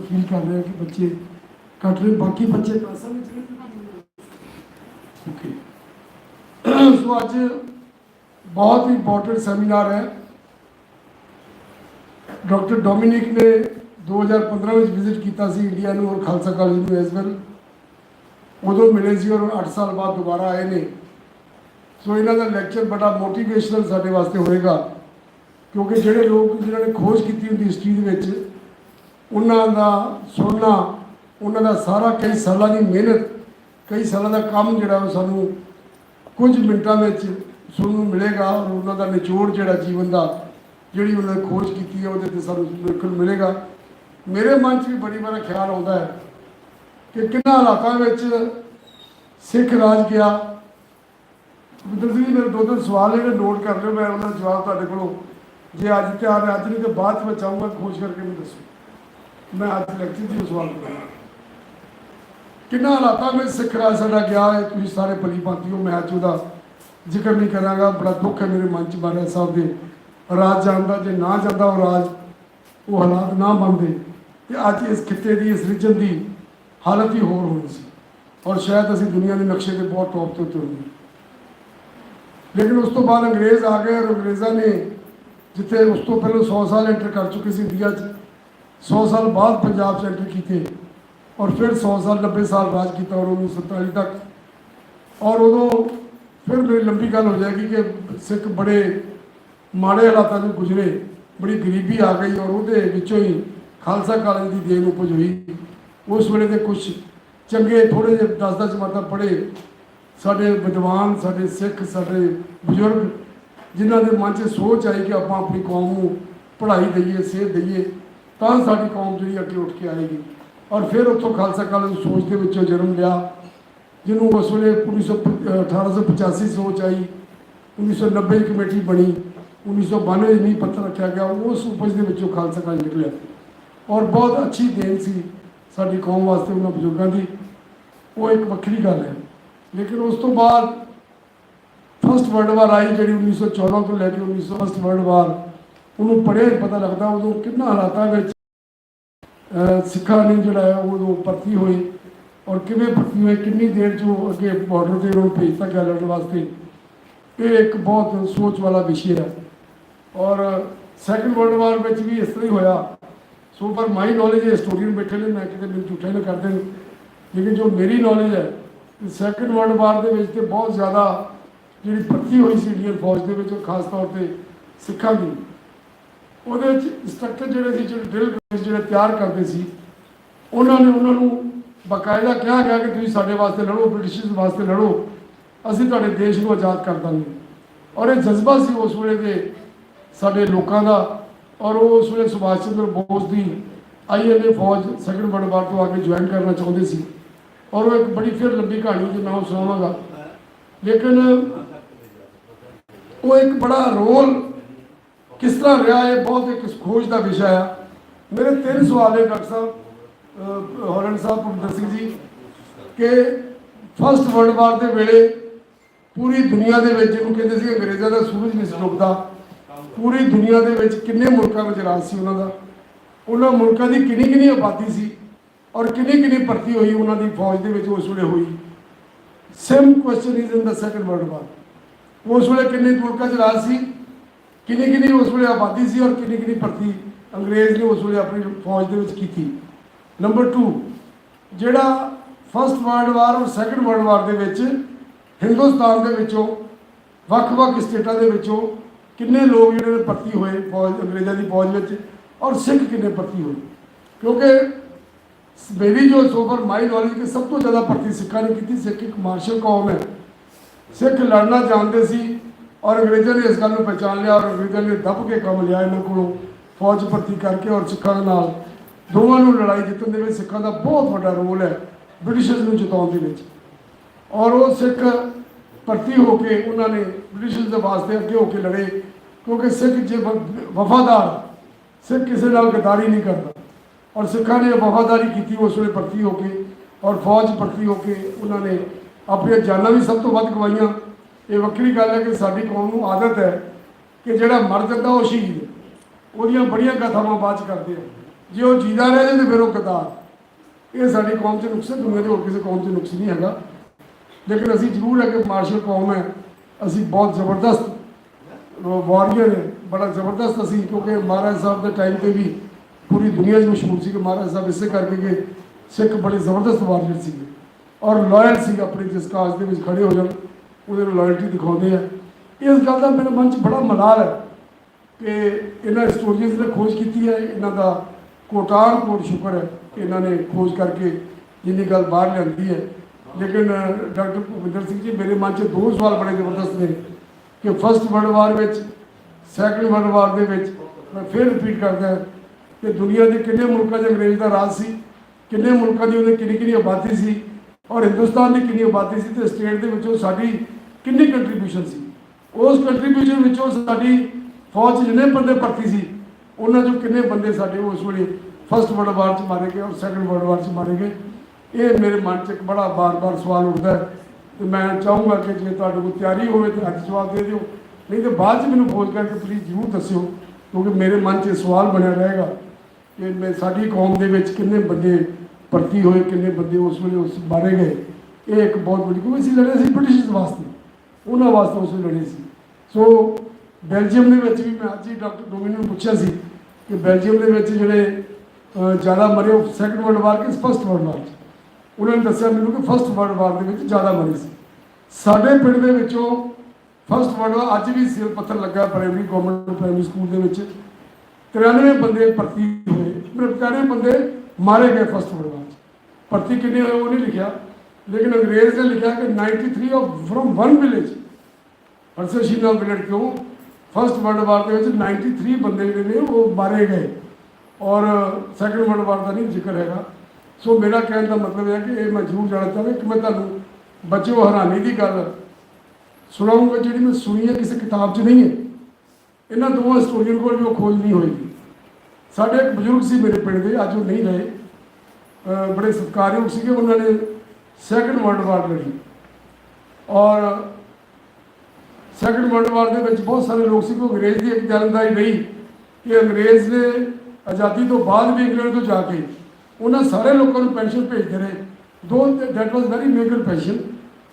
Feel कर रहे हैं कि बच्चे कट रहे, बाकी बच्चे क्लासा में ओके। सो अज बहुत ही इंपॉर्टेंट सैमीनार है। डॉक्टर डोमिनिक ने 2015 में विजिट किया इंडिया में और खालसा कॉलेज में एज वेल, उदों मिले सी और 8 साल बाद दोबारा आए ने। सो इन्हों का लैक्चर बड़ा मोटिवेशनल साढ़े वास्ते होएगा, क्योंकि जोड़े लोग जिन्होंने खोज की होंगी हिस्टरी उन्होंने सुनना, उन्होंने सारा कई सालों की मेहनत, कई सालों का काम जोड़ा सूँ कुछ मिनटों में सुनने मिलेगा और उन्होंने निचोड़ जोड़ा जीवन का जी उन्होंने खोज की है वो सूँ देखने मिलेगा। मेरे मन च भी बड़ी बार ख्याल आता है कि किन्ना हालातों सिख राज गया। मित्र जी मेरे 2-3 सवाल है नोट कर लो, मैं उन्होंने जवाब तुहाडे कोलों जे अज तैयार है, अज नहीं तो बाद में चाहूँगा खोज करके मैं दसो। मैं अज लैक्चर जी सवाल करूँगा किन्ना हालातों में सिख राज साडा गया है। तुम सारे भली भांति हो, मैं अज वह जिक्र नहीं कराँगा। बड़ा दुख है मेरे मन च महाराज साहब के राज जानता, जे ना जाता वो राज वो हालात ना बनते तो अज इस खिते की इस रीजन की हालत ही होर होनी सी और शायद असी दुनिया के नक्शे के बहुत टॉप के उत्ते होंगे। लेकिन उस तो बाद अंग्रेज़ आ गए और अंग्रेज़ों ने जिथे उस तो पहले 100 साल एंटर कर चुके थे इंडिया 100 साल बाद पंजाब एंटर किए और फिर 100 साल 90 साल राज किया और 1947 तक। और उदों फिर मेरी लंबी गल हो जाएगी कि सिख बड़े माड़े हालातों में गुजरे, बड़ी गरीबी आ गई और वो ही खालसा कॉलेज की देन उपज हुई। उस वेले के कुछ चंगे थोड़े जे 10-10 जमातां पढ़े साढ़े विद्वान, साढ़े सिख, साढ़े बजुर्ग जिन्हों के मन से सोच आई कि आप अपनी कौम को पढ़ाई दईए, सेहत दईए, तो साड़ी कौम जी अगे उठ के आएगी। और फिर उतों खालसा कॉलेज सोच के जन्म लिया, जिन्होंने उस वे 1885 सोच आई, 1990 कमेटी बनी, 1992 नींह पत्थर रखा गया, उस उपज के खालसा कॉलेज निकलिया। और बहुत अच्छी देन सी साड़ी कौम वास्ते उन्होंने बजुर्गों की, वो एक वक्री गल है। लेकिन उस तो बाद फर्स्ट वर्ल्ड वार आई जी 1914 को लैके 19 वर्ल्ड वार, उन्होंने पढ़े पता लगता उदों कि हालातों में सिखा ने जोड़ा है वो भर्ती हुई और किमें भर्ती हुए, कितनी देर जो अगे बॉर्डर से उन्होंने भेजता गया लड़ने वास्ते। ये एक बहुत सोच वाला विषय है। और सैकेंड वर्ल्ड वार में भी इस तरह ही होया। सो पर माई नॉलेज है, हिस्टोरियन बैठे ने, मैं कितने मैंने झूठे ना करते हैं, लेकिन जो मेरी नॉलेज है सैकेंड वर्ल्ड वार के बहुत ज़्यादा जी भर्ती हुई सी इंडियन फौज के खास तौर पर सिखा की, वो इंस्ट्रक्टर जोड़े ड्रिल जो तैयार करते सी, उन्होंने बाकायदा कहा गया कि तुम साढ़े वास्ते लड़ो, ब्रिटिश वास्ते लड़ो, असी तुहाडे देश को आज़ाद कर देंगे। और ये जज्बा सी उस वे के साढ़े लोगों का। और वो उस वे सुभाष चंद्र बोस की INA फौज सैकेंड वर्ल्ड वार तो आगे ज्वाइन करना चाहते सी। और वो एक बड़ी फिर लंबी कहानी जो मैं सुनावागा, लेकिन वो एक बड़ा रोल किस तरह रहा है, बहुत एक खोज का विषय है। मेरे 3 सवाल है डॉक्टर साहब हॉलैंड साहब भुपिंदर सिंह जी कि फर्स्ट वर्ल्ड वार के वेले पूरी दुनिया के जिन्होंने कहते थे अंग्रेज़ों का सूरज नहीं से डुबता, पूरी दुनिया के किन्ने मुल्कों में राज से उन्होंने मुल्कों की किन्नी आबादी सी और किन्नी भर्ती हुई उन्होंने फौज के उस वे हुई। Same question is in the second world war. उस वे किन्ने मुल्कों राज से, किन्नी उस वे आबादी सी और किन्नी भर्ती अंग्रेज़ ने उस वे अपनी फौज के की। नंबर 2 जोड़ा फर्स्ट वर्ल्ड वार और सैकेंड वर्ल्ड वार के हिंदुस्तान के वक्-वक् स्टेटों के किन्ने लोग जोड़े भर्ती हुए फौज अंग्रेज़ों की फौज में और सिख किन्ने भर्ती हुए। क्योंकि मेरी जो सोपर माई नॉलेज कि सब तो ज़्यादा भर्ती सिखा ने की। सिख एक मार्शल कौम है, सिख लड़ना जानते सी और अंग्रेज़ों ने इस गल को पहचान लिया और अंग्रेज़ों ने दब के काम लिया इन्हों को फौज भर्ती करके। और सिखों के नाल दोनों लड़ाई जितने के सिखों का बहुत बड़ा रोल है ब्रिटिशर्स को जिताने के। और वो सिख भर्ती होके उन्होंने ब्रिटिशर्स के वास्ते अगे होके लड़े, क्योंकि सिख जो वफादार सिख किसी नाल गद्दारी नहीं करता। और सिखों ने वफादारी की उस वे भर्ती होके और फौज भर्ती होके उन्होंने अपन जाना भी सब तो वध गवाइया। ये वक्री गल है कि साड़ी कौम को आदत है कि जोड़ा मर जाता वो शहीद, वो बड़िया कथावां बाद करते हैं ਜੇ ਉਹ ਜੀਦਾ ਰਹਿ ਜਾਏ ਤਾਂ ਫਿਰ ਉਹ ਗਦਾਰ। ਇਹ ਸਾਡੀ ਕੌਮ 'ਚ ਨੁਕਸ ਹੈ, ਦੁਨੀਆ ਦੇ ਹੋਰ ਕਿਸੇ ਕੌਮ 'ਚ ਨੁਕਸ ਨਹੀਂ ਹੈਗਾ। ਲੇਕਿਨ ਅਸੀਂ ਜ਼ਰੂਰ ਹੈ ਕਿ ਮਾਰਸ਼ਲ ਕੌਮ ਹੈ, ਅਸੀਂ ਬਹੁਤ ਜ਼ਬਰਦਸਤ ਵਾਰੀਅਰ ਹੈ, ਬੜਾ ਜ਼ਬਰਦਸਤ ਅਸੀਂ, ਕਿਉਂਕਿ ਮਹਾਰਾਜ ਸਾਹਿਬ ਦੇ ਟਾਈਮ 'ਤੇ ਵੀ ਪੂਰੀ ਦੁਨੀਆ 'ਚ ਮਸ਼ਹੂਰ ਸੀ ਕਿ ਮਹਾਰਾਜ ਸਾਹਿਬ ਇਸੇ ਕਰਕੇ ਕਿ ਸਿੱਖ ਬੜੇ ਜ਼ਬਰਦਸਤ ਵਾਰੀਅਰ ਸੀਗੇ ਔਰ ਲਾਇਲ ਸੀ, ਆਪਣੇ ਜਿਸ ਕਾਜ ਦੇ ਵਿੱਚ ਖੜੇ ਹੋ ਜਾਣ ਉਹਦੇ ਨੂੰ ਲਾਇਲਟੀ ਦਿਖਾਉਂਦੇ ਆ। ਇਸ ਗੱਲ ਦਾ ਮੇਰੇ ਮਨ 'ਚ ਬੜਾ ਮਲਾਲ ਹੈ ਕਿ ਇਹਨਾਂ ਹਿਸਟੋਰੀਅਨਸ ਨੇ ਖੋਜ ਕੀਤੀ ਹੈ, ਇਹਨਾਂ ਦਾ ਕੋਟਾਨ ਕੋਟ ਸ਼ੁਕਰ ਹੈ ਕਿ ਇਹਨਾਂ ਨੇ ਖੋਜ ਕਰਕੇ ਜਿੰਨੀ ਗੱਲ ਬਾਹਰ ਲਿਆਂਦੀ ਹੈ। ਲੇਕਿਨ ਡਾਕਟਰ ਭੁਪਿੰਦਰ ਸਿੰਘ ਜੀ, ਮੇਰੇ ਮਨ 'ਚ ਦੋ ਸਵਾਲ ਬੜੇ ਜ਼ਬਰਦਸਤ ਨੇ ਕਿ ਫਸਟ ਵਰਲਡ ਵਾਰ ਵਿੱਚ, ਸੈਕੰਡ ਵਰਲਡ ਵਾਰ ਦੇ ਵਿੱਚ, ਮੈਂ ਫਿਰ ਰਿਪੀਟ ਕਰਦਾ ਕਿ ਦੁਨੀਆ ਦੇ ਕਿੰਨੇ ਮੁਲਕਾਂ 'ਚ ਅੰਗਰੇਜ਼ ਦਾ ਰਾਜ ਸੀ, ਕਿੰਨੇ ਮੁਲਕਾਂ ਦੀ ਉਹਦੀ ਕਿੰਨੀ ਕਿੰਨੀ ਆਬਾਦੀ ਸੀ ਔਰ ਹਿੰਦੁਸਤਾਨ ਦੀ ਕਿੰਨੀ ਆਬਾਦੀ ਸੀ, ਅਤੇ ਸਟੇਟ ਦੇ ਵਿੱਚੋਂ ਸਾਡੀ ਕਿੰਨੀ ਕੰਟਰੀਬਿਊਸ਼ਨ ਸੀ। ਉਸ ਕੰਟਰੀਬਿਊਸ਼ਨ ਵਿੱਚੋਂ ਸਾਡੀ ਫੌਜ 'ਚ ਜਿੰਨੇ ਬੰਦੇ ਭਰਤੀ ਸੀ ਉਹਨਾਂ 'ਚੋਂ ਕਿੰਨੇ ਬੰਦੇ ਸਾਡੇ ਉਸ ਵੇਲੇ ਫਸਟ ਵਰਲਡ ਵਾਰ 'ਚ ਮਾਰੇ ਗਏ ਔਰ ਸੈਕੰਡ ਵਰਲਡ ਵਾਰ 'ਚ ਮਾਰੇ ਗਏ। ਇਹ ਮੇਰੇ ਮਨ 'ਚ ਇੱਕ ਬੜਾ ਬਾਰ-ਬਾਰ ਸਵਾਲ ਉੱਠਦਾ ਹੈ ਅਤੇ ਮੈਂ ਚਾਹੂੰਗਾ ਕਿ ਜੇ ਤੁਹਾਡੇ ਕੋਲ ਤਿਆਰੀ ਹੋਵੇ ਤਾਂ ਅੱਜ ਜਵਾਬ ਦੇ ਦਿਓ, ਨਹੀਂ ਤਾਂ ਬਾਅਦ 'ਚ ਮੈਨੂੰ ਫੋਨ ਕਰਕੇ ਪਲੀਜ਼ ਜ਼ਰੂਰ ਦੱਸਿਓ, ਕਿਉਂਕਿ ਮੇਰੇ ਮਨ 'ਚ ਸਵਾਲ ਬਣਿਆ ਰਹੇਗਾ ਕਿ ਮੈਂ ਸਾਡੀ ਕੌਮ ਦੇ ਵਿੱਚ ਕਿੰਨੇ ਬੰਦੇ ਭਰਤੀ ਹੋਏ, ਕਿੰਨੇ ਬੰਦੇ ਉਸ ਵੇਲੇ ਉਸ ਮਾਰੇ ਗਏ। ਇਹ ਇੱਕ ਬਹੁਤ ਵੱਡੀ, ਕਿਉਂਕਿ ਅਸੀਂ ਲੜੇ ਸੀ ਬ੍ਰਿਟਿਸ਼ ਵਾਸਤੇ, ਉਹਨਾਂ ਵਾਸਤੇ ਉਸ ਵੇਲੇ ਲੜੇ ਸੀ। ਸੋ ਬੈਲਜੀਅਮ ਦੇ ਵਿੱਚ ਵੀ ਮੈਂ ਅੱਜ ਹੀ ਡਾਕਟਰ ਡੋਮਿਨੀ ਨੂੰ ਪੁੱਛਿਆ ਸੀ ਕਿ ਬੈਲਜੀਅਮ ਦੇ ਵਿੱਚ ਜਿਹੜੇ ਜ਼ਿਆਦਾ ਮਰੇ ਉਹ ਸੈਕੰਡ ਵਰਲਡ ਵਾਰ ਕਿ ਫਸਟ ਵਰਲਡ ਵਾਰ 'ਚ, ਉਹਨਾਂ ਨੇ ਦੱਸਿਆ ਮੈਨੂੰ ਕਿ ਫਸਟ ਵਰਲਡ ਵਾਰ ਦੇ ਵਿੱਚ ਜ਼ਿਆਦਾ ਮਰੇ ਸੀ। ਸਾਡੇ ਪਿੰਡ ਦੇ ਵਿੱਚੋਂ ਫਸਟ ਵਰਲਡ ਵਾਰ ਅੱਜ ਵੀ ਸਿਰ ਪੱਥਰ ਲੱਗਾ ਪ੍ਰਾਇਮਰੀ ਗੌਰਮੈਂਟ ਪ੍ਰਾਇਮਰੀ ਸਕੂਲ ਦੇ ਵਿੱਚ 93 ਬੰਦੇ ਭਰਤੀ ਹੋਏ, 93 ਬੰਦੇ ਮਾਰੇ ਗਏ ਫਸਟ ਵਰਲਡ ਵਾਰ 'ਚ। ਭਰਤੀ ਕਿੰਨੇ ਹੋਏ ਉਹ ਨਹੀਂ ਲਿਖਿਆ, ਲੇਕਿਨ ਅੰਗਰੇਜ਼ ਨੇ ਲਿਖਿਆ ਕਿ 93 ਆਫ ਫਰੋਮ ਵਨ ਵਿਲੇਜ, ਹਰਸਸ਼ੀਨਾ ਵਿਲੇਜ ਕਿਉਂ ਫਸਟ ਵਰਲਡ ਵਾਰ ਦੇ ਵਿੱਚ 93 ਬੰਦੇ ਜਿਹੜੇ ਨੇ ਉਹ ਮਾਰੇ ਗਏ ਔਰ ਸੈਕੰਡ ਵਰਲਡ ਵਾਰ ਦਾ ਨਹੀਂ ਜ਼ਿਕਰ ਹੈਗਾ। ਸੋ ਮੇਰਾ ਕਹਿਣ ਦਾ ਮਤਲਬ ਹੈ ਕਿ ਇਹ ਮੈਂ ਜ਼ਰੂਰ ਜਾਣਨਾ ਚਾਹੁੰਦਾ ਕਿ ਮੈਂ ਤੁਹਾਨੂੰ ਬੱਚਿਓ ਹੈਰਾਨੀ ਦੀ ਗੱਲ ਸੁਣਾਊਂਗਾ ਜਿਹੜੀ ਮੈਂ ਸੁਣੀ ਹੈ, ਕਿਸੇ ਕਿਤਾਬ 'ਚ ਨਹੀਂ ਹੈ। ਇਹਨਾਂ ਦੋਵਾਂ ਹਿਸਟੋਰੀਅਨ ਕੋਲ ਵੀ ਉਹ ਖੋਜ ਨਹੀਂ ਹੋਏਗੀ। ਸਾਡੇ ਇੱਕ ਬਜ਼ੁਰਗ ਸੀ ਮੇਰੇ ਪਿੰਡ ਦੇ, ਅੱਜ ਉਹ ਨਹੀਂ ਰਹੇ, ਬੜੇ ਸਤਿਕਾਰਯੋਗ ਸੀਗੇ, ਉਹਨਾਂ ਨੇ ਸੈਕੰਡ ਵਰਲਡ ਵਾਰ ਲੜੀ ਔਰ ਸੈਕੰਡ ਵਰਲਡ ਵਾਰ ਦੇ ਵਿੱਚ ਬਹੁਤ ਸਾਰੇ ਲੋਕ ਸੀ ਕਿ ਅੰਗਰੇਜ਼ ਦੀ ਇੱਕ ਜਾਣਕਾਰੀ ਰਹੀ ਕਿ ਅੰਗਰੇਜ਼ ਨੇ ਆਜ਼ਾਦੀ ਤੋਂ ਬਾਅਦ ਵੀ ਇੰਗਲੈਂਡ ਤੋਂ ਜਾ ਕੇ ਉਹਨਾਂ ਸਾਰੇ ਲੋਕਾਂ ਨੂੰ ਪੈਨਸ਼ਨ ਭੇਜਦੇ ਰਹੇ, ਦੋ ਦੈਟ ਵਾਜ਼ ਵੈਰੀ ਮੇਗਰ ਪੈਨਸ਼ਨ।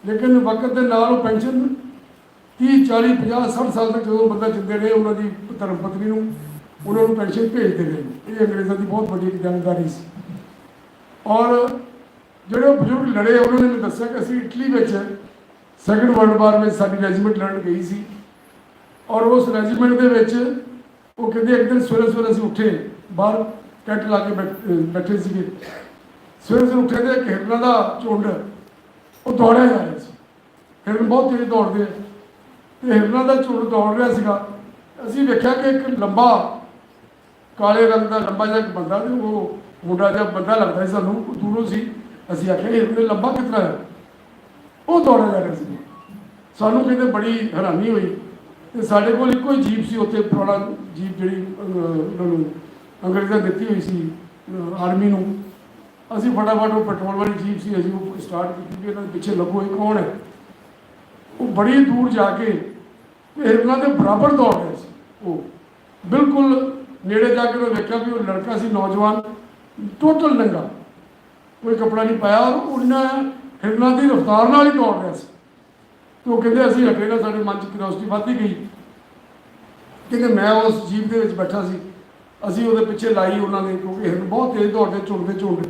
ਲੇਕਿਨ ਵਕਤ ਦੇ ਨਾਲ ਉਹ ਪੈਨਸ਼ਨ 30 40 50 60 ਸਾਲ ਤੱਕ ਜਦੋਂ ਬੰਦਾ ਜਿੰਦੇ ਰਹੇ ਉਹਨਾਂ ਦੀ ਧਰਮ ਪਤਨੀ ਨੂੰ ਉਹਨਾਂ ਨੂੰ ਪੈਨਸ਼ਨ ਭੇਜਦੇ ਰਹੇ। ਇਹ ਅੰਗਰੇਜ਼ਾਂ ਦੀ ਬਹੁਤ ਵੱਡੀ ਜਾਣਕਾਰੀ ਸੀ। ਔਰ ਜਿਹੜੇ ਉਹ ਬਜ਼ੁਰਗ ਲੜੇ ਉਹਨਾਂ ਨੇ ਮੈਨੂੰ ਦੱਸਿਆ ਕਿ ਅਸੀਂ ਇਟਲੀ ਵਿੱਚ ਸੈਕੰਡ ਵਰਲਡ ਵਾਰ ਵਿੱਚ ਸਾਡੀ ਰੈਜੀਮੈਂਟ ਲੜਨ ਗਈ ਸੀ ਔਰ ਉਸ ਰੈਜੀਮੈਂਟ ਦੇ ਵਿੱਚ ਉਹ ਕਹਿੰਦੇ ਇੱਕ ਦਿਨ ਸਵੇਰੇ ਸਵੇਰੇ ਅਸੀਂ ਉੱਠੇ, ਬਾਹਰ ਟੈਂਟ ਲਾ ਕੇ ਬੈਠੇ ਸੀਗੇ, ਸਵੇਰੇ ਸਵੇਰੇ ਉੱਠੇ ਤੇ ਹਿਰਨਾਂ ਦਾ ਝੁੰਡ ਉਹ ਦੌੜਿਆ ਜਾ ਰਿਹਾ ਸੀ। ਹਿਰਨ ਬਹੁਤ ਤੇਜ਼ ਦੌੜਦੇ ਆ ਅਤੇ ਹਿਰਨਾਂ ਦਾ ਝੁੰਡ ਦੌੜ ਰਿਹਾ ਸੀਗਾ। ਅਸੀਂ ਵੇਖਿਆ ਕਿ ਇੱਕ ਲੰਬਾ ਕਾਲੇ ਰੰਗ ਦਾ ਲੰਬਾ ਜਿਹਾ ਇੱਕ ਬੰਦਾ, ਤੇ ਉਹ ਮੁੰਡਾ ਜਿਹਾ ਬੰਦਾ ਲੱਗਦਾ ਸੀ ਸਾਨੂੰ, ਦੂਰੋਂ ਸੀ। ਅਸੀਂ ਆਖਿਆ ਹਿਰਨ ਲੰਬਾ ਕਿਸ ਤਰ੍ਹਾਂ ਹੈ, ਉਹ ਦੌੜਿਆ ਜਾ ਰਿਹਾ ਸੀ। ਸਾਨੂੰ ਕਹਿੰਦੇ ਬੜੀ ਹੈਰਾਨੀ ਹੋਈ ਅਤੇ ਸਾਡੇ ਕੋਲ ਇੱਕੋ ਹੀ ਜੀਪ ਸੀ ਉੱਥੇ, ਪੁਰਾਣਾ ਜੀਪ ਜਿਹੜੀ ਉਹਨਾਂ ਨੂੰ ਅੰਗਰੇਜ਼ਾਂ ਦਿੱਤੀ ਹੋਈ ਸੀ ਆਰਮੀ ਨੂੰ। ਅਸੀਂ ਫਟਾਫਟ ਉਹ ਪੈਟਰੋਲ ਵਾਲੀ ਜੀਪ ਸੀ, ਅਸੀਂ ਉਹ ਸਟਾਰਟ ਕੀਤੀ ਕਿ ਇਹਨਾਂ ਦੇ ਪਿੱਛੇ ਲੱਗੋ, ਇਹ ਕੌਣ ਹੈ। ਉਹ ਬੜੀ ਦੂਰ ਜਾ ਕੇ ਹਿਰਨਾਂ ਦੇ ਬਰਾਬਰ ਦੌੜ ਰਿਹਾ ਸੀ। ਉਹ ਬਿਲਕੁਲ ਨੇੜੇ ਜਾ ਕੇ ਉਹ ਵੇਖਿਆ ਵੀ ਉਹ ਲੜਕਾ ਸੀ ਨੌਜਵਾਨ, ਟੋਟਲ ਨੰਗਾ, ਕੋਈ ਕੱਪੜਾ ਨਹੀਂ ਪਾਇਆ ਔਰ ਉਹਨਾਂ ਹਿਰਨਾਂ ਦੀ ਰਫ਼ਤਾਰ ਨਾਲ ਹੀ ਦੌੜ ਰਿਹਾ ਸੀ। ਅਤੇ ਉਹ ਕਹਿੰਦੇ ਅਸੀਂ ਹਟੇ ਨਾ, ਸਾਡੇ ਮਨ 'ਚ ਕਿਉਰਿਓਸਿਟੀ ਵੱਧਦੀ ਗਈ। ਕਹਿੰਦੇ ਮੈਂ ਉਸ ਜੀਪ ਦੇ ਵਿੱਚ ਬੈਠਾ ਸੀ, ਅਸੀਂ ਉਹਦੇ ਪਿੱਛੇ ਲਾਈ ਉਹਨਾਂ ਨੇ, ਕਿਉਂਕਿ ਹਿਰਨ ਬਹੁਤ ਤੇਜ਼ ਦੌੜਦੇ, ਝੁੰਡ ਦੇ ਝੁੰਡ,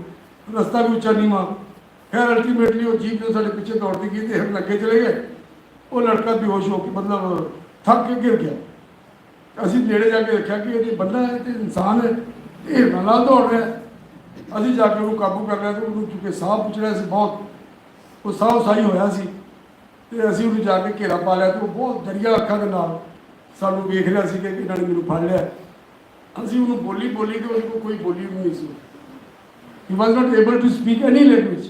ਰਸਤਾ ਵੀ ਉੱਚਾ ਨੀਵਾਂ। ਖੈਰ ਅਲਟੀਮੇਟਲੀ ਉਹ ਜੀਪ ਜੋ ਸਾਡੇ ਪਿੱਛੇ ਦੌੜਦੀ ਗਈ ਅਤੇ ਹਿਰਨ ਅੱਗੇ ਚਲੇ ਗਏ। ਉਹ ਲੜਕਾ ਬੇਹੋਸ਼ ਹੋ ਕੇ, ਮਤਲਬ ਥੱਕ ਕੇ ਗਿਰ ਗਿਆ। ਅਸੀਂ ਨੇੜੇ ਜਾ ਕੇ ਦੇਖਿਆ ਕਿ ਇਹ ਤਾਂ ਬੰਦਾ ਹੈ, ਅਤੇ ਇਨਸਾਨ ਹੈ, ਇਹ ਹਿਰਨਾਂ ਨਾਲ ਦੌੜ ਰਿਹਾ। ਅਸੀਂ ਜਾ ਕੇ ਉਹਨੂੰ ਕਾਬੂ ਕਰ ਲਿਆ ਅਤੇ ਉਹਨੂੰ ਚੁੱਕੇ ਸਾਹ ਪੁੱਛ ਰਿਹਾ ਸੀ, ਬਹੁਤ ਉਹ ਸਾਹ ਉਸਾਈ ਹੋਇਆ ਸੀ। ਅਤੇ ਅਸੀਂ ਉਹਨੂੰ ਜਾ ਕੇ ਘੇਰਾ ਪਾ ਲਿਆ ਅਤੇ ਉਹ ਬਹੁਤ ਦਰਿਆ ਅੱਖਾਂ ਦੇ ਨਾਲ ਸਾਨੂੰ ਵੇਖ ਰਿਹਾ ਸੀ ਕਿ ਇਹਨਾਂ ਨੇ ਮੈਨੂੰ ਫੜ ਲਿਆ। ਅਸੀਂ ਉਹਨੂੰ ਬੋਲੀ ਕਿ ਉਹਦੇ ਕੋਲ ਕੋਈ ਬੋਲੀ ਨਹੀਂ ਸੀ। He was not able to speak any language,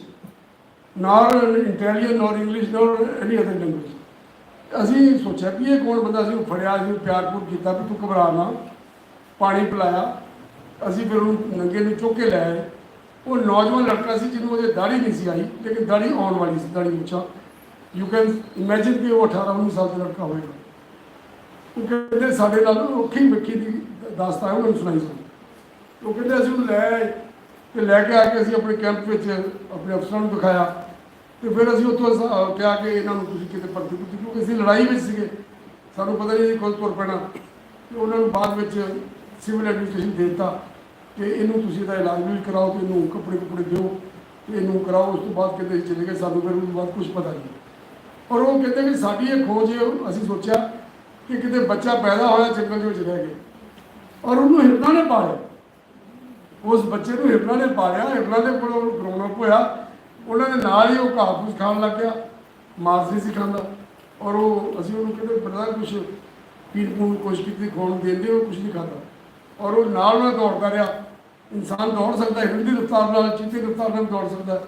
nor Italian, nor English, nor any other language. ਅਸੀਂ ਸੋਚਿਆ ਕਿ ਇਹ ਕੌਣ ਬੰਦਾ, ਅਸੀਂ ਉਹਨੂੰ ਫੜਿਆ, ਅਸੀਂ ਪਿਆਰ ਕੀਤਾ ਵੀ ਤੂੰ ਘਬਰਾ ਨਾ, ਪਾਣੀ ਪਿਲਾਇਆ। ਅਸੀਂ ਫਿਰ ਉਹਨੂੰ ਨੰਗੇ ਨੂੰ ਚੁੱਕ ਕੇ ਲੈ ਆਏ। ਉਹ ਨੌਜਵਾਨ ਲੜਕਾ ਸੀ ਜਿਹਨੂੰ ਉਹਦੇ ਦਾੜੀ ਨਹੀਂ ਸੀ ਆਈ, ਲੇਕਿਨ ਦਾੜੀ ਆਉਣ ਵਾਲੀ ਸੀ, ਦਾੜੀ ਮੁੱਛਾਂ। ਯੂ ਕੈਨ ਇਮੈਜਿਨ ਕਿ ਉਹ 18-19 ਸਾਲ ਦਾ ਲੜਕਾ ਹੋਏਗਾ। ਉਹ ਕਹਿੰਦੇ ਸਾਡੇ ਨਾਲ ਔਖੀ ਮਿੱਠੀ ਦੀ ਦਾਸਤਾਨ ਉਹਨਾਂ ਨੂੰ ਸੁਣਾਈ ਸੀ। तो कहते ਅਸੀਂ ਉਹਨੂੰ ਲੈ ਆਏ ਤੇ ਲੈ ਕੇ ਆ ਕੇ ਅਸੀਂ ਆਪਣੇ ਕੈਂਪ ਵਿੱਚ ਆਪਣੇ ਅਫਸਰਾਂ ਨੂੰ ਦਿਖਾਇਆ ਤੇ ਫਿਰ ਅਸੀਂ ਉੱਥੋਂ ਕਿਹਾ ਕਿ ਇਹਨਾਂ ਨੂੰ ਤੁਸੀਂ ਕਿਤੇ ਭਰਤੀ ਕੀਤੀ ਕਿਉਂਕਿ ਅਸੀਂ ਲੜਾਈ ਵਿੱਚ ਸੀਗੇ ਸਾਨੂੰ ਪਤਾ ਨਹੀਂ ਖੁਦ ਤੁਰ ਪੈਣਾ ਤੇ ਉਹਨਾਂ ਨੂੰ ਬਾਅਦ ਵਿੱਚ ਸਿਵਲ ਐਡਮਿਨਿਸਟ੍ਰੇਸ਼ਨ ਦੇ ਦਿੱਤਾ ਕਿ ਇਹਨੂੰ ਤੁਸੀਂ ਇਹਦਾ ਇਲਾਜ ਵੀ ਕਰਾਓ ਤੇ ਇਹਨੂੰ ਕੱਪੜੇ ਦਿਓ ਤੇ ਇਹਨੂੰ ਕਰਾਓ ਉਸ ਤੋਂ ਬਾਅਦ ਕਹਿੰਦੇ ਚਲੇ ਗਏ ਸਾਨੂੰ ਫਿਰ ਉਸ ਤੋਂ ਬਾਅਦ ਕੁਝ ਪਤਾ ਨਹੀਂ ਔਰ ਉਹ ਕਹਿੰਦੇ ਕਿ ਸਾਡੀ ਇਹ ਖੋਜ ਅਸੀਂ ਸੋਚਿਆ ਕਿ ਕਿਤੇ ਬੱਚਾ ਪੈਦਾ ਹੋਇਆ ਜੰਗਲ ਦੇ ਵਿੱਚ ਰਹਿ ਗਿਆ ਔਰ ਉਹਨੂੰ ਹਿਰਨਾਂ ਨੇ ਪਾਲਿਆ ਉਸ ਬੱਚੇ ਨੂੰ ਹਿਰਨਾਂ ਨੇ ਪਾਲਿਆ ਹਿਰਨਾਂ ਦੇ ਕੋਲ ਉਹਨੂੰ ਗਰਾਉਣਾ ਹੋਇਆ ਉਹਨਾਂ ਦੇ ਨਾਲ ਹੀ ਉਹ ਘਾਹ ਫੂਸ ਖਾਣ ਲੱਗ ਗਿਆ ਮਾਸ ਨਹੀਂ ਸੀ ਖਾਂਦਾ ਔਰ ਉਹ ਅਸੀਂ ਉਹਨੂੰ ਕਹਿੰਦੇ ਬੜਾ ਕੁਛ ਪੀਣ ਪੂਣ ਕੋਸ਼ਿਸ਼ ਕੀਤੀ ਖਾਣ ਦਿੰਦੇ ਉਹ ਕੁਛ ਨਹੀਂ ਖਾਂਦਾ ਔਰ ਉਹ ਨਾਲ ਦੌੜਦਾ ਰਿਹਾ ਇਨਸਾਨ ਦੌੜ ਸਕਦਾ ਹਿਰਨ ਦੀ ਰਫ਼ਤਾਰ ਨਾਲ ਚੀਤੇ ਦੀ ਰਫ਼ਤਾਰ ਨਾਲ ਦੌੜ ਸਕਦਾ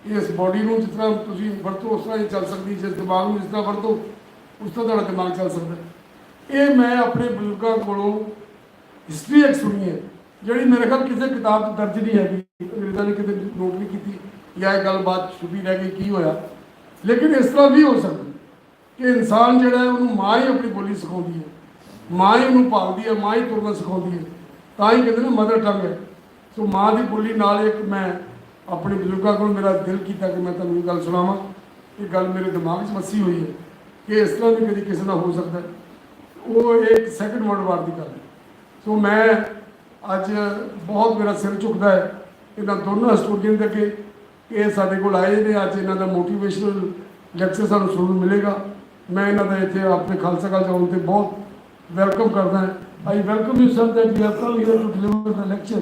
ਇਸ ਬੋਡੀ ਨੂੰ ਜਿਸ ਤਰ੍ਹਾਂ ਤੁਸੀਂ ਵਰਤੋ ਉਸ ਤਰ੍ਹਾਂ ਹੀ ਚੱਲ ਸਕਦੀ ਜਿਸ ਦਿਮਾਗ ਨੂੰ ਜਿਸ ਤਰ੍ਹਾਂ ਵਰਤੋ ਉਸ ਤਰ੍ਹਾਂ ਤੁਹਾਡਾ ਦਿਮਾਗ ਚੱਲ ਸਕਦਾ ਇਹ ਮੈਂ ਆਪਣੇ ਬਜ਼ੁਰਗਾਂ ਕੋਲੋਂ ਹਿਸਟਰੀ ਇੱਕ ਸੁਣੀ ਹੈ ਜਿਹੜੀ ਮੇਰੇ ਖਿਆਲ ਕਿਸੇ ਕਿਤਾਬ 'ਚ ਦਰਜ ਨਹੀਂ ਹੈਗੀ ਅੰਗਰੇਜ਼ਾਂ ਨੇ ਕਿਤੇ ਨੋਟ ਨਹੀਂ ਕੀਤੀ ਜਾਂ ਇਹ ਗੱਲਬਾਤ ਛੁਪੀ ਰਹਿ ਗਈ ਕੀ ਹੋਇਆ ਲੇਕਿਨ ਇਸ ਤਰ੍ਹਾਂ ਵੀ ਹੋ ਸਕਦਾ ਕਿ ਇਨਸਾਨ ਜਿਹੜਾ ਹੈ ਉਹਨੂੰ ਮਾਂ ਹੀ ਆਪਣੀ ਬੋਲੀ ਸਿਖਾਉਂਦੀ ਹੈ ਮਾਂ ਹੀ ਉਹਨੂੰ ਪਾਲਦੀ ਹੈ ਮਾਂ ਹੀ ਤੁਰਨਾ ਸਿਖਾਉਂਦੀ ਹੈ ਤਾਂ ਹੀ ਕਹਿੰਦੇ ਨੇ ਮਦਰ ਟੰਗ ਹੈ ਸੋ ਮਾਂ ਦੀ ਬੋਲੀ ਨਾਲ ਇੱਕ ਮੈਂ ਆਪਣੇ ਬਜ਼ੁਰਗਾਂ ਕੋਲ ਮੇਰਾ ਦਿਲ ਕੀਤਾ ਕਿ ਮੈਂ ਤੁਹਾਨੂੰ ਇਹ ਗੱਲ ਸੁਣਾਵਾਂ ਇਹ ਗੱਲ ਮੇਰੇ ਦਿਮਾਗ 'ਚ ਵਸੀ ਹੋਈ ਹੈ ਕਿ ਇਸ ਤਰ੍ਹਾਂ ਵੀ ਕਦੀ ਕਿਸੇ ਨਾਲ ਹੋ ਸਕਦਾ ਉਹ ਇੱਕ ਸੈਕਿੰਡ ਵਰਲਡ ਵਾਰ ਦੀ ਗੱਲ ਹੈ ਸੋ ਮੈਂ ਅੱਜ ਬਹੁਤ ਮੇਰਾ ਸਿਰ ਝੁਕਦਾ ਹੈ ਇਹਨਾਂ ਦੋਨੋਂ ਹਿਸਟੋਰੀਅਨ ਦੇ ਅੱਗੇ ਇਹ ਸਾਡੇ ਕੋਲ ਆਏ ਨੇ ਅੱਜ ਇਹਨਾਂ ਦਾ ਮੋਟੀਵੇਸ਼ਨਲ ਲੈਕਚਰ ਸਾਨੂੰ ਸੁਣਨ ਨੂੰ ਮਿਲੇਗਾ ਮੈਂ ਇਹਨਾਂ ਦਾ ਇੱਥੇ ਆਪਣੇ ਖਾਲਸਾ ਕਾਲਜ ਆਉਣ 'ਤੇ ਬਹੁਤ ਵੈਲਕਮ ਕਰਦਾ ਹਾਂ I welcome you sir that you have come here to deliver the lecture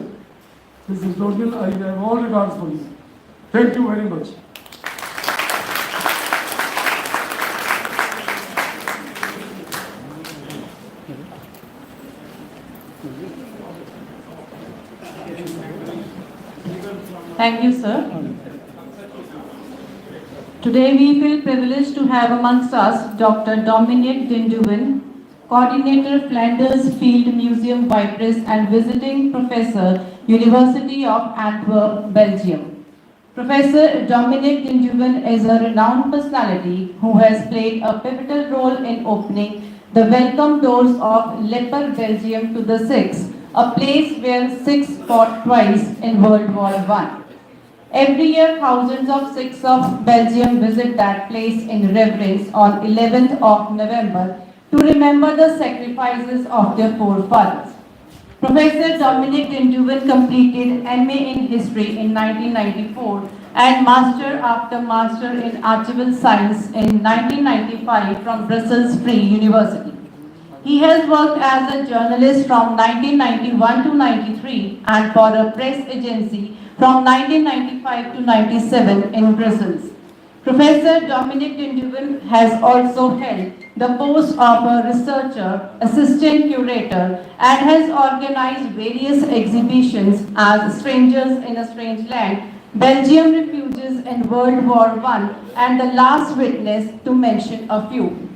this historian I have all regards for you thank you very much Thank you, sir. Today we feel privileged to have amongst us Dr. Dominic Dinduwen, Coordinator Flanders Field Museum Vipers and Visiting Professor, University of Antwerp, Belgium. Professor Dominic Dinduwen is a renowned personality who has played a pivotal role in opening the welcome doors of Leper, Belgium to the Sikhs, a place where Sikhs fought twice in World War I. Every year, thousands of Sikhs of Belgium visit that place in reverence on 11th of November to remember the sacrifices of their forefathers. Professor Dominic Dinduwen completed MA in History in 1994 and Master after Master in Archival Science in 1995 from Brussels Free University. He has worked as a journalist from 1991 to 93 and for a press agency from 1995 to 97 in Brussels. Professor Dominic Dinduwen has also held the post of a researcher, assistant curator, and has organized various exhibitions as Strangers in a Strange Land, Belgium Refugees in World War I, and The Last Witness, to mention a few.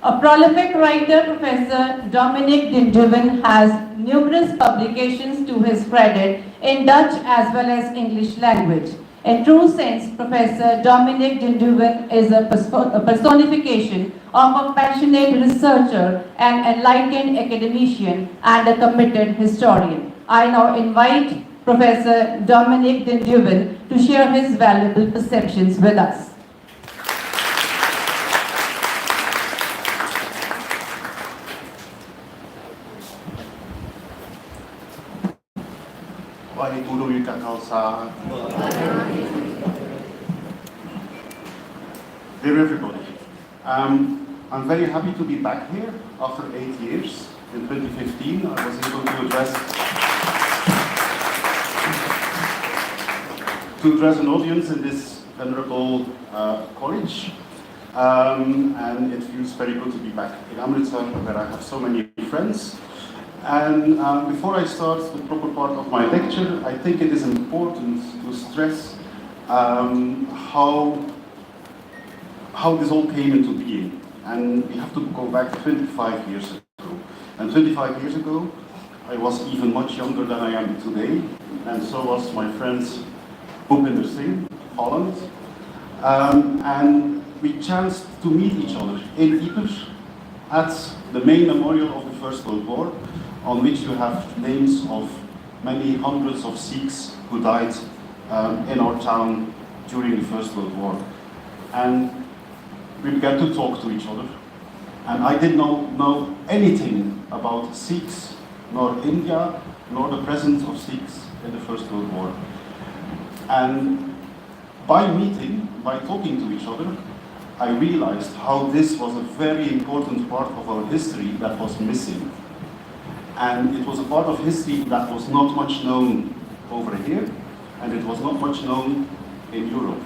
A prolific writer, Professor Dominic Dinduwen has numerous publications to his credit in Dutch as well as English language. In true sense, Professor Dominic Dinduwen is a personification of a passionate researcher, an enlightened academician, and a committed historian. I now invite Professor Dominic Dinduwen to share his valuable perceptions with us. Khalsa. Dear everybody, I'm very happy to be back here after 8 years. In 2015, I was able to address an audience in this venerable college, and it feels very good to be back in Amritsar, where I have so many friends. And before I start the proper part of my lecture, I think it is important to stress how this all came into being. And we have to go back 25 years ago. And 25 years ago, I was even much younger than I am today, and so was my friend Bhupinder Singh, Holland. And we chanced to meet each other in Ypres at the main memorial of the First World War, on which you have names of many hundreds of Sikhs who died in our town during the First World War. And we began to talk to each other. And I did not know anything about Sikhs, nor India, nor the presence of Sikhs in the First World War. And by meeting, by talking to each other, I realized how this was a very important part of our history that was missing. And it was a part of history that was not much known over here, and it was not much known in Europe.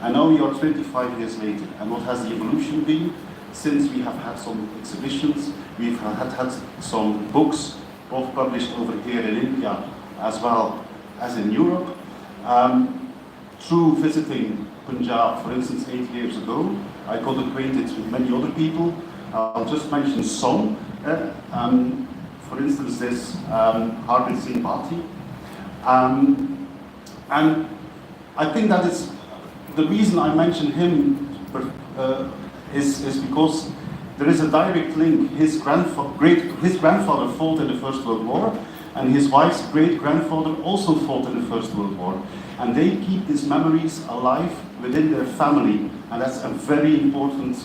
And now we are 25 years later, and what has the evolution been? Since we have had some exhibitions, we've had some books, both published over here in India as well as in Europe. Through visiting Punjab, for instance, 8 years ago, I got acquainted with many other people. I'll just mention some. For instance, there's Harbin Singh Bhati. And I think that is the reason I mention him is because there is a direct link. His grandfather fought in the First World War, and his wife's great-grandfather also fought in the First World War. And they keep these memories alive within their family, and that's a very important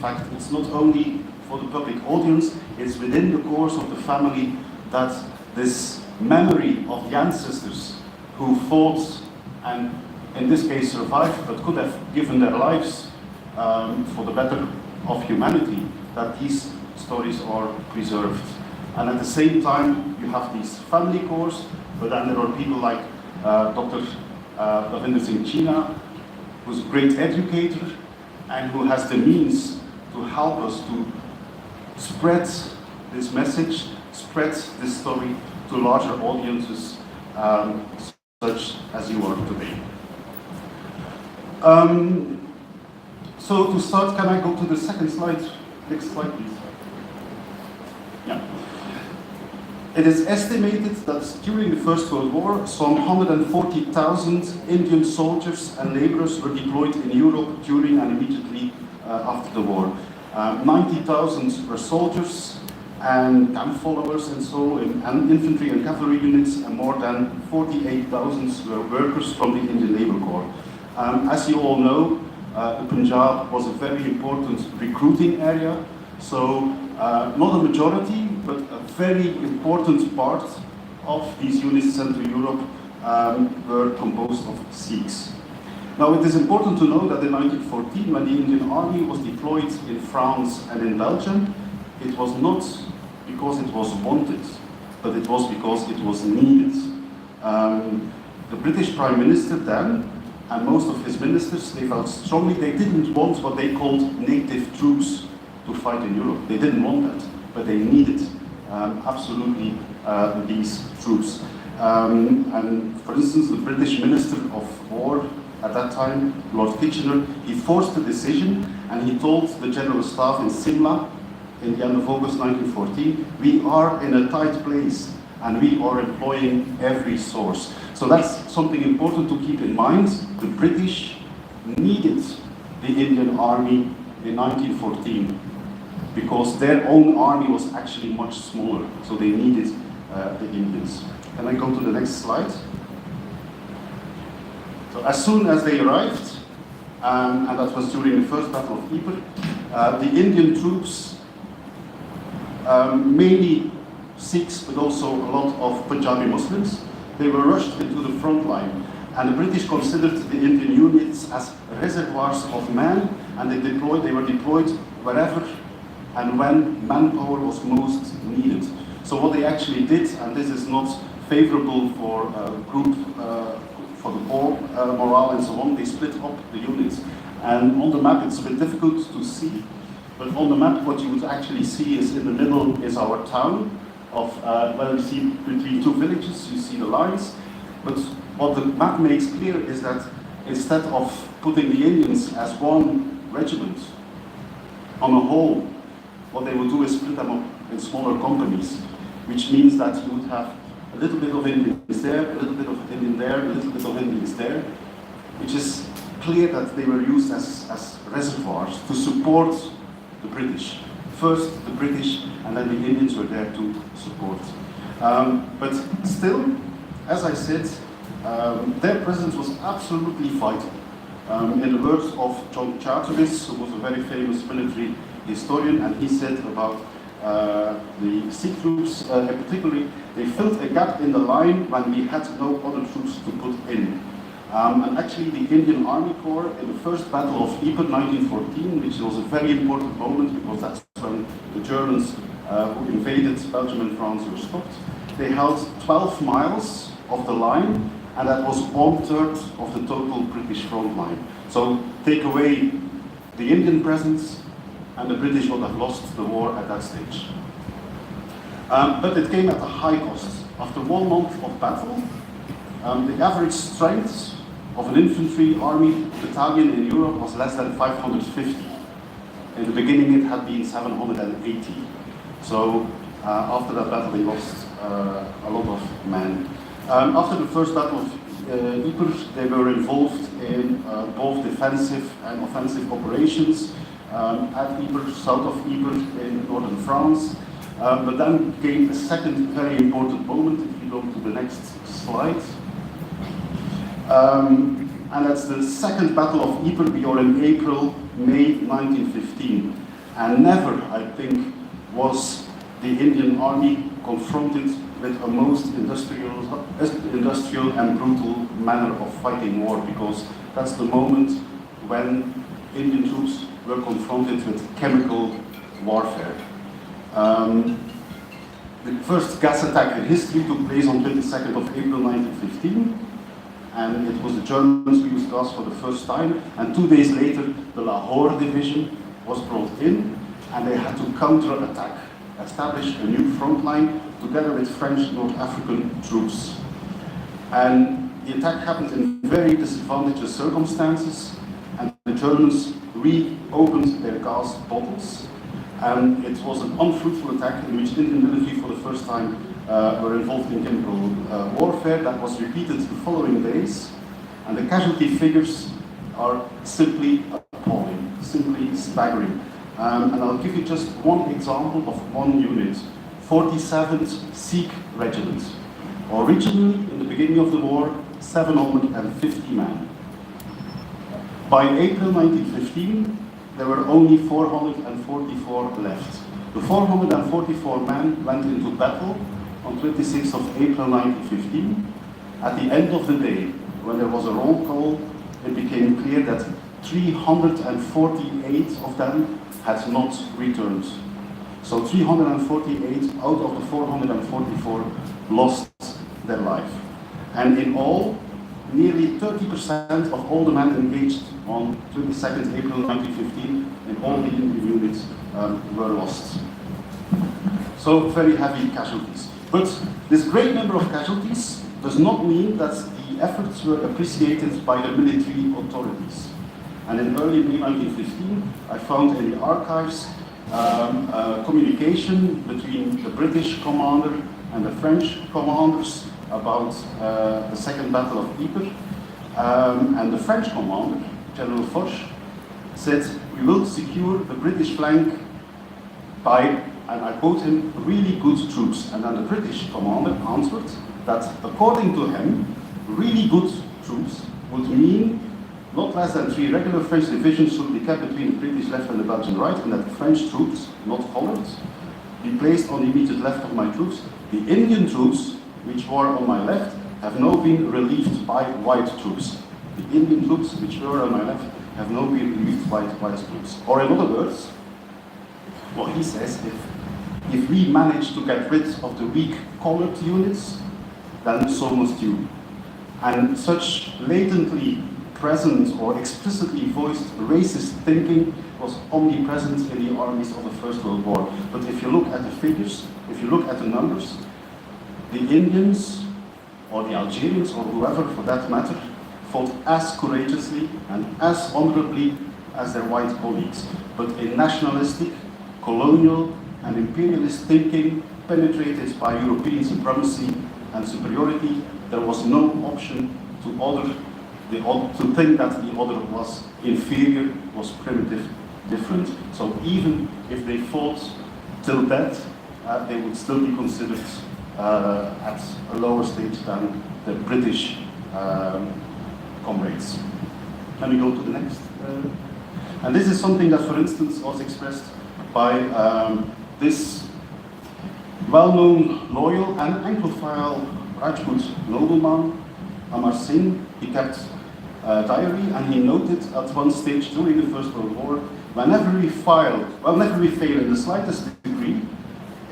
fact. It's not only for the public audience, it's within the course of the family that this memory of the ancestors who fought and in this case survived, but could have given their lives for the better of humanity, that these stories are preserved. And at the same time, you have these family cores, but then there are people like Dr. Ravinder Singh China, who's a great educator and who has the means to help us to spread this message, spread this story to larger audiences, such as you are today. So to start, can I go to the second slide? Next slide, please. Yeah. It is estimated that during the First World War, some 140,000 Indian soldiers and laborers were deployed in Europe during and immediately after the war. 90,000 were soldiers and camp followers and so, and infantry and cavalry units, and more than 48,000 were workers from the Indian Labour Corps. As you all know, the Punjab was a very important recruiting area, so not a majority, but a very important part of these units sent to Europe were composed of Sikhs. Now it is important to know that in 1914, when the Indian Army was deployed in France and in Belgium, it was not because it was wanted, but it was because it was needed. The British Prime Minister then, and most of his ministers, they felt strongly they didn't want what they called native troops to fight in Europe. They didn't want that, but they needed absolutely these troops. And for instance, the British Minister of War at that time, Lord Kitchener, he forced a decision and he told the General Staff in Simla in the end of August 1914, we are in a tight place and we are employing every source. So that's something important to keep in mind. The British needed the Indian Army in 1914 because their own army was actually much smaller, so they needed the Indians. Can I go to the next slide? So as soon as they arrived, and that was during the first Battle of Ypres, the Indian troops, mainly Sikhs, but also a lot of Punjabi Muslims, they were rushed into the front line. And the British considered the Indian units as reservoirs of men, and they were deployed wherever and when manpower was most needed. So what they actually did, and this is not favorable for group, for the war morale and so on, they split up the units. And on the map it's a bit difficult to see, but on the map what you would actually see is in the middle is our town of, well, you see between two villages, you see the lines, but what the map makes clear is that instead of putting the Indians as one regiment on a whole, what they will do is split them up in smaller companies, which means that you would have a little bit of Indians there, a little bit of Indian there, a little bit of Indians there, which is clear that they were used as reservoirs to support the British. First the British, and then the Indians were there to support. But still, as I said, their presence was absolutely vital. In the words of John Charteris, who was a very famous military historian, and he said about the Sikh troops, particularly, they filled a gap in the line when we had no other troops to put in. And actually, the Indian Army Corps, in the first Battle of Ypres, 1914, which was a very important moment because that's when the Germans who invaded Belgium and France were stopped, they held 12 miles of the line, and that was 1/3 of the total British front line. So take away the Indian presence, and the British would have lost the war at that stage. But it came at a high cost. After 1 month of battle, the average strength of an infantry army battalion in Europe was less than 550. In the beginning it had been 780. So after that battle they lost a lot of men. After the first battle of Ypres, they were involved in both defensive and offensive operations at Ypres, south of Ypres in northern France. But then came a second very important moment, if you go to the next slide. And that's the second Battle of Ypres. We are in April, May 1915. And never, I think, was the Indian Army confronted with a most industrial and brutal manner of fighting war, because that's the moment when Indian troops were confronted with chemical warfare. The first gas attack in history took place on 22nd of April 1915, and it was the Germans who used gas for the first time, and 2 days later the Lahore division was brought in, and they had to counter-attack, establish a new front line together with French North African troops. And the attack happened in very disadvantageous circumstances, and the Germans reopened their gas bottles, and it was an unfruitful attack in which Indian military for the first time were involved in chemical warfare. That was repeated the following days, and the casualty figures are simply appalling, simply staggering. And I'll give you just one example of one unit, 47th Sikh Regiment. Originally, in the beginning of the war, 750 men. By April 1915, there were only 444 left. The 444 men went into battle on 26th of April 1915. At the end of the day, when there was a roll call, it became clear that 348 of them had not returned. So 348 out of the 444 lost their life. And in all, nearly 30% of all the men engaged on 22nd April 1915 in all the Indian units were lost. So very heavy casualties. But this great number of casualties does not mean that the efforts were appreciated by the military authorities. And in early May 1915, I found in the archives communication between the British commander and the French commanders about the Second Battle of Ypres. And the French commander, General Foch, said, "We will secure the British flank by," and I quote him, "really good troops." And then the British commander answered that according to him, really good troops would mean not less than 3 regular French divisions should be kept between the British left and the Belgian right, and that French troops, not colored, be placed on the immediate left of my troops. The Indian troops, which were on my left, have now been relieved by white troops. The Indian troops, which were on my left, have now been relieved by white troops. Or in other words, what he says, if we manage to get rid of the weak colored units, then so must you. And such latently present or explicitly voiced racist thinking was omnipresent in the armies of the First World War. But if you look at the figures, if you look at the numbers, the Indians, or the Algerians, or whoever for that matter, fought as courageously and as honorably as their white colleagues. But in nationalistic, colonial, and imperialist thinking, penetrated by European supremacy and superiority, there was no option to think that the other was inferior, was primitive, different. So even if they fought till death, they would still be considered at a lower stage than the British comrades. Let me go to the next. And this is something that, for instance, was expressed by this well-known, loyal and Anglophile Rajput nobleman, Amar Singh. He kept a diary, and he noted at one stage during the First World War, whenever we fail in the slightest degree,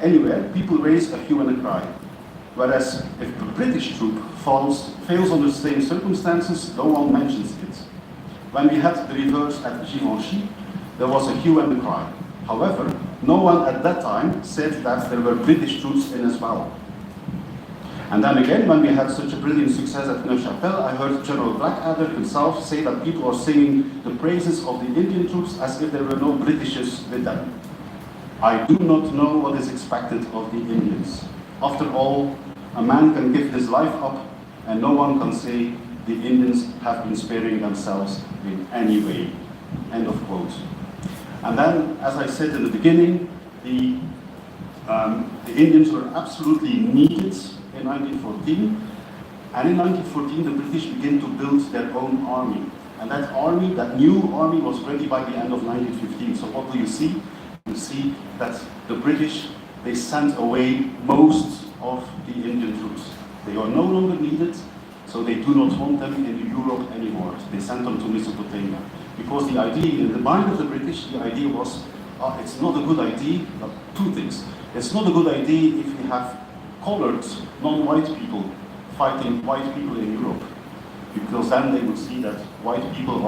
anywhere, people raise a hue and a cry. Whereas if a British troop fails under the same circumstances, no one mentions it. When we had the reverse at Givenchy, there was a hue and a cry. However, no one at that time said that there were British troops in as well. And then again, when we had such a brilliant success at Neuchâtel, I heard General Blackadder himself say that people are singing the praises of the Indian troops as if there were no Britishers with them. I do not know what is expected of the Indians. After all, a man can give his life up, and no one can say the Indians have been sparing themselves in any way. End of quote. And then, as I said in the beginning, the Indians were absolutely needed in 1914. And in 1914, the British began to build their own army. And that army, that new army, was ready by the end of 1915. So what do you see? You see that the British, they sent away most of the Indian troops. They are no longer needed, so they do not want them in Europe anymore. They sent them to Mesopotamia. Because the idea, in the mind of the British, the idea was, it's not a good idea, two things. It's not a good idea if we have colored, non-white people fighting white people in Europe. Because then they would see that white people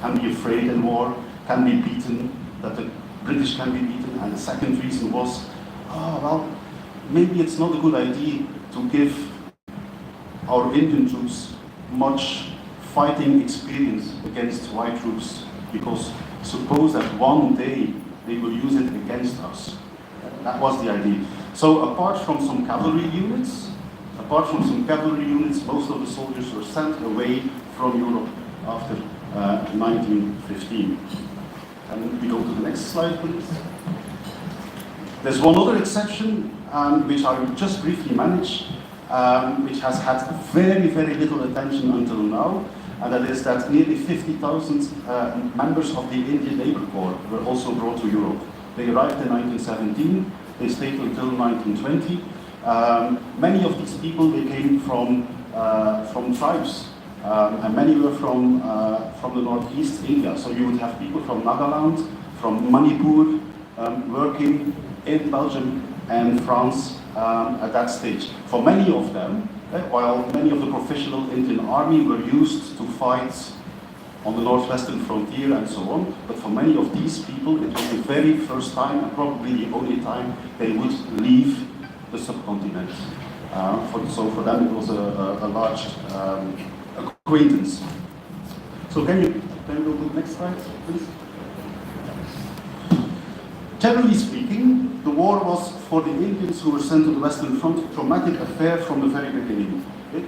can be afraid in war, can be beaten, that the British can be beaten. And the second reason was, maybe it's not a good idea to give our Indian troops much fighting experience against white troops, because suppose that one day they will use it against us. That was the idea. So apart from some cavalry units, most of the soldiers were sent away from Europe after 1915. And we go to the next slide, please. There's one other exception, which I will just briefly manage, which has had very, very little attention until now, and that is that nearly 50,000 members of the Indian Labour Corps were also brought to Europe. They arrived in 1917, they stayed until 1920. Many of these people, they came from tribes, and many were from the northeast India. So you would have people from Nagaland, from Manipur, working in Belgium and France at that stage. For many of them, while many of the professional Indian army were used to fight on the northwestern frontier and so on, but for many of these people, it was the very first time, and probably the only time, they would leave the subcontinent. So for them, it was a large acquaintance. So can you go to the next slide, please? Generally speaking, the war was, for the Indians who were sent to the Western Front, a traumatic affair from the very beginning.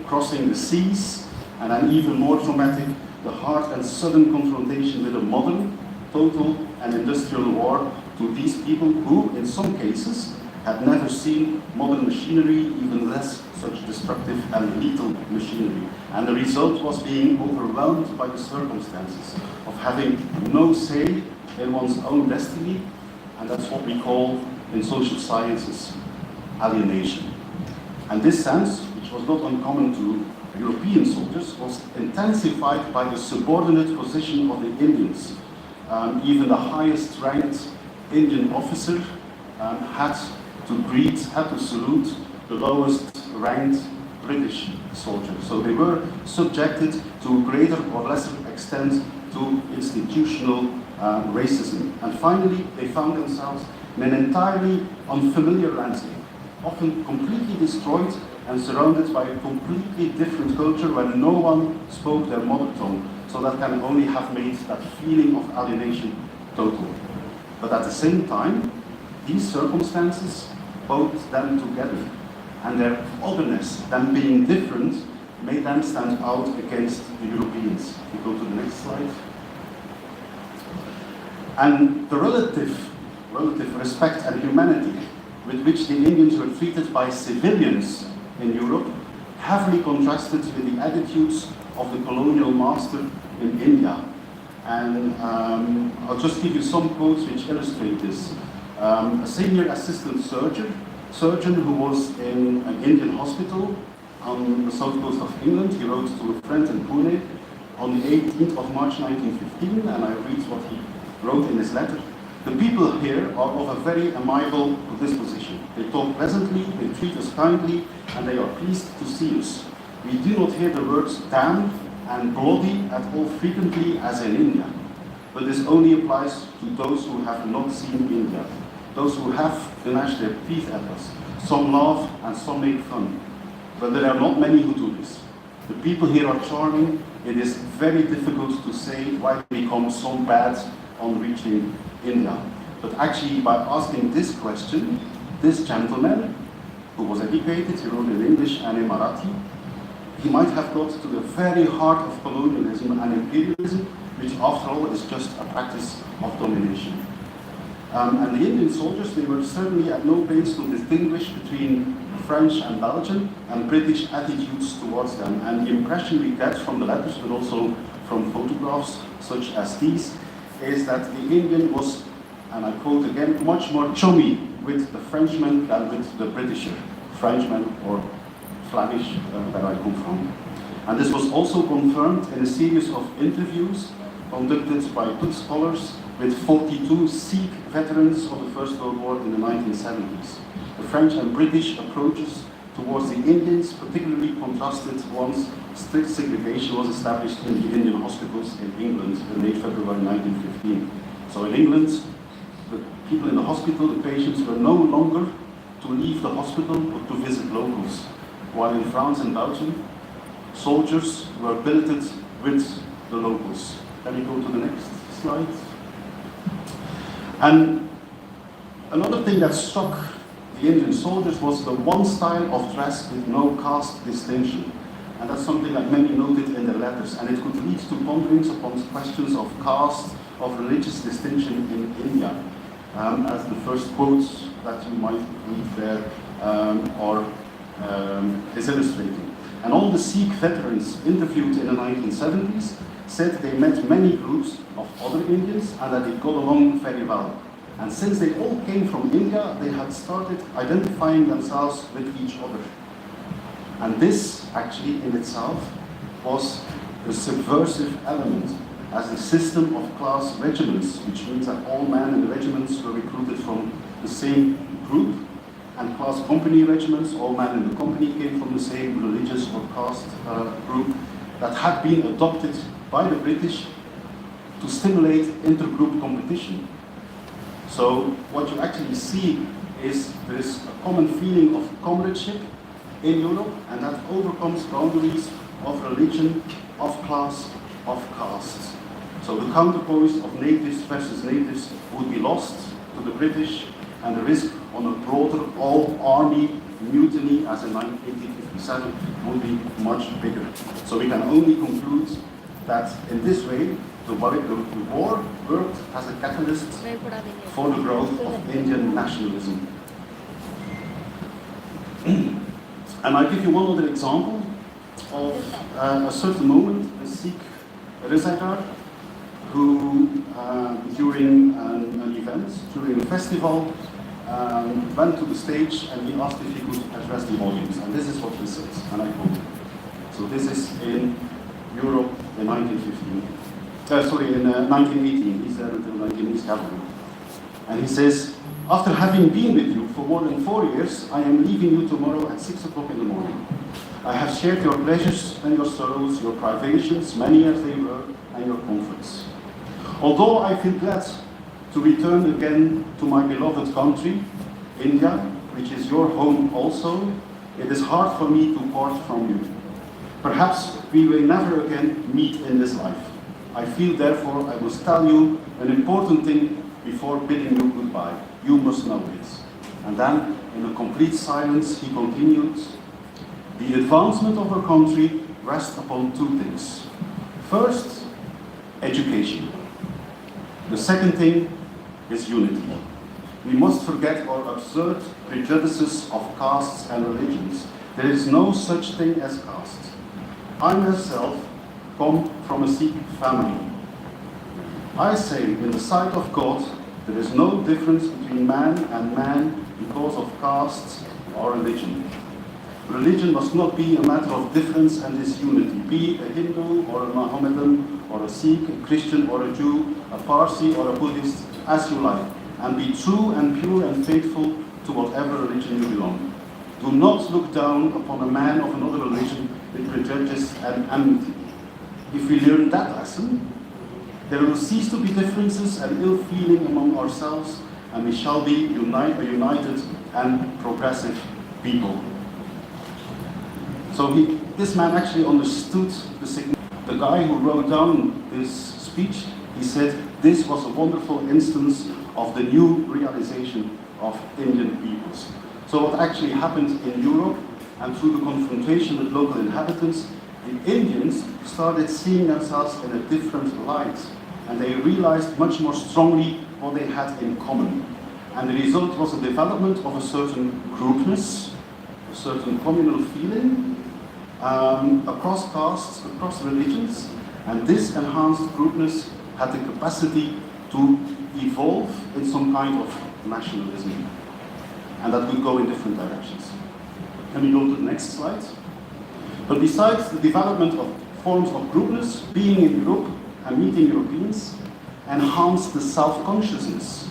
Crossing the seas, and then even more traumatic, the hard and sudden confrontation with a modern, total and industrial war to these people who, in some cases, had never seen modern machinery, even less such destructive and lethal machinery. And the result was being overwhelmed by the circumstances of having no say in one's own destiny, and that's what we call, in social sciences, alienation. And this sense, which was not uncommon to European soldiers, was intensified by the subordinate position of the Indians. Even the highest ranked Indian officer had to salute the lowest ranked British soldier. So they were subjected to greater or lesser extent to institutional racism. And finally, they found themselves in an entirely unfamiliar landscape, often completely destroyed and surrounded by a completely different culture where no one spoke their mother tongue. So that can only have made that feeling of alienation total. But at the same time, these circumstances both them together, and their otherness, them being different, made them stand out against the Europeans. We go to the next slide. And the relative respect and humanity with which the Indians were treated by civilians in Europe heavily contrasted with the attitudes of the colonial master in India. And I'll just give you some quotes which illustrate this. A senior assistant surgeon who was in an Indian hospital on the south coast of England, he wrote to a friend in Pune on the 18th of March 1915, and I read what he wrote in his letter. The people here are of a very amiable disposition. They talk pleasantly, they treat us kindly, and they are pleased to see us. We do not hear the words damn and bloody at all frequently as in India. But this only applies to those who have not seen India. Those who have gnash their teeth at us. Some laugh and some make fun. But there are not many who do this. The people here are charming. It is very difficult to say why they become so bad on reaching India. But actually, by asking this question, this gentleman, who was educated, he wrote in English and in Marathi, he might have got to the very heart of colonialism and imperialism, which after all is just a practice of domination. And the Indian soldiers, they were certainly at no pains to distinguish between French and Belgian and British attitudes towards them. And the impression we get from the letters, but also from photographs such as these, is that the Indian was, and I quote again, much more chummy with the Frenchman than with the Britisher, Frenchman or Flemish, where I come from. And this was also confirmed in a series of interviews conducted by good scholars with 42 Sikh veterans of the First World War in the 1970s. The French and British approaches towards the Indians particularly contrasted once strict segregation was established in the Indian hospitals in England in late February 1915. So in England, the people in the hospital, the patients, were no longer to leave the hospital or to visit locals, while in France and Belgium, soldiers were billeted with the locals. Can we go to the next slide? And another thing that struck the Indian soldiers was the one style of dress with no caste distinction. And that's something that many noted in their letters. And it could lead to ponderings upon questions of caste, of religious distinction in India, as the first quotes that you might read there is illustrating. And all the Sikh veterans interviewed in the 1970s said they met many groups of other Indians and that they got along very well. And since they all came from India, they had started identifying themselves with each other. And this, actually, in itself, was a subversive element as a system of class regiments, which means that all men in the regiments were recruited from the same group, and class company regiments, all men in the company came from the same religious or caste group, that had been adopted by the British to stimulate intergroup competition. So what you actually see is there is a common feeling of comradeship in Europe, and that overcomes boundaries of religion, of class, of caste. So the counterpoise of natives versus natives would be lost to the British, and the risk on a broader all-army mutiny as in 1857 would be much bigger. So we can only conclude that in this way, the war worked as a catalyst for the growth of Indian nationalism. And I'll give you one other example of a certain moment, a Sikh Rizadar, who during an event, during a festival, went to the stage and he asked if he could address the audience. And this is what he said, and I quote. So this is in Europe in 1918. He's there until 1980 cavalry. And he says, after having been with you for more than 4 years, I am leaving you tomorrow at 6 o'clock in the morning. I have shared your pleasures and your sorrows, your privations, many as they were, and your comforts. Although I feel glad to return again to my beloved country, India, which is your home also, it is hard for me to part from you. Perhaps we will never again meet in this life. I feel therefore I must tell you an important thing before bidding you goodbye. You must know this. And then, in a complete silence, he continued, the advancement of our country rests upon two things. First, education. The second thing is unity. We must forget our absurd prejudices of castes and religions. There is no such thing as caste. I myself come from a Sikh family. I say, in the sight of God, there is no difference between man and man because of caste or religion. Religion must not be a matter of difference and disunity. Be a Hindu or a Mohammedan or a Sikh, a Christian or a Jew, a Parsi or a Buddhist, as you like, and be true and pure and faithful to whatever religion you belong. Do not look down upon a man of another religion with prejudice and enmity. If we learn that lesson, there will cease to be differences and ill feeling among ourselves, and we shall be a united and progressive people. So this man actually understood the significance. The guy who wrote down this speech, he said this was a wonderful instance of the new realization of Indian peoples. So what actually happened in Europe, and through the confrontation with local inhabitants, the Indians started seeing themselves in a different light, and they realized much more strongly what they had in common. And the result was a development of a certain groupness, a certain communal feeling, across castes, across religions, and this enhanced groupness had the capacity to evolve in some kind of nationalism, and that could go in different directions. Can we go to the next slide? But besides the development of forms of groupness, being in Europe and meeting Europeans enhanced the self-consciousness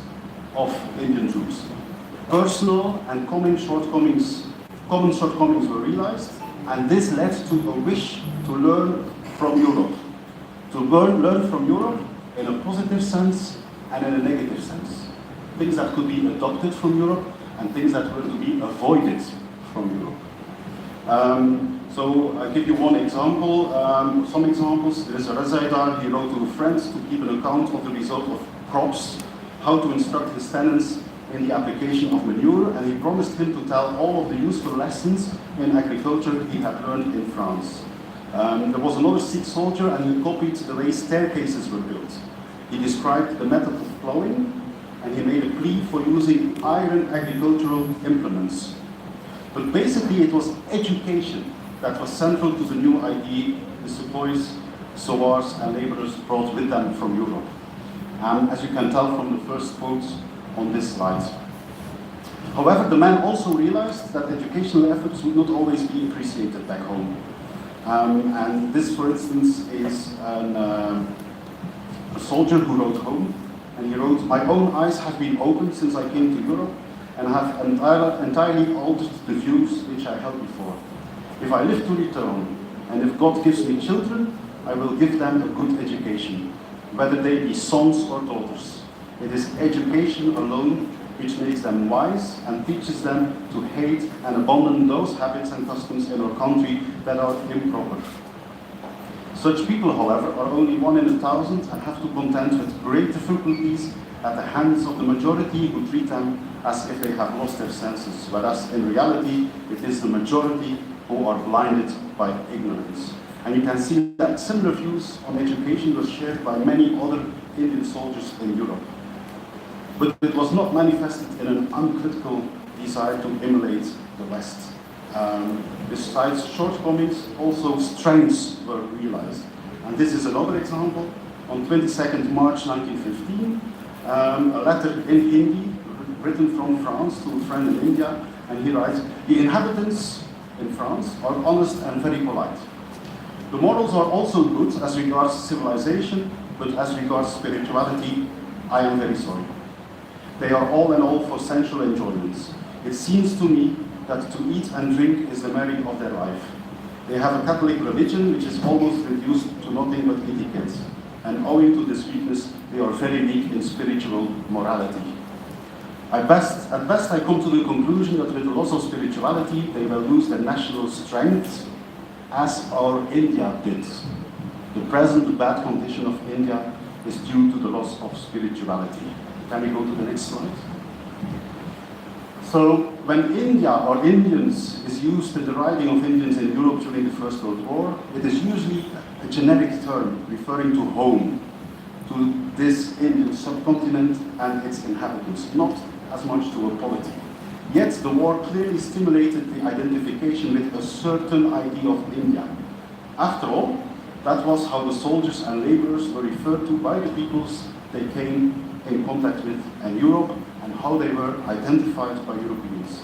of Indian Jews. Personal and common shortcomings were realized, and this led to a wish to learn from Europe. To learn from Europe in a positive sense and in a negative sense. Things that could be adopted from Europe and things that were to be avoided from Europe. So I'll give you one example, some examples. There is a Razaidar, he wrote to a friend to keep an account of the result of crops, how to instruct his tenants in the application of manure, and he promised him to tell all of the useful lessons in agriculture he had learned in France. There was another Sikh soldier, and he copied the way staircases were built. He described the method of plowing, and he made a plea for using iron agricultural implements. But basically it was education that was central to the new idea the sepoys, sowars and laborers brought with them from Europe. As you can tell from the first quote on this slide. However, the man also realized that educational efforts would not always be appreciated back home. And this, for instance, is a soldier who wrote home, and he wrote, "My own eyes have been opened since I came to Europe, and have entirely altered the views which I held before. If I live to return, and if God gives me children, I will give them a good education, whether they be sons or daughters. It is education alone which makes them wise and teaches them to hate and abandon those habits and customs in our country that are improper. Such people, however, are only 1 in 1,000 and have to contend with great difficulties at the hands of the majority who treat them as if they have lost their senses, whereas in reality it is the majority who are blinded by ignorance." And you can see that similar views on education were shared by many other Indian soldiers in Europe. But it was not manifested in an uncritical desire to emulate the West. Besides shortcomings, also strengths were realized. And this is another example. On 22nd March 1915, a letter in Hindi written from France to a friend in India, and he writes, "The inhabitants in France are honest and very polite. The morals are also good as regards civilization, but as regards spirituality, I am very sorry. They are all in all for sensual enjoyments. It seems to me that to eat and drink is the merit of their life. They have a Catholic religion which is almost reduced to nothing but etiquette, and owing to this weakness, they are very weak in spiritual morality. At best I come to the conclusion that with the loss of spirituality, they will lose their national strength, as our India did. The present bad condition of India is due to the loss of spirituality." Can we go to the next slide? So, when India or Indians is used in the writing of Indians in Europe during the First World War, it is usually a generic term referring to home, to this Indian subcontinent and its inhabitants, not as much to a polity. Yet the war clearly stimulated the identification with a certain idea of India. After all, that was how the soldiers and laborers were referred to by the peoples they came in contact with in Europe, and how they were identified by Europeans.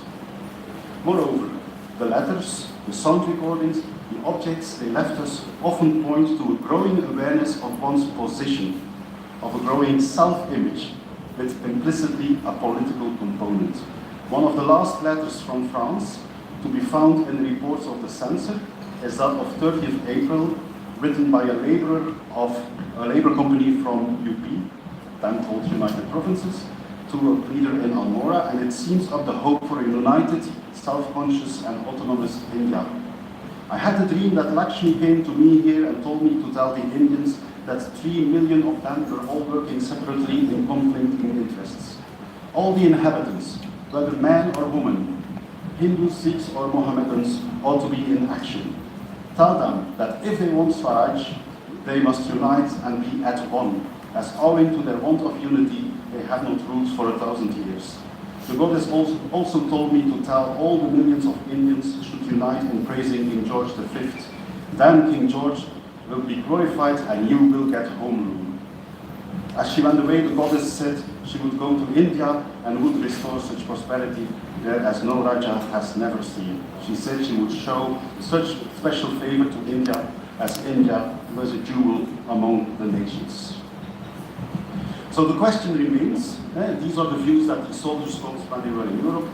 Moreover, the letters, the sound recordings, the objects they left us often point to a growing awareness of one's position, of a growing self-image, with implicitly a political component. One of the last letters from France to be found in the reports of the censor is that of 30th April, written by a laborer of a labor company from UP, then called United Provinces, to a leader in Almora, and it seems of the hope for a united, self-conscious and autonomous India. I had the dream that Lakshmi came to me here and told me to tell the Indians that 3 million of them were all working separately in conflicting interests. All the inhabitants, whether man or woman, Hindus, Sikhs or Mohammedans, ought to be in action. Tell them that if they want Swaraj, they must unite and be at one, as owing to their want of unity, they have not ruled for 1,000 years. The goddess also told me to tell all the millions of Indians should unite in praising King George V. Then King George will be glorified and you will get home rule. As she went away, the goddess said she would go to India and would restore such prosperity there as no Raja has never seen. She said she would show such special favor to India as India was a jewel among the nations. So the question remains, these are the views that the soldiers got when they were in Europe,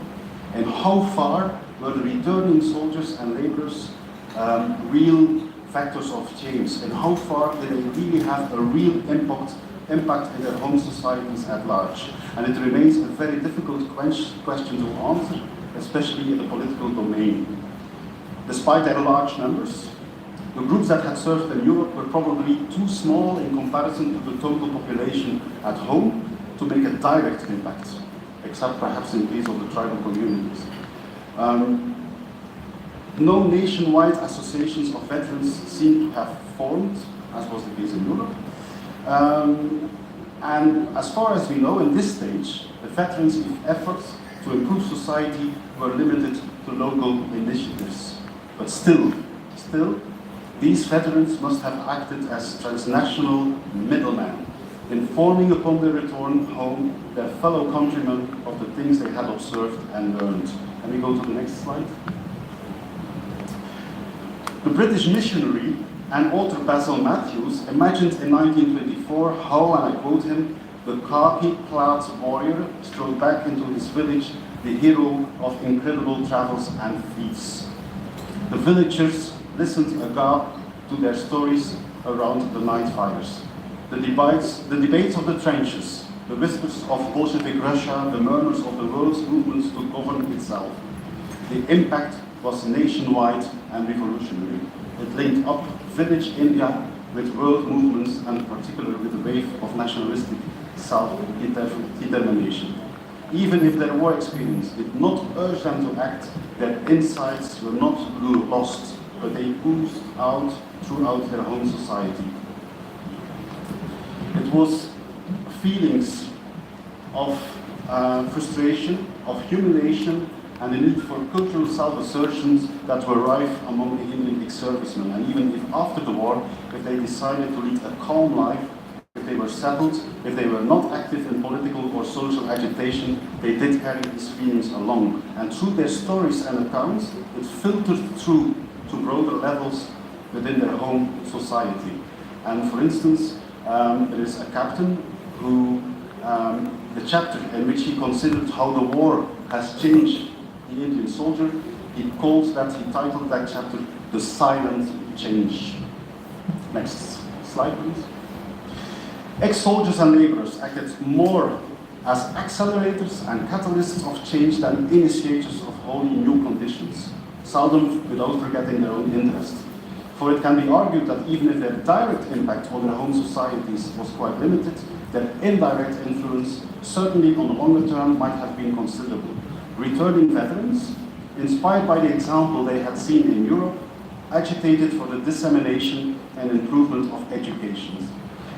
and how far were the returning soldiers and laborers real factors of change, and how far did they really have a real impact in their home societies at large? And it remains a very difficult question to answer, especially in the political domain. Despite their large numbers, the groups that had served in Europe were probably too small in comparison to the total population at home to make a direct impact, except perhaps in case of the tribal communities. No nationwide associations of veterans seem to have formed, as was the case in Europe. And as far as we know, in this stage, the veterans' efforts to improve society were limited to local initiatives. But still, these veterans must have acted as transnational middlemen, informing upon their return home their fellow countrymen of the things they had observed and learned. Can we go to the next slide? The British missionary and author Basil Matthews imagined in 1924 how, and I quote him, the khaki-clad warrior strode back into his village, the hero of incredible travels and feats. The villagers listened agog to their stories around the night fires. The debates of the trenches, the whispers of Bolshevik Russia, the murmurs of the world's movements to govern itself. The impact was nationwide and revolutionary. It linked up village India with world movements, and particularly with the wave of nationalistic self-determination. Even if their war experience did not urge them to act, their insights were not lost, but they oozed out throughout their home society. It was feelings of frustration, of humiliation, and the need for cultural self-assertions that were rife among the Indian ex-servicemen. And even if after the war, if they decided to lead a calm life, if they were settled, if they were not active in political or social agitation, they did carry these feelings along. And through their stories and accounts, it filtered through to broader levels within their home society. And for instance, there is a captain who, the chapter in which he considered how the war has changed the Indian soldier, he titled that chapter, The Silent Change. Next slide, please. Ex-soldiers and laborers acted more as accelerators and catalysts of change than initiators of wholly new conditions, seldom without forgetting their own interest. For it can be argued that even if their direct impact on their home societies was quite limited, their indirect influence, certainly on the longer term, might have been considerable. Returning veterans, inspired by the example they had seen in Europe, agitated for the dissemination and improvement of education.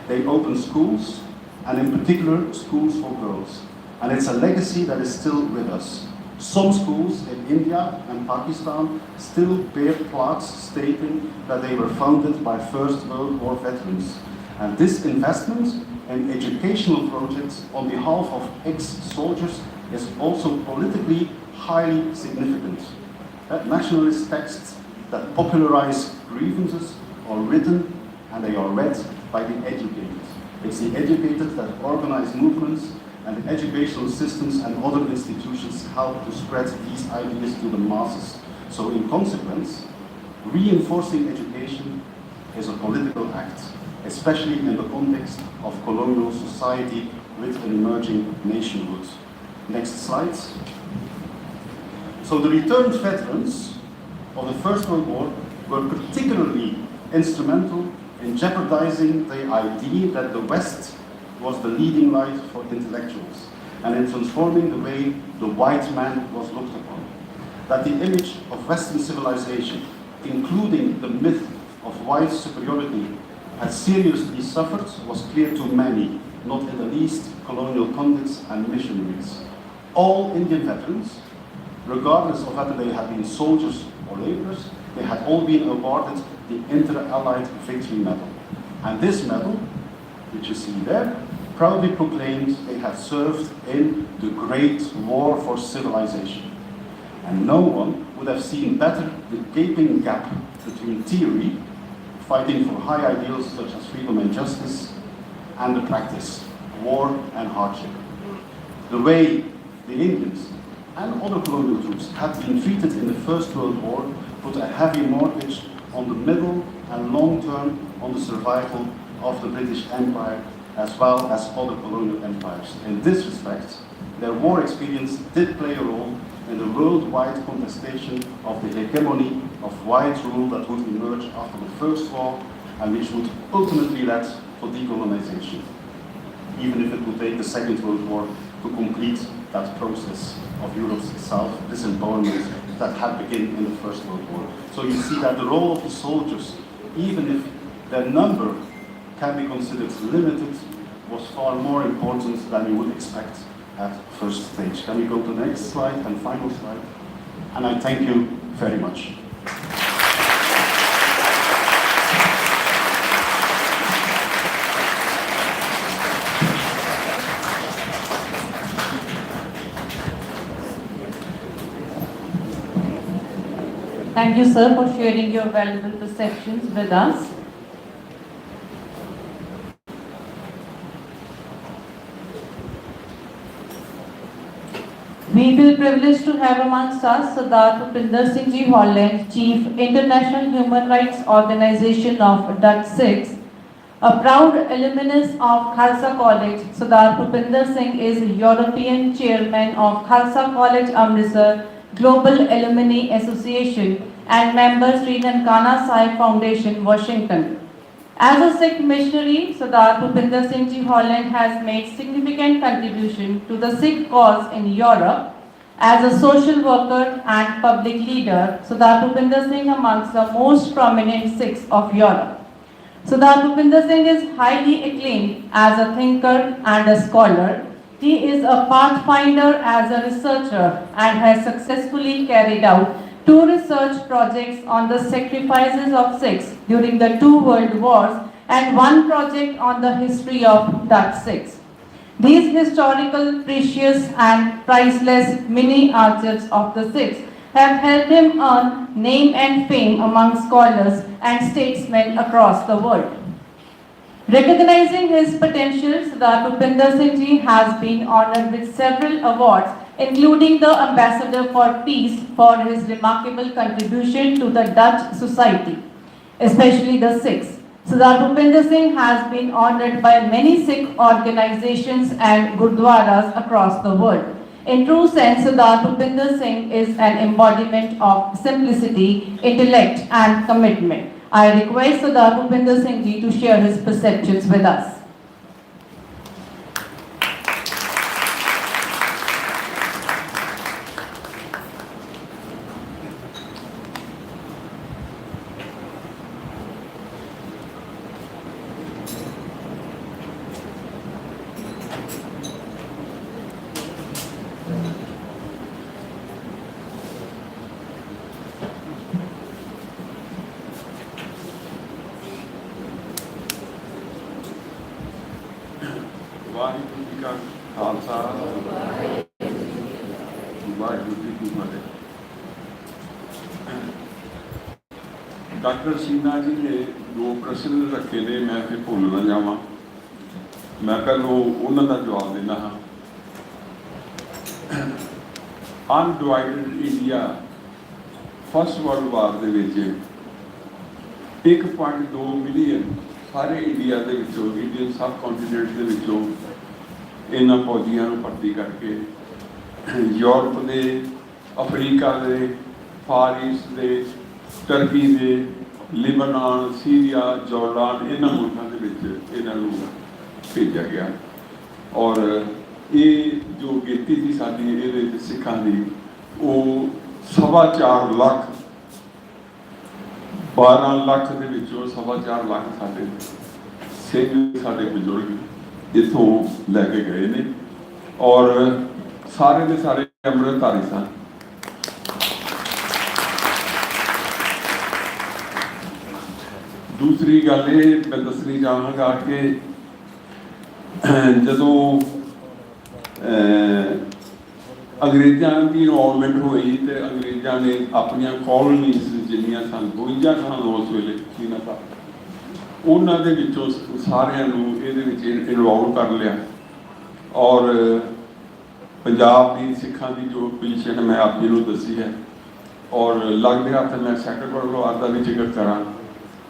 They opened schools, and in particular, schools for girls. And it's a legacy that is still with us. Some schools in India and Pakistan still bear plaques stating that they were founded by First World War veterans. And this investment in educational projects on behalf of ex-soldiers is also politically highly significant. Nationalist texts that popularize grievances are written and they are read by the educated. It's the educated that organize movements, and the educational systems and other institutions help to spread these ideas to the masses. So in consequence, reinforcing education is a political act, especially in the context of colonial society with an emerging nationhood. Next slide. So the returned veterans of the First World War were particularly instrumental in jeopardizing the idea that the West was the leading light for intellectuals, and in transforming the way the white man was looked upon. That the image of Western civilization, including the myth of white superiority, had seriously suffered was clear to many, not in the least colonial pundits and missionaries. All Indian veterans, regardless of whether they had been soldiers or laborers, they had all been awarded the Inter-Allied Victory Medal. And this medal, which you see there, proudly proclaimed they had served in the Great War for Civilization. And no one would have seen better the gaping gap between theory, fighting for high ideals such as freedom and justice, and the practice, war and hardship. The way the Indians and other colonial troops had been treated in the First World War put a heavy mortgage on the middle and long term on the survival of the British Empire as well as other colonial empires. In this respect, their war experience did play a role in the worldwide contestation of the hegemony of white rule that would emerge after the First War and which would ultimately lead to decolonization, even if it would take the Second World War to complete that process of Europe's self-disempowerment that had begun in the First World War. So you see that the role of the soldiers, even if their number can be considered limited, was far more important than you would expect at first stage. Can we go to the next slide and final slide? And I thank you very much. Thank you, sir, for sharing your valuable perceptions with us. We feel privileged to have amongst us Sardar Bhupinder Singh Ji Holland, Chief International Human Rights Organization of Dutch 6. A proud alumnus of Khalsa College, Sardar Bhupinder Singh is European Chairman of Khalsa College Amritsar Global Alumni Association and member Sri Nankana Sahib Foundation, Washington. As a Sikh missionary, Sardar Bhupinder Singh Ji Holland has made significant contribution to the Sikh cause in Europe. As a social worker and public leader, Sardar Bhupinder Singh amongst the most prominent Sikhs of Europe. Sardar Bhupinder Singh is highly acclaimed as a thinker and a scholar. He is a pathfinder as a researcher and has successfully carried out 2 research projects on the sacrifices of Sikhs during the 2 world wars and 1 project on the history of Dutch Sikhs. These historical, precious and priceless mini-archives of the Sikhs have helped him earn name and fame among scholars and statesmen across the world. Recognizing his potential, Sardar Bhupinder Singh Ji has been honored with several awards, including the Ambassador for Peace for his remarkable contribution to the Dutch society, especially the Sikhs. Sardar Bhupinder Singh has been honored by many Sikh organizations and gurdwaras across the world. In true sense, Sardar Bhupinder Singh is an embodiment of simplicity, intellect and commitment. I request Sardar Bhupinder Singh Ji to share his perceptions with us. Waheguru ji ਕਾ ਖਾਲਸਾ ਵਾਹਿਗੁਰੂ ਜੀ ਕੀ ਫਤਿਹ। Doctor ਸੀਨਾ ਜੀ ਨੇ ਦੋ ਪ੍ਰਸ਼ਨ ਰੱਖੇ ਨੇ, ਮੈਂ ਫਿਰ ਭੁੱਲ ਨਾ ਜਾਵਾਂ। ਮੈਂ ਪਹਿਲੋਂ ਉਹਨਾਂ ਦਾ ਜਵਾਬ ਦਿੰਦਾ ਹਾਂ। Undivided India first World War ਦੇ ਵਿੱਚ 1.2 ਮਿਲੀਅਨ ਸਾਰੇ ਇੰਡੀਆ ਦੇ ਵਿੱਚੋਂ, ਇੰਡੀਅਨ ਸਬ ਕੰਟੀਨੈਂਟ ਦੇ ਵਿੱਚੋਂ ਇਹਨਾਂ ਫੌਜੀਆਂ ਨੂੰ ਭਰਤੀ ਕਰਕੇ ਯੂਰਪ ਦੇ, ਅਫਰੀਕਾ ਦੇ, ਫਾਰ ਈਸਟ ਦੇ, ਟਰਕੀ ਦੇ, ਲਿਬਨਾਨ, ਸੀਰੀਆ, ਜੋਰਡਾਨ, ਇਹਨਾਂ ਮੁਲਕਾਂ ਦੇ ਵਿੱਚ ਇਹਨਾਂ ਨੂੰ ਭੇਜਿਆ ਗਿਆ। ਔਰ ਇਹ ਜੋ ਗਿਣਤੀ ਸੀ ਸਾਡੀ ਇਹਦੇ ਵਿੱਚ ਸਿੱਖਾਂ ਦੀ, ਉਹ 4.25 ਲੱਖ, 12 ਲੱਖ ਦੇ ਵਿੱਚੋਂ 4.25 ਲੱਖ ਸਾਡੇ ਸਿੱਖ, ਸਾਡੇ ਬਜ਼ੁਰਗ ਇੱਥੋਂ ਲੈ ਕੇ ਗਏ ਨੇ। ਔਰ ਸਾਰੇ ਦੇ ਸਾਰੇ ਅੰਮ੍ਰਿਤਧਾਰੀ ਸਨ। ਦੂਸਰੀ ਗੱਲ ਇਹ ਮੈਂ ਦੱਸਣੀ ਚਾਹਾਂਗਾ ਕਿ ਜਦੋਂ ਅੰਗਰੇਜ਼ਾਂ ਦੀ ਇਨਵੋਲਵਮੈਂਟ ਹੋਈ ਤੇ ਅੰਗਰੇਜ਼ਾਂ ਨੇ ਆਪਣੀਆਂ ਕੌਲੋਨੀਜ਼ ਜਿੰਨੀਆਂ ਸਨ 52 ਸਨ ਉਸ ਵੇਲੇ ਚੀਨਾਂ ਦਾ, ਉਹਨਾਂ ਦੇ ਵਿੱਚੋਂ ਸਾਰਿਆਂ ਨੂੰ ਇਹਦੇ ਵਿੱਚ ਇਨਵੋਲਵ ਕਰ ਲਿਆ। ਔਰ ਪੰਜਾਬ ਦੀ ਸਿੱਖਾਂ ਦੀ ਜੋ ਪੋਜੀਸ਼ਨ ਮੈਂ ਆਪ ਜੀ ਨੂੰ ਦੱਸੀ ਹੈ, ਔਰ ਲੱਗਦੇ ਹੱਥ ਮੈਂ ਸੈਕੰਡ ਵਰਲਡ ਵਾਰ ਦਾ ਵੀ ਜ਼ਿਕਰ ਕਰਾਂ,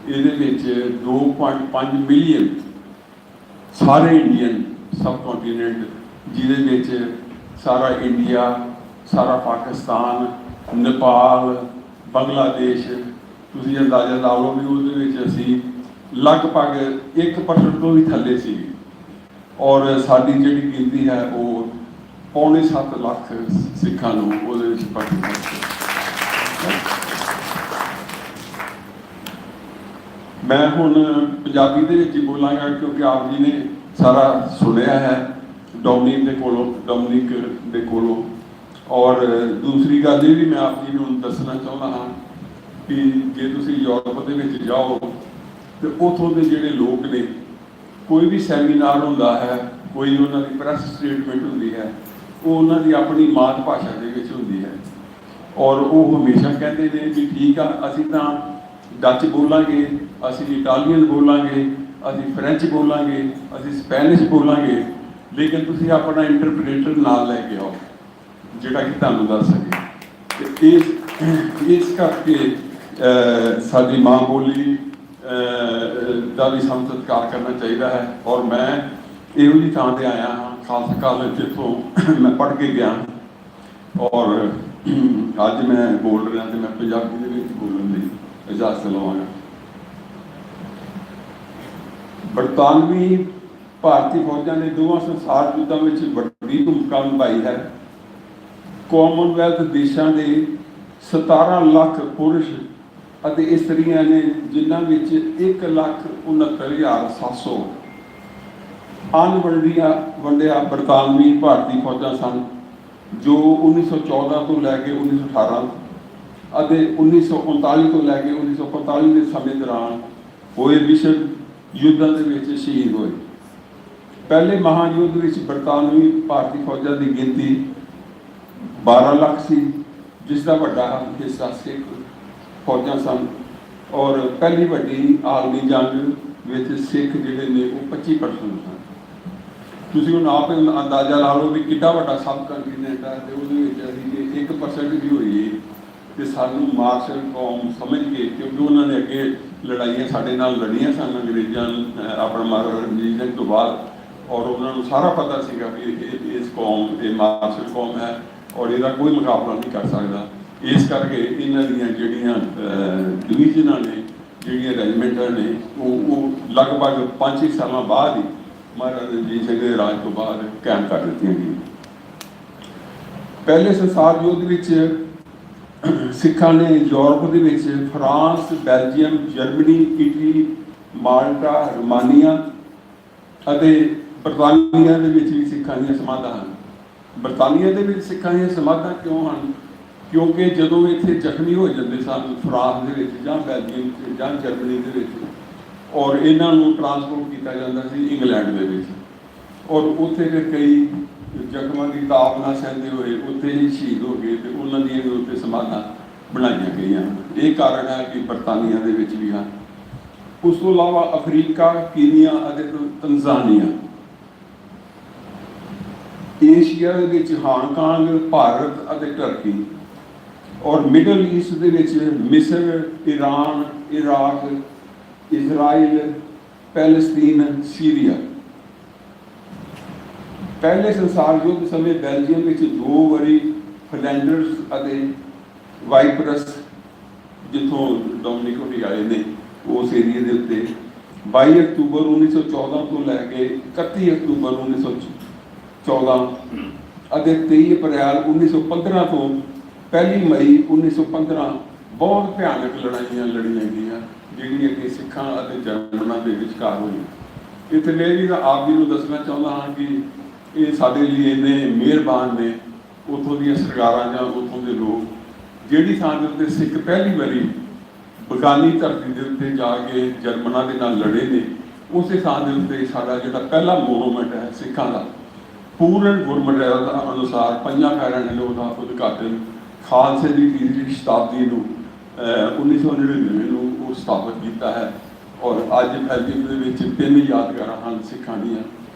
ਇਹਦੇ ਵਿੱਚ 2.5 ਮਿਲੀਅਨ ਸਾਰੇ ਇੰਡੀਅਨ ਸਬ ਕੰਟੀਨੈਂਟ, ਜਿਹਦੇ ਵਿੱਚ ਸਾਰਾ ਇੰਡੀਆ, ਸਾਰਾ ਪਾਕਿਸਤਾਨ, ਨੇਪਾਲ, ਬੰਗਲਾਦੇਸ਼, ਤੁਸੀਂ ਅੰਦਾਜ਼ਾ ਲਾ ਲਓ ਵੀ ਉਹਦੇ ਵਿੱਚ ਅਸੀਂ ਲਗਭਗ 1% ਤੋਂ ਵੀ ਥੱਲੇ ਸੀ। ਔਰ ਸਾਡੀ ਜਿਹੜੀ ਗਿਣਤੀ ਹੈ ਉਹ 6.25 ਲੱਖ ਸਿੱਖਾਂ ਨੂੰ ਉਹਦੇ ਵਿੱਚ ਭਰਤੀ ਕੀਤੀ। ਮੈਂ ਹੁਣ ਪੰਜਾਬੀ ਦੇ ਵਿੱਚ ਹੀ ਬੋਲਾਂਗਾ ਕਿਉਂਕਿ ਆਪ ਜੀ ਨੇ ਸਾਰਾ ਸੁਣਿਆ ਹੈ ਡੋਮਿਨਿਕ ਦੇ ਕੋਲੋਂ। ਔਰ ਦੂਸਰੀ ਗੱਲ ਇਹ ਵੀ ਮੈਂ ਆਪ ਜੀ ਨੂੰ ਦੱਸਣਾ ਚਾਹੁੰਦਾ ਹਾਂ ਕਿ ਜੇ ਤੁਸੀਂ ਯੂਰਪ ਦੇ ਵਿੱਚ ਜਾਓ ਤੇ ਉੱਥੋਂ ਦੇ ਜਿਹੜੇ ਲੋਕ ਨੇ, ਕੋਈ ਵੀ ਸੈਮੀਨਾਰ ਹੁੰਦਾ ਹੈ, ਕੋਈ ਉਹਨਾਂ ਦੀ ਪ੍ਰੈਸ ਸਟੇਟਮੈਂਟ ਹੁੰਦੀ ਹੈ, ਉਹ ਉਹਨਾਂ ਦੀ ਆਪਣੀ ਮਾਤ ਭਾਸ਼ਾ ਦੇ ਵਿੱਚ ਹੁੰਦੀ ਹੈ। ਔਰ ਉਹ ਹਮੇਸ਼ਾ ਕਹਿੰਦੇ ਨੇ ਵੀ ਠੀਕ ਆ, ਅਸੀਂ ਤਾਂ ਡੱਚ ਬੋਲਾਂਗੇ, ਅਸੀਂ ਇਟਾਲੀਅਨ ਬੋਲਾਂਗੇ, ਅਸੀਂ ਫਰੈਂਚ ਬੋਲਾਂਗੇ, ਅਸੀਂ ਸਪੈਨਿਸ਼ ਬੋਲਾਂਗੇ, ਲੇਕਿਨ ਤੁਸੀਂ ਆਪਣਾ ਇੰਟਰਪ੍ਰੀਟਰ ਨਾਲ ਲੈ ਕੇ ਆਓ ਜਿਹੜਾ ਕਿ ਤੁਹਾਨੂੰ ਦੱਸ ਸਕੇ। ਤੇ ਇਸ ਕਰਕੇ ਸਾਡੀ ਮਾਂ ਬੋਲੀ ਦਾ ਵੀ ਸਾਨੂੰ ਸਤਿਕਾਰ ਕਰਨਾ ਚਾਹੀਦਾ ਹੈ। ਔਰ ਮੈਂ ਇਹੋ ਜਿਹੀ ਥਾਂ 'ਤੇ ਆਇਆ ਹਾਂ, ਖਾਲਸਾ ਕਾਲਜ, ਜਿੱਥੋਂ ਮੈਂ ਪੜ੍ਹ ਕੇ ਗਿਆ। ਔਰ ਅੱਜ ਮੈਂ ਬੋਲ ਰਿਹਾ ਤੇ ਮੈਂ ਪੰਜਾਬੀ ਦੇ ਵਿੱਚ ਬੋਲਣ ਦੀ ਇਜਾਜ਼ਤ ਲਵਾਂਗਾ। ਬਰਤਾਨਵੀ ਭਾਰਤੀ ਫੌਜਾਂ ਨੇ ਦੋਵਾਂ ਸੰਸਾਰ ਯੁੱਧਾਂ ਵਿੱਚ ਵੱਡੀ ਭੂਮਿਕਾ ਨਿਭਾਈ ਹੈ। ਕਾਮਨਵੈਲਥ ਦੇਸ਼ਾਂ ਦੇ 17 ਲੱਖ ਪੁਰਸ਼ ਅਤੇ ਇਸਤਰੀਆਂ ਨੇ, ਜਿਨ੍ਹਾਂ ਵਿੱਚ 1,69,700 ਵੰਡਿਆ ਬਰਤਾਨਵੀ ਭਾਰਤੀ ਫੌਜਾਂ ਸਨ, ਜੋ 1914 ਤੋਂ ਲੈ ਕੇ 1918 ਅਤੇ 1939 ਤੋਂ ਲੈ ਕੇ 1945 ਦੇ ਸਮੇਂ ਦੌਰਾਨ ਹੋਏ ਵਿਸ਼ਵ ਯੁੱਧਾਂ ਦੇ ਵਿੱਚ ਸ਼ਹੀਦ ਹੋਏ। ਪਹਿਲੇ ਮਹਾਯੁੱਧ ਵਿੱਚ ਬਰਤਾਨਵੀ ਭਾਰਤੀ ਫੌਜਾਂ ਦੀ ਗਿਣਤੀ 12 ਲੱਖ ਸੀ, ਜਿਸ ਦਾ ਵੱਡਾ ਹਿੱਸਾ ਸਿੱਖ ਫੌਜਾਂ ਸਨ। ਔਰ ਪਹਿਲੀ ਵੱਡੀ ਆਲਮੀ ਜੰਗ ਵਿੱਚ ਸਿੱਖ ਜਿਹੜੇ ਨੇ ਉਹ 25% ਸਨ। ਤੁਸੀਂ ਹੁਣ ਆਪ ਅੰਦਾਜ਼ਾ ਲਾ ਲਓ ਵੀ ਕਿੱਡਾ ਵੱਡਾ ਸਬ ਕੰਟੀਨੈਂਟ ਹੈ, ਤੇ ਉਹਦੇ ਵਿੱਚ ਅਸੀਂ ਜੇ 1% ਵੀ ਹੋਈਏ ਤੇ ਸਾਨੂੰ ਮਾਰਸ਼ਲ ਕੌਮ ਸਮਝ ਕੇ, ਕਿਉਂਕਿ ਉਹਨਾਂ ਨੇ ਅੱਗੇ ਲੜਾਈਆਂ ਸਾਡੇ ਨਾਲ ਲੜੀਆਂ ਸਨ ਅੰਗਰੇਜ਼ਾਂ ਆਪਣਾ ਮਹਾਰਾਜਾ ਰਣਜੀਤ ਸਿੰਘ ਤੋਂ ਬਾਅਦ, ਔਰ ਉਹਨਾਂ ਨੂੰ ਸਾਰਾ ਪਤਾ ਸੀਗਾ ਵੀ ਇਸ ਕੌਮ, ਇਹ ਮਾਰਸ਼ਲ ਕੌਮ ਹੈ ਔਰ ਇਹਦਾ ਕੋਈ ਮੁਕਾਬਲਾ ਨਹੀਂ ਕਰ ਸਕਦਾ। ਇਸ ਕਰਕੇ ਇਹਨਾਂ ਦੀਆਂ ਜਿਹੜੀਆਂ ਡਿਵੀਜ਼ਨਾਂ ਨੇ, ਜਿਹੜੀਆਂ ਰੈਜੀਮੈਂਟਾਂ ਨੇ, ਉਹ ਲਗਭਗ 5-6 ਸਾਲਾਂ ਬਾਅਦ ਹੀ ਮਹਾਰਾਜਾ ਰਣਜੀਤ ਸਿੰਘ ਦੇ ਰਾਜ ਤੋਂ ਬਾਅਦ ਕਾਇਮ ਕਰ ਦਿੱਤੀਆਂ ਗਈਆਂ। ਪਹਿਲੇ ਸੰਸਾਰ ਯੁੱਧ ਵਿੱਚ ਸਿੱਖਾਂ ਨੇ ਯੂਰਪ ਦੇ ਵਿੱਚ France, Belgium, Germany, Italy, Malta, Romania ਅਤੇ ਬਰਤਾਨੀਆ ਦੇ ਵਿੱਚ ਵੀ ਸਿੱਖਾਂ ਦੀਆਂ ਸਮਾਧਾਂ ਹਨ। ਬਰਤਾਨੀਆ ਦੇ ਵਿੱਚ ਸਿੱਖਾਂ ਦੀਆਂ ਸਮਾਧਾਂ ਕਿਉਂ ਹਨ? ਕਿਉਂਕਿ ਜਦੋਂ ਇੱਥੇ ਜ਼ਖਮੀ ਹੋ ਜਾਂਦੇ ਸਨ ਫਰਾਂਸ ਦੇ ਵਿੱਚ ਜਾਂ ਬੈਲਜੀਅਮ 'ਚ ਜਾਂ ਜਰਮਨੀ ਦੇ ਵਿੱਚ, ਔਰ ਇਹਨਾਂ ਨੂੰ ਟਰਾਂਸਪੋਰਟ ਕੀਤਾ ਜਾਂਦਾ ਸੀ ਇੰਗਲੈਂਡ ਦੇ ਵਿੱਚ, ਔਰ ਉੱਥੇ ਫਿਰ ਕਈ ਜ਼ਖਮਾਂ ਦੀ ਤਾਪ ਨਾ ਸਹਿੰਦੇ ਹੋਏ ਉੱਥੇ ਹੀ ਸ਼ਹੀਦ ਹੋ ਗਏ ਤੇ ਉਹਨਾਂ ਦੀਆਂ ਵੀ ਉੱਥੇ ਸਮਾਧਾਂ ਬਣਾਈਆਂ ਗਈਆਂ। ਇਹ ਕਾਰਨ ਹੈ ਕਿ ਬਰਤਾਨੀਆ ਦੇ ਵਿੱਚ ਵੀ ਹਨ। ਉਸ ਤੋਂ ਇਲਾਵਾ ਅਫਰੀਕਾ, ਕੀਨੀਆ ਅਤੇ ਤਨਜ਼ਾਨੀਆ, ਏਸ਼ੀਆ ਦੇ ਵਿੱਚ ਹਾਂਗਕਾਂਗ, ਭਾਰਤ ਅਤੇ ਟਰਕੀ, ਔਰ ਮਿਡਲ ਈਸਟ ਦੇ ਵਿੱਚ ਮਿਸਰ, ਈਰਾਨ, ਇਰਾਕ, ਇਜ਼ਰਾਈਲ, ਪੈਲਸਤੀਨ, ਸੀਰੀਆ। ਪਹਿਲੇ ਸੰਸਾਰ ਯੁੱਧ ਸਮੇਂ ਬੈਲਜੀਅਮ ਵਿੱਚ 2 ਵਾਰੀ ਫਲੈਂਡਰਸ ਅਤੇ ਵਾਈਪਰਸ, ਜਿੱਥੋਂ ਡੋਮਿਨਿਕ ਵੀ ਆਏ ਨੇ, ਉਸ ਏਰੀਏ ਦੇ ਉੱਤੇ 22 ਅਕਤੂਬਰ 1914 ਤੋਂ ਲੈ ਕੇ 31 ਅਕਤੂਬਰ 1914 ਅਤੇ 23 ਅਪ੍ਰੈਲ 1915 ਤੋਂ 1 ਮਈ 1915 ਬਹੁਤ ਭਿਆਨਕ ਲੜਾਈਆਂ ਲੜੀਆਂ ਗਈਆਂ, ਜਿਹੜੀਆਂ ਕਿ ਸਿੱਖਾਂ ਅਤੇ ਜਰਮਨਾਂ ਦੇ ਵਿਚਕਾਰ ਹੋਈਆਂ। ਇੱਥੇ ਮੈਂ ਵੀ ਆਪ ਜੀ ਨੂੰ ਦੱਸਣਾ ਚਾਹੁੰਦਾ ਹਾਂ ਕਿ ਇਹ ਸਾਡੇ ਲਈ ਇੰਨੇ ਮਿਹਰਬਾਨ ਨੇ ਉੱਥੋਂ ਦੀਆਂ ਸਰਕਾਰਾਂ ਜਾਂ ਉੱਥੋਂ ਦੇ ਲੋਕ, ਜਿਹੜੀ ਥਾਂ ਦੇ ਉੱਤੇ ਸਿੱਖ ਪਹਿਲੀ ਵਾਰੀ ਬਗਾਨੀ ਧਰਤੀ ਦੇ ਉੱਤੇ ਜਾ ਕੇ ਜਰਮਨਾਂ ਦੇ ਨਾਲ ਲੜੇ ਨੇ, ਉਸੇ ਥਾਂ ਦੇ ਉੱਤੇ ਸਾਡਾ ਜਿਹੜਾ ਪਹਿਲਾ ਮੋਨੂਮੈਂਟ ਹੈ ਸਿੱਖਾਂ ਦਾ, ਪੂਰਨ ਗੁਰਮਰਿਆਦਾ ਅਨੁਸਾਰ 5 ਪੈਰਾਂ ਨਾਲ ਉਹਦਾ ਉਦਘਾਟਨ ਖਾਲਸੇ ਦੀ 3ਵੀਂ ਸ਼ਤਾਬਦੀ ਨੂੰ 1999 ਨੂੰ ਉਹ ਸਥਾਪਿਤ ਕੀਤਾ ਹੈ। ਔਰ ਅੱਜ ਬੈਲਜੀਅਮ ਦੇ ਵਿੱਚ 3 ਯਾਦਗਾਰਾਂ ਹਨ ਸਿੱਖਾਂ ਦੀਆਂ,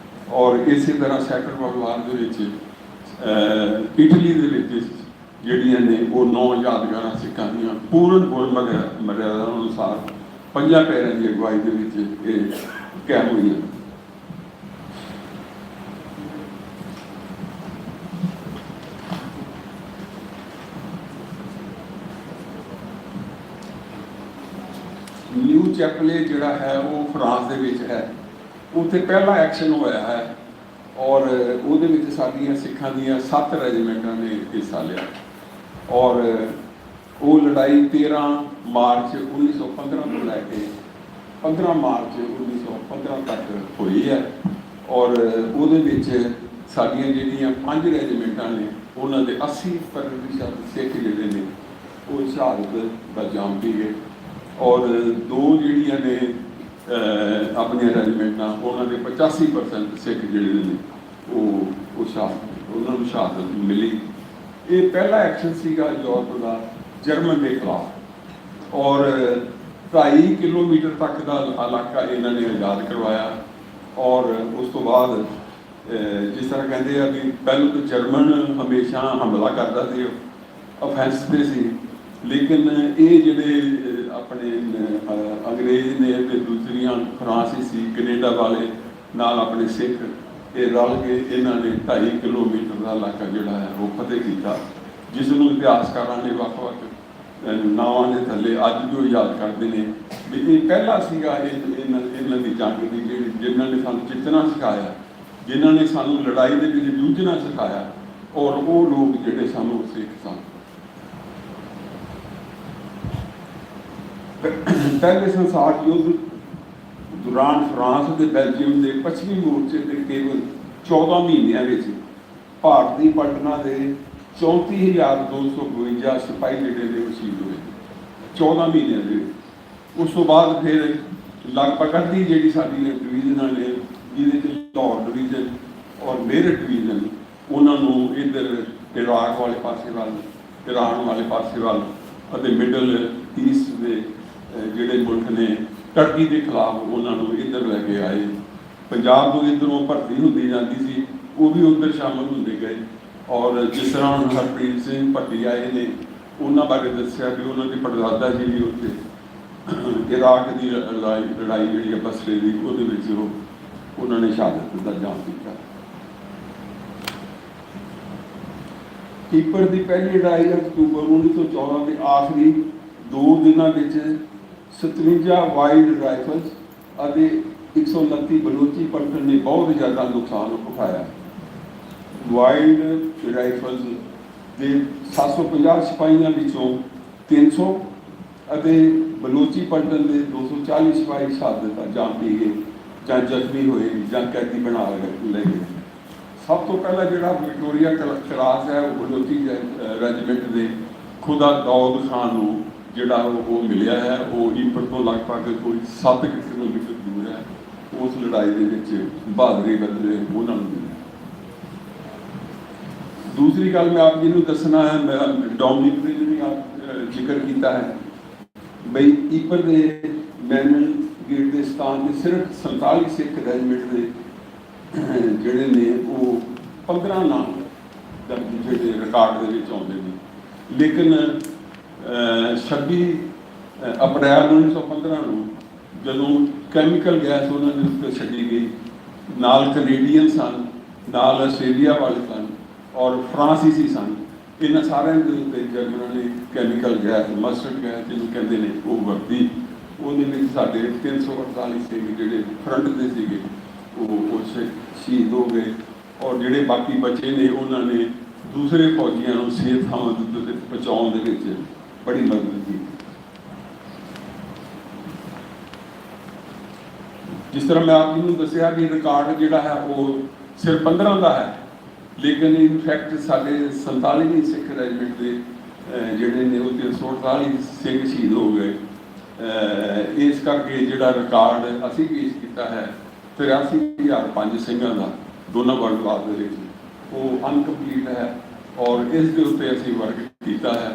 ਔਰ ਇਸੇ ਤਰ੍ਹਾਂ ਸੈਕਟਰ ਪਰਿਵਾਰ ਦੇ ਵਿੱਚ ਇਟਲੀ ਦੇ ਵਿੱਚ ਜਿਹੜੀਆਂ ਨੇ ਉਹ 9 ਯਾਦਗਾਰਾਂ ਸਿੱਖਾਂ ਦੀਆਂ ਪੂਰਨ ਗੁਰਮਰਿਆਦਾ ਅਨੁਸਾਰ 5 ਪੈਰਾਂ ਦੀ ਅਗਵਾਈ ਦੇ ਵਿੱਚ ਇਹ ਕਾਇਮ ਹੋਈਆਂ। ਨਿਊ ਚੈਪਲੇ ਜਿਹੜਾ ਹੈ ਉਹ ਫਰਾਂਸ ਦੇ ਵਿੱਚ ਹੈ, ਉੱਥੇ ਪਹਿਲਾ ਐਕਸ਼ਨ ਹੋਇਆ ਹੈ ਔਰ ਉਹਦੇ ਵਿੱਚ ਸਾਡੀਆਂ ਸਿੱਖਾਂ ਦੀਆਂ 7 ਰੈਜੀਮੈਂਟਾਂ ਨੇ ਹਿੱਸਾ ਲਿਆ ਔਰ ਉਹ ਲੜਾਈ 13 ਮਾਰਚ 1915 ਤੋਂ ਲੈ ਕੇ 15 ਮਾਰਚ 1915 ਤੱਕ ਹੋਈ ਹੈ ਔਰ ਉਹਦੇ ਵਿੱਚ ਸਾਡੀਆਂ ਜਿਹੜੀਆਂ 5 ਰੈਜੀਮੈਂਟਾਂ ਨੇ ਉਹਨਾਂ ਦੇ 80% ਸਿੱਖ ਜਿਹੜੇ ਨੇ ਉਹ ਸ਼ਹਾਦਤ ਦਾ ਜਾਮ ਪੀ ਗਏ ਔਰ 2 ਜਿਹੜੀਆਂ ਨੇ ਆਪਣੀਆਂ ਰੈਜੀਮੈਂਟਾਂ ਉਹਨਾਂ ਦੇ 85% ਸਿੱਖ ਜਿਹੜੇ ਨੇ ਉਹ ਉਹਨਾਂ ਨੂੰ ਸ਼ਹਾਦਤ ਮਿਲੀ। ਇਹ ਪਹਿਲਾ ਐਕਸ਼ਨ ਸੀਗਾ ਯੂਰਪ ਦਾ ਜਰਮਨ ਦੇ ਖਿਲਾਫ ਔਰ 2.5 ਕਿਲੋਮੀਟਰ ਤੱਕ ਦਾ ਇਲਾਕਾ ਇਹਨਾਂ ਨੇ ਆਜ਼ਾਦ ਕਰਵਾਇਆ ਔਰ ਉਸ ਤੋਂ ਬਾਅਦ ਜਿਸ ਤਰ੍ਹਾਂ ਕਹਿੰਦੇ ਆ ਵੀ ਪਹਿਲਾਂ ਤਾਂ ਜਰਮਨ ਹਮੇਸ਼ਾ ਹਮਲਾ ਕਰਦਾ ਸੀ, ਅਫੈਂਸ 'ਤੇ ਸੀ, ਲੇਕਿਨ ਇਹ ਜਿਹੜੇ ਆਪਣੇ ਅੰਗਰੇਜ਼ ਨੇ ਤੇ ਦੂਸਰੀਆਂ ਫਰਾਂਸੀਸੀ ਕੈਨੇਡਾ ਵਾਲੇ ਨਾਲ ਆਪਣੇ ਸਿੱਖ ਇਹ ਰਲ ਕੇ ਇਹਨਾਂ ਨੇ 2.5 ਕਿਲੋਮੀਟਰ ਦਾ ਇਲਾਕਾ ਜਿਹੜਾ ਹੈ ਉਹ ਫਤਿਹ ਕੀਤਾ, ਜਿਸ ਨੂੰ ਇਤਿਹਾਸਕਾਰਾਂ ਨੇ ਵੱਖ-ਵੱਖ ਨਾਵਾਂ ਦੇ ਥੱਲੇ ਅੱਜ ਜੋ ਯਾਦ ਕਰਦੇ ਨੇ ਵੀ ਇਹ ਪਹਿਲਾ ਸੀਗਾ ਇਹਨਾਂ ਦੀ ਜੰਗ ਦੀ ਜਿਨ੍ਹਾਂ ਨੇ ਸਾਨੂੰ ਜਿੱਤਣਾ ਸਿਖਾਇਆ, ਜਿਨ੍ਹਾਂ ਨੇ ਸਾਨੂੰ ਲੜਾਈ ਦੇ ਵਿੱਚ ਜੂਝਣਾ ਸਿਖਾਇਆ ਔਰ ਉਹ ਲੋਕ ਜਿਹੜੇ ਸਾਨੂੰ ਸਿੱਖ ਸਨ। ਪਹਿਲੇ ਸੰਸਾਰ ਯੁੱਧ ਦੌਰਾਨ ਫਰਾਂਸ ਅਤੇ ਬੈਲਜੀਅਮ ਦੇ ਪੱਛਮੀ ਮੋਰਚੇ ਤੇ ਕੇਵਲ 14 ਮਹੀਨਿਆਂ ਵਿੱਚ ਭਾਰਤੀ ਪਲਟਨਾਂ ਦੇ 34,252 ਸਿਪਾਹੀ ਜਿਹੜੇ ਨੇ ਸ਼ਹੀਦ ਹੋਏ 14 ਮਹੀਨਿਆਂ ਦੇ। ਉਸ ਤੋਂ ਬਾਅਦ ਫਿਰ ਲਗਭਗ ਅੱਧੀ ਜਿਹੜੀ ਸਾਡੀ ਡਿਵੀਜ਼ਨਾਂ ਨੇ, ਜਿਹਦੇ 'ਚ ਲਾਹੌਰ ਡਿਵੀਜ਼ਨ ਔਰ ਮੇਰਠ ਡਿਵੀਜ਼ਨ, ਉਹਨਾਂ ਨੂੰ ਇੱਧਰ ਇਰਾਕ ਵਾਲੇ ਪਾਸੇ ਵੱਲ, ਈਰਾਨ ਵਾਲੇ ਪਾਸੇ ਵੱਲ ਅਤੇ ਮਿਡਲ ਈਸਟ ਦੇ ਜਿਹੜੇ ਮੁਲਕ ਨੇ ਟਰਕੀ ਦੇ ਖਿਲਾਫ ਉਹਨਾਂ ਨੂੰ ਇੱਧਰ ਲੈ ਕੇ ਆਏ। ਪੰਜਾਬ ਤੋਂ ਇੱਧਰੋਂ ਭਰਤੀ ਹੁੰਦੀ ਜਾਂਦੀ ਸੀ, ਉਹ ਵੀ ਉੱਧਰ ਸ਼ਾਮਲ ਹੁੰਦੇ ਗਏ ਔਰ ਜਿਸ ਤਰ੍ਹਾਂ ਹੁਣ ਹਰਪ੍ਰੀਤ ਸਿੰਘ ਭੱਟੀ ਆਏ ਨੇ, ਉਹਨਾਂ ਬਾਰੇ ਦੱਸਿਆ ਵੀ ਉਹਨਾਂ ਦੇ ਪੜਦਾਦਾ ਜੀ ਵੀ ਉੱਥੇ ਇਰਾਕ ਦੀ ਲੜਾਈ ਜਿਹੜੀ ਹੈ ਬਸਰੇ ਦੀ, ਉਹਦੇ ਵਿੱਚ ਉਹਨਾਂ ਨੇ ਸ਼ਹਾਦਤ ਦਾ ਜਾਮ ਕੀਤਾ। ਕੀਪਰ ਦੀ ਪਹਿਲੀ ਲੜਾਈ ਅਕਤੂਬਰ 1914 ਦੇ ਆਖਰੀ 2 ਦਿਨਾਂ ਵਿੱਚ 57 ਵਾਈਲਡ ਰਾਈਫਲਸ ਅਤੇ 129 ਬਲੋਚੀ ਪਲਟਨ ਨੇ ਬਹੁਤ ਜ਼ਿਆਦਾ ਨੁਕਸਾਨ ਉਠਾਇਆ। ਵਾਈਲਡ ਰਾਈਫਲਸ ਦੇ 750 ਸਿਪਾਹੀਆਂ ਵਿੱਚੋਂ 300 ਅਤੇ ਬਲੋਚੀ ਪਲਟਨ ਦੇ 240 ਸਿਪਾਹੀ ਸ਼ਹਾਦਤ ਦਾ ਜਾਮ ਪੀ ਗਏ ਜਾਂ ਜ਼ਖਮੀ ਹੋਏ ਜਾਂ ਕੈਦੀ ਬਣਾ ਲਏ ਗਏ। ਸਭ ਤੋਂ ਪਹਿਲਾਂ ਜਿਹੜਾ ਵਿਕਟੋਰੀਆ ਕਲਾਸ ਹੈ ਉਹ ਬਲੋਚੀ ਰੈਜੀਮੈਂਟ ਦੇ ਖੁਦਾ ਦੌਦ ਖਾਨ ਨੂੰ ਜਿਹੜਾ ਉਹ ਮਿਲਿਆ ਹੈ, ਉਹ ਈਪਰ ਤੋਂ ਲਗਭਗ ਕੋਈ 7 ਕਿਲੋਮੀਟਰ ਦੂਰ ਹੈ। उस लड़ाई दे विच बहादुरी बदले उन्हां नूं मिली। दूसरी गल मैं आप जी नूं दसना है, मैं डोमिनिक ने भी आप जिक्र किया है बई ईपर दे मैनन गेट के स्थान से सिर्फ 47 सिख रेजिमेंट के जोड़े ने वो 15 नाम जो रिकॉर्ड के आते हैं, लेकिन 26 अप्रैल 1915 जो कैमिकल गैस उन्होंने उत्ते छड्डी गई, नाल कनेडियन सन, नाल आस्ट्रेलिया वाले सन और फ्रांसीसी सन, इन्होंने सारे के उत्ते जब उन्होंने कैमिकल गैस मस्टर्ड गैस जिन्होंने कहते हैं वो वरती, वो साढ़े 348 सिख जोड़े फ्रंट के थे वो शहीद हो गए और जोड़े बाकी बचे ने उन्होंने दूसरे फौजियों को सेफ थावां ते पहुँचाने के बड़ी मदद की। जिस तरह मैं आप जी दसिया कि रिकॉर्ड जोड़ा है वो सिर्फ 15 का है, लेकिन इनफैक्ट साढ़े 47 सिख रेजिमेंट के जोड़े ने 348 सिख शहीद हो गए। इस करके जोड़ा रिकॉर्ड असी पेश किया है 83,005 सिंघां का दोनों वर्ल्ड वार के वो अनकंप्लीट है और इस दे उत्ते असीं वर्क किया है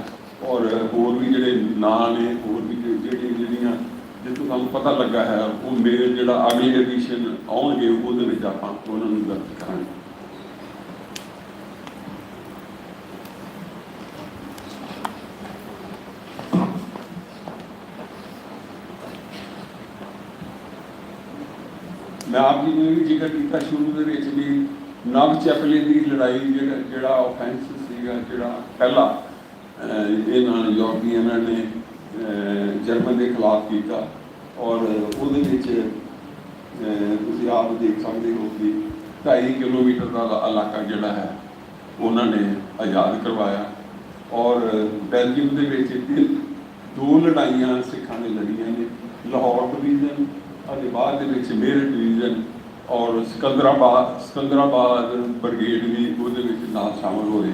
और होर भी जोड़े नाम ने होर भी जोड़ियां जितों सानूं पता लगा है वो मेरे जोड़ा अगले एडिशन आउणगे उहदे विच आपां उहनां नूं दर्ज करांगे। मैं आप जी ने भी जिक्र किया शुरू के भी नव चैपले की लड़ाई जोड़ा ऑफेंस सीगा जोड़ा पहला इन्होंने यूरोपियन ने जर्मन के खिलाफ किया और वो आप देख सकते हो कि 2.5 किलोमीटर का इलाका जोड़ा है उन्होंने आज़ाद करवाया और बेलजियम के 2 लड़ाइयाँ सिखा ने लड़ियाँ ने, लाहौर डिवीजन और बाद मेरठ डिवीजन और सिकंदराबाद ब्रिगेड भी वो नाल शामिल होए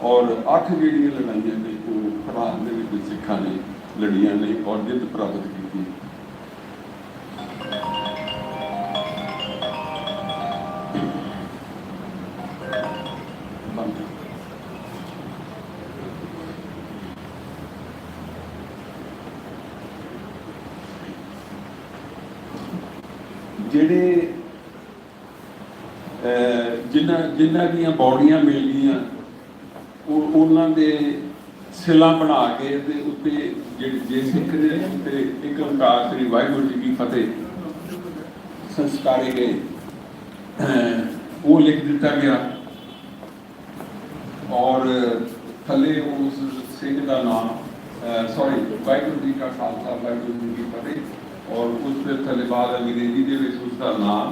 और 8 जिहड़ियां लड़ाइयां ने वो फ्रांस के सिखा ने लड़ियां ने और जित प्राप्त की। ਜਿਹੜੇ ਜਿਨ੍ਹਾਂ ਦੀਆਂ ਬੌਡੀਆਂ ਮਿਲ ਗਈਆਂ ਉਹਨਾਂ ਦੇ ਸਿਲਾਂ ਬਣਾ ਕੇ ਤੇ ਉੱਤੇ ਜੇ ਸਿੱਖ ਦੇ ਤੇ ਇੱਕ ਓਂਕਾਰ ਸ੍ਰੀ ਵਾਹਿਗੁਰੂ ਜੀ ਕੀ ਫਤਿਹ ਸੰਸਕਾਰੇ ਗਏ ਉਹ ਲਿਖ ਦਿੱਤਾ ਗਿਆ और थले उस सिंह का नाम सॉरी वाहिगुरू जी का खालसा वाहिगुरू जी की फतेह और उसके थले बाद अंग्रेजी के उसका नाम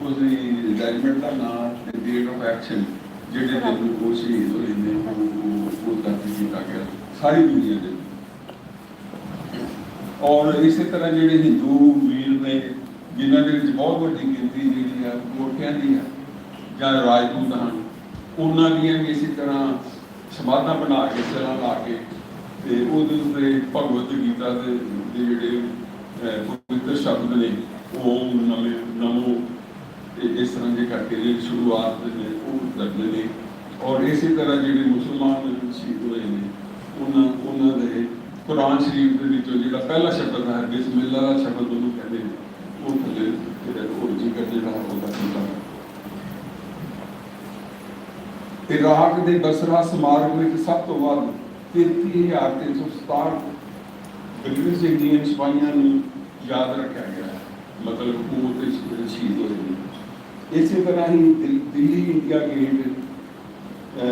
उसकी रेजिमेंट का नाम डेट ऑफ एक्शन जिहड़े दिन वो शहीद होए ने वो दर्ज किया गया सारी दुनिया के। और इस तरह जिहड़े हिंदू वीर ने जिन्हां दे विच बहुत वड्डी गिनती जिहड़ी है गोरखियां दी है जां राजपूत हैं उन्होंने भी इसी तरह समाधा बना के सिला ला के भगवत गीता के जोड़े पवित्र शब्द ने ओम नमे नमो इस तरह के करके शुरुआत ने करते हैं और इसी तरह जो मुसलमान शहीद हुए हैं उन्होंने कुरान शरीफ के जो पहला शब्द है बिस्मिल्लाह का शब्द उन्होंने कहते हैं वो थले जिक्र जो इराक के बसरा स्मारक में सब तो वध 33,367 ब्रिटिश इंडियन सिपाहियों को याद रखा गया है, मतलब वो शहीद होए। इसी तरह ही Delhi India Gate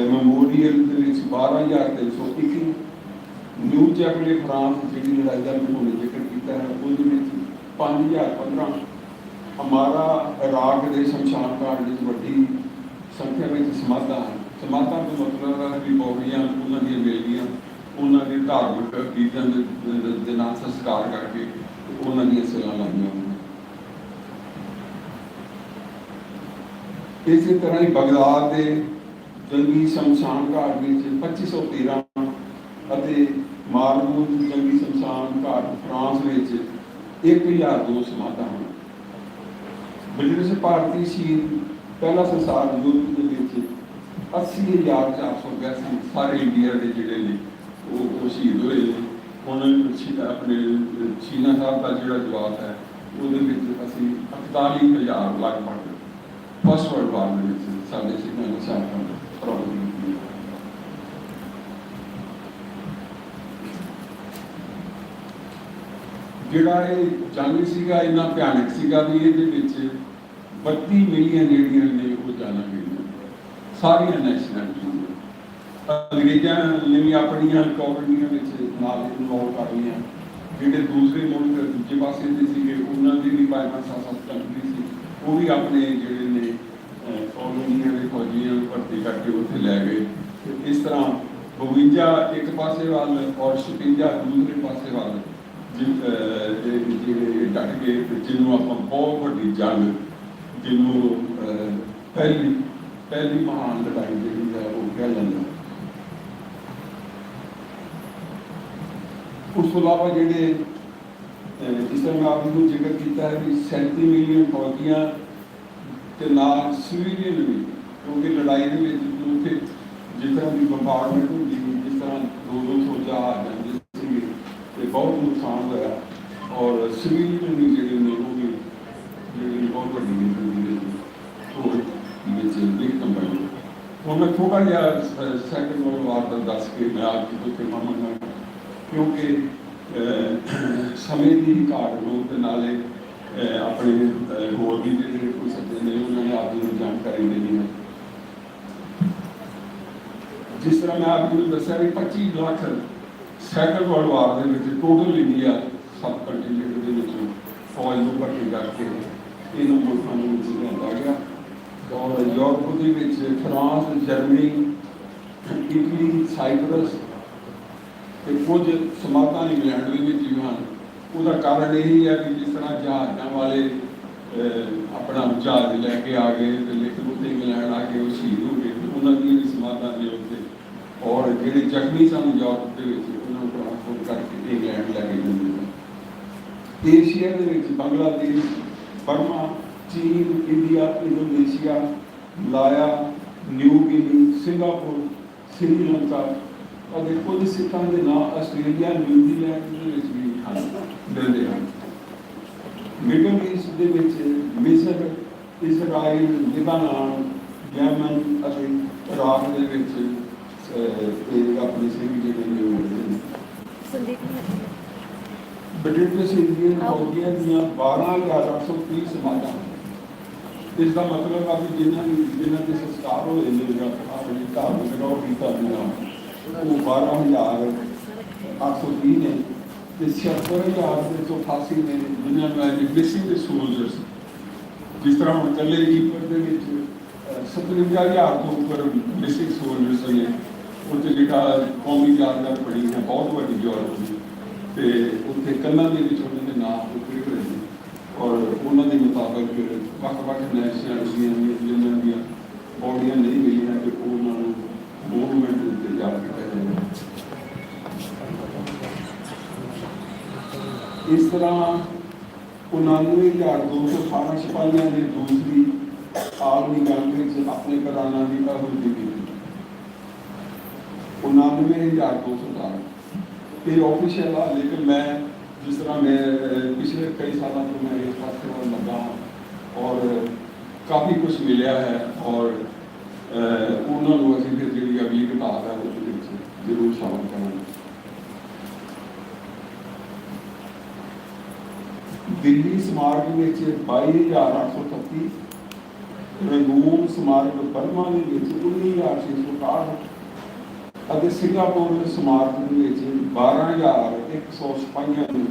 Memorial 12,321 New Chapelle France जी लड़ाई का उन्होंने जिक्र किया है उसमें 5,015 हमारा इराक के शमशान घाट में वड्डी संख्या में समाधा है। समाधा का मतलब है कि बॉडियां उन्होंने मिल गई उन्होंने धार्मिक कीर्तन के नाम संस्कार करके उन्होंने सिला लाइया। इसी तरह ही बगदाद के जंगी शमशान घाट में 2513 मारबूल जंगी शमशान घाट फ्रांस में 1,002 समाधा हैं। ਬ੍ਰਿਟਿਸ਼ ਭਾਰਤੀ ਸ਼ਹੀਦ ਪਹਿਲਾ ਸੰਸਾਰ ਯੁੱਧ ਦੇ ਵਿੱਚ 80,482 ਸਾਰੇ ਇੰਡੀਆ ਦੇ ਜਿਹੜੇ ਨੇ ਉਹ ਸ਼ਹੀਦ ਹੋਏ ਨੇ। ਹੁਣ ਆਪਣੇ ਸ਼ੀਨਾ ਸਾਹਿਬ ਦਾ ਜਿਹੜਾ ਜਵਾਬ ਹੈ ਉਹਦੇ ਵਿੱਚ ਅਸੀਂ 41,000 ਲਗਭਗ ਫਸਟ ਵਰਲਡ ਵਾਰ ਦੇ ਵਿੱਚ ਸਾਡੇ ਸਿੱਖਾਂ ਨੇ ਸ਼ਾਮਲ ਪ੍ਰੋਬਲਮ ਕੀਤੀ। ਜਿਹੜਾ ਇਹ ਜੰਗ ਸੀਗਾ ਇੰਨਾ ਭਿਆਨਕ ਸੀਗਾ ਵੀ ਇਹਦੇ ਵਿੱਚ 32 ਮਿਲੀਅਨ ਜਿਹੜੀਆਂ ਨੇ ਉਹ ਜਾਨਾਂ ਗਈਆਂ, ਸਾਰੀਆਂ ਨੈਸ਼ਨੈਲਿਟੀਆਂ। ਅੰਗਰੇਜ਼ਾਂ ਨੇ ਵੀ ਆਪਣੀਆਂ ਕੌਲੋਨੀਆਂ ਵਿੱਚ ਨਾਲ ਇਨਵੋਲਵ ਕਰ ਲਈਆਂ। ਜਿਹੜੇ ਦੂਸਰੇ ਮੁਲਕ ਦੂਜੇ ਪਾਸੇ ਦੇ ਸੀਗੇ ਉਹਨਾਂ ਦੀ ਵੀ 5-7 ਕੰਟਰੀ ਸੀ, ਉਹ ਵੀ ਆਪਣੇ ਜਿਹੜੇ ਨੇ ਕੌਲੋਨੀਆਂ ਦੇ ਫੌਜੀਆਂ ਨੂੰ ਭਰਤੀ ਕਰਕੇ ਉੱਥੇ ਲੈ ਗਏ। ਇਸ ਤਰ੍ਹਾਂ 52 ਇੱਕ ਪਾਸੇ ਵੱਲ ਔਰ 56 ਦੂਸਰੇ ਪਾਸੇ ਵੱਲ ਜਿਹੜੇ ਡਟ ਗਏ, ਜਿਹਨੂੰ ਆਪਾਂ ਬਹੁਤ ਵੱਡੀ ਜੰਗ, ਜਿਹਨੂੰ ਪਹਿਲੀ ਮਹਾਨ ਲੜਾਈ ਜਿਹੜੀ ਹੈ ਉਹ ਕਹਿ ਲੈਂਦਾ। ਉਸ ਤੋਂ ਇਲਾਵਾ ਜਿਹੜੇ ਜਿਸ ਤਰ੍ਹਾਂ ਮੈਂ ਆਪ ਨੂੰ ਜ਼ਿਕਰ ਕੀਤਾ ਹੈ ਵੀ 37 ਮਿਲੀਅਨ ਫੌਜੀਆਂ ਤੇ ਨਾਲ ਸਿਵੀਲੀਅਨ ਵੀ, ਕਿਉਂਕਿ ਲੜਾਈ ਦੇ ਵਿੱਚ ਉੱਥੇ ਜਿਸ ਤਰ੍ਹਾਂ ਦੀ ਬੰਬਾਰਡਮੈਂਟ ਹੁੰਦੀ ਸੀ, ਜਿਸ ਤਰ੍ਹਾਂ 200 ਜਹਾਜ਼ ਜਾਂਦੇ ਸੀਗੇ ਤੇ ਬਹੁਤ ਨੁਕਸਾਨ ਹੋਇਆ। ਔਰ ਸਿਵੀਲੀਅਨ ਵੀ ਜਿਹੜੇ ਨੇ ਉਹ ਵੀ ਜਿਹੜੀ ਬਹੁਤ ਵੱਡੀ ਗਿਣਤੀ ਵਿੱਚ ਵਿਕਟਮ ਬਣੇ। ਹੁਣ ਮੈਂ ਥੋੜ੍ਹਾ ਜਿਹਾ ਸੈਕੰਡ ਵਰਲਡ ਵਾਰ ਦਾ ਦੱਸ ਕੇ ਮੈਂ ਆਪ ਜੀ ਤੋਂ ਮੰਗਾਂਗਾ, ਕਿਉਂਕਿ ਸਮੇਂ ਦੀ ਘਾਟ ਨੂੰ ਤੇ ਨਾਲੇ ਆਪਣੇ ਹੋਰ ਵੀ ਜਿਹੜੇ ਕੋਈ ਸੱਜਣ ਨੇ ਉਹਨਾਂ ਨੇ ਆਪ ਜੀ ਨੂੰ ਜਾਣਕਾਰੀ ਦੇਣੀ ਹੈ। ਜਿਸ ਤਰ੍ਹਾਂ ਮੈਂ ਆਪ ਜੀ ਨੂੰ ਦੱਸਿਆ ਵੀ 25 ਲੱਖ ਸੈਕੰਡ ਵਰਲਡ ਵਾਰ ਦੇ ਵਿੱਚ ਟੋਟਲ ਇੰਡੀਆ ਸਬ ਕੰਟੀਨੈਂਟ ਦੇ ਵਿੱਚ ਫੌਜ ਨੂੰ ਭਰਤੀ ਕਰਕੇ ਇਹਨਾਂ ਮੁਲਕਾਂ ਨੂੰ ਵਿੱਚ ਲਿਆਂਦਾ ਗਿਆ। ਔਰ ਯੂਰਪ ਦੇ ਵਿੱਚ ਫਰਾਂਸ, ਜਰਮਨੀ, ਇਟਲੀ, ਸਾਈਪਰਸ ਤੇ ਕੁਝ ਸਮਾਤਾਂ ਇੰਗਲੈਂਡ ਦੇ ਵਿੱਚ ਵੀ ਹਨ। ਉਹਦਾ ਕਾਰਨ ਇਹ ਹੈ ਕਿ ਜਿਸ ਤਰ੍ਹਾਂ ਜਹਾਜ਼ਾਂ ਵਾਲੇ ਆਪਣਾ ਜਹਾਜ਼ ਲੈ ਕੇ ਆ ਗਏ ਤੇ ਲੇਕਿਨ ਉੱਥੇ ਇੰਗਲੈਂਡ ਆ ਕੇ ਉਹ ਸ਼ਹੀਦ ਹੋ ਗਏ, ਉਹਨਾਂ ਦੀਆਂ ਵੀ ਸਮਾਤਾਂ ਨੇ ਉੱਥੇ। ਔਰ ਜਿਹੜੇ ਜ਼ਖਮੀ ਸਨ ਯੂਰਪ ਦੇ ਵਿੱਚ ਉਹਨਾਂ ਨੂੰ ਟ੍ਰਾਂਸਪੋਰਟ ਕਰਕੇ ਇੰਗਲੈਂਡ ਲੈ ਕੇ ਜਾਂਦੇ ਸਨ। ਏਸ਼ੀਆ ਦੇ ਵਿੱਚ ਬੰਗਲਾਦੇਸ਼, ਬਰਮਾ, ਚੀਨ, ਇੰਡੀਆ, ਇੰਡੋਨੇਸ਼ੀਆ, ਮਲਾਇਆ, ਨਿਊ ਗਿਨੀ, ਸਿੰਗਾਪੁਰ, ਸ੍ਰੀਲੰਕਾ ਅਤੇ ਕੁਝ ਸਿੱਖਾਂ ਦੇ ਨਾਂ ਆਸਟ੍ਰੇਲੀਆ, ਨਿਊਜ਼ੀਲੈਂਡ ਦੇ ਵਿੱਚ ਵੀ ਮਿਲਦੇ ਹਨ। ਮਿਡਲ ਈਸਟ ਦੇ ਵਿੱਚ ਮਿਸਰ, ਇਜ਼ਰਾਈਲ, ਲਿਬਾਨਾਨ, ਯਮਨ ਅਤੇ ਇਰਾਕ ਦੇ ਵਿੱਚ ਆਪਣੇ ਸਿੰਘ ਜਿਹੜੇ ਨੇ ਮਿਲਦੇ ਨੇ। ਬ੍ਰਿਟਿਸ਼ ਇੰਡੀਅਨ ਫੌਜੀਆਂ ਦੀਆਂ 12,830 ਸਮਾਜਾਂ। ਇਸ ਦਾ ਮਤਲਬ ਆ ਕਿ ਜਿਨ੍ਹਾਂ ਦੇ ਸੰਸਕਾਰ ਹੋਏ ਨੇ ਆਪਣੀ ਧਾਰਮਿਕ ਰੋਹ ਕੀਤਾ ਉਹ 12,830 ਨੇ ਤੇ 76,388 ਨੇ ਜਿਨ੍ਹਾਂ ਨੂੰ ਐਜ ਮਿਸਿੰਗ ਸੋਲਜਰਸ। ਜਿਸ ਤਰ੍ਹਾਂ ਹੁਣ ਇਕੱਲੇ ਈਪਰ ਦੇ ਵਿੱਚ 57,000 ਤੋਂ ਉੱਪਰ ਮਿਸਿੰਗ ਸੋਲਜਰਸ ਨੇ। ਉੱਥੇ ਜਿਹੜਾ ਕੌਮੀ ਯਾਦਗਾਰ ਬਣੀ ਹੈ ਬਹੁਤ ਵੱਡੀ ਯੂਰਪ ਦੀ, ਤੇ ਉੱਥੇ ਕੰਨਾਂ ਦੇ ਵਿੱਚ ਉਹਨਾਂ ਦੇ ਨਾਮ ਉੱਪਰੇ ਹੋਏ ਨੇ। ਔਰ ਉਹਨਾਂ ਦੇ ਮੁਤਾਬਕ ਵੱਖ-ਵੱਖ ਨੈਸ਼ਨੈਲਿਟੀਆਂ ਜਿਨ੍ਹਾਂ ਦੀਆਂ ਬੋਡੀਆਂ ਨਹੀਂ ਮਿਲੀਆਂ ਕਿ ਉਹਨਾਂ ਨੂੰ ਮੂਵਮੈਂਟ ਉੱਤੇ ਜਾ ਕੀਤਾ ਜਾਵੇ। ਇਸ ਤਰ੍ਹਾਂ 99,218 ਸਿਪਾਹੀਆਂ ਨੇ ਦੂਸਰੀ ਆਲਮੀ ਜੰਗ ਵਿੱਚ ਆਪਣੇ ਘਰਾਣਾ ਦੀ ਆਹੂਤੀ ਕੀਤੀ। 99,218 ਇਹ ਆਫੀਸ਼ੀਅਲ ਆ, ਲੇਕਿਨ ਮੈਂ ਜਿਸ ਤਰ੍ਹਾਂ ਮੈਂ ਪਿਛਲੇ ਕਈ ਸਾਲਾਂ ਤੋਂ ਮੈਂ ਇਸ ਪਾਸੇ ਵੱਲ ਲੱਗਾ ਹਾਂ ਔਰ ਕਾਫੀ ਕੁਛ ਮਿਲਿਆ ਹੈ। ਔਰ ਉਹਨਾਂ ਨੂੰ ਅਸੀਂ ਫਿਰ ਜਿਹੜੀ ਅਗਲੀ ਕਿਤਾਬ ਹੈ ਉਹਦੇ ਵਿੱਚ ਜ਼ਰੂਰ ਸ਼ਾਮਲ ਕਰਾਂਗੇ। ਦਿੱਲੀ ਸਮਾਰਕ ਵਿੱਚ 22,838, ਰੰਗੂਨ ਸਮਾਰਕ ਬਰਮਾ ਦੇ ਵਿੱਚ 19,661 ਅਤੇ ਸਿੰਗਾਪੁਰ ਸਮਾਰਕ ਦੇ ਵਿੱਚ 12,100 ਸਿਪਾਹੀਆਂ ਨੂੰ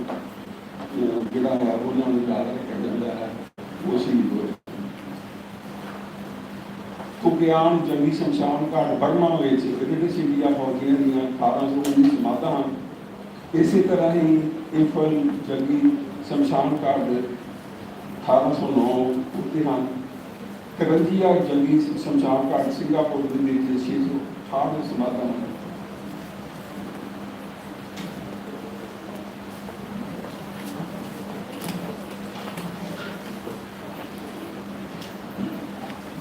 ਜਿਹੜਾ ਹੈ ਉਹਨਾਂ ਨੂੰ ਯਾਦ ਰੱਖਿਆ ਜਾਂਦਾ ਹੈ, ਉਹ ਸ਼ਹੀਦ ਹੋਏ। ਕੁਕਿਆਨ ਜੰਗੀ ਸ਼ਮਸ਼ਾਨ ਘਾਟ ਬਰਮਾ ਵਿੱਚ ਬ੍ਰਿਟਿਸ਼ ਇੰਡੀਆ ਫੌਜੀਆਂ ਦੀਆਂ 1819 ਸਮਾਧਾਂ ਹਨ। ਇਸੇ ਤਰ੍ਹਾਂ ਹੀ ਇੰਫਲ ਜੰਗੀ ਸ਼ਮਸ਼ਾਨ ਘਾਟ 1809 ਉੱਤੇ ਹਨ। ਕਰੰਜੀਆ ਜੰਗੀ ਸ਼ਮਸ਼ਾਨ ਘਾਟ ਸਿੰਗਾਪੁਰ ਦੇ ਵਿੱਚ 668 ਸਮਾਧਾਂ ਹਨ।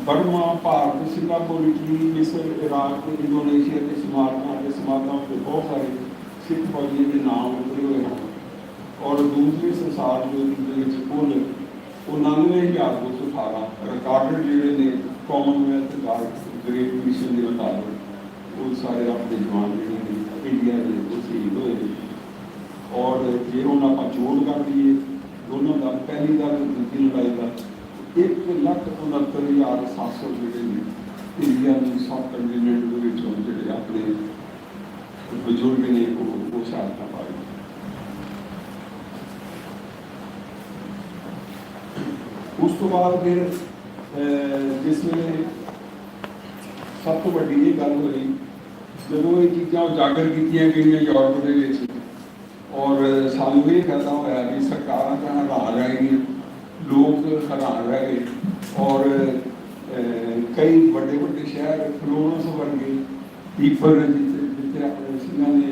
बर्मा, भारत, सिंगापुर, इटली, मिस्र, इराक, इंडोनेशिया के समारकों के बहुत सारे सिख फौजियों के नाम उतरे हुए हैं। और दूसरे संसार युद्ध कुल 99,218 रिकॉर्डेड जोड़े ने कॉमनवेल्थ गार्ड ग्रेट मिशन के मुताबिक वो सारे अपने जवान जोड़े इंडिया के शहीद हुए। और जे हम आप जोड़ कर दिए दोनों का पहली का दूसरी लड़ाई का 1,69,700 जोड़े ने इंडिया की सब कंटीनेंट जोड़े अपने बजुर्ग ने वो सहायता पाई। उस तो बाद फिर जिसमें सब तो वड्डी ये गल हुई जो ये चीज़ां उजागर कीतियां गईयां यूरोप दे विच और सानू ये फायदा होया भी सरकारां तां हैरान रह गई, लोग हैरान रह गए और कई बड़े बड़े शहर फ्लोरेंस वर्गे पीपर जिथे अपने सिंहां ने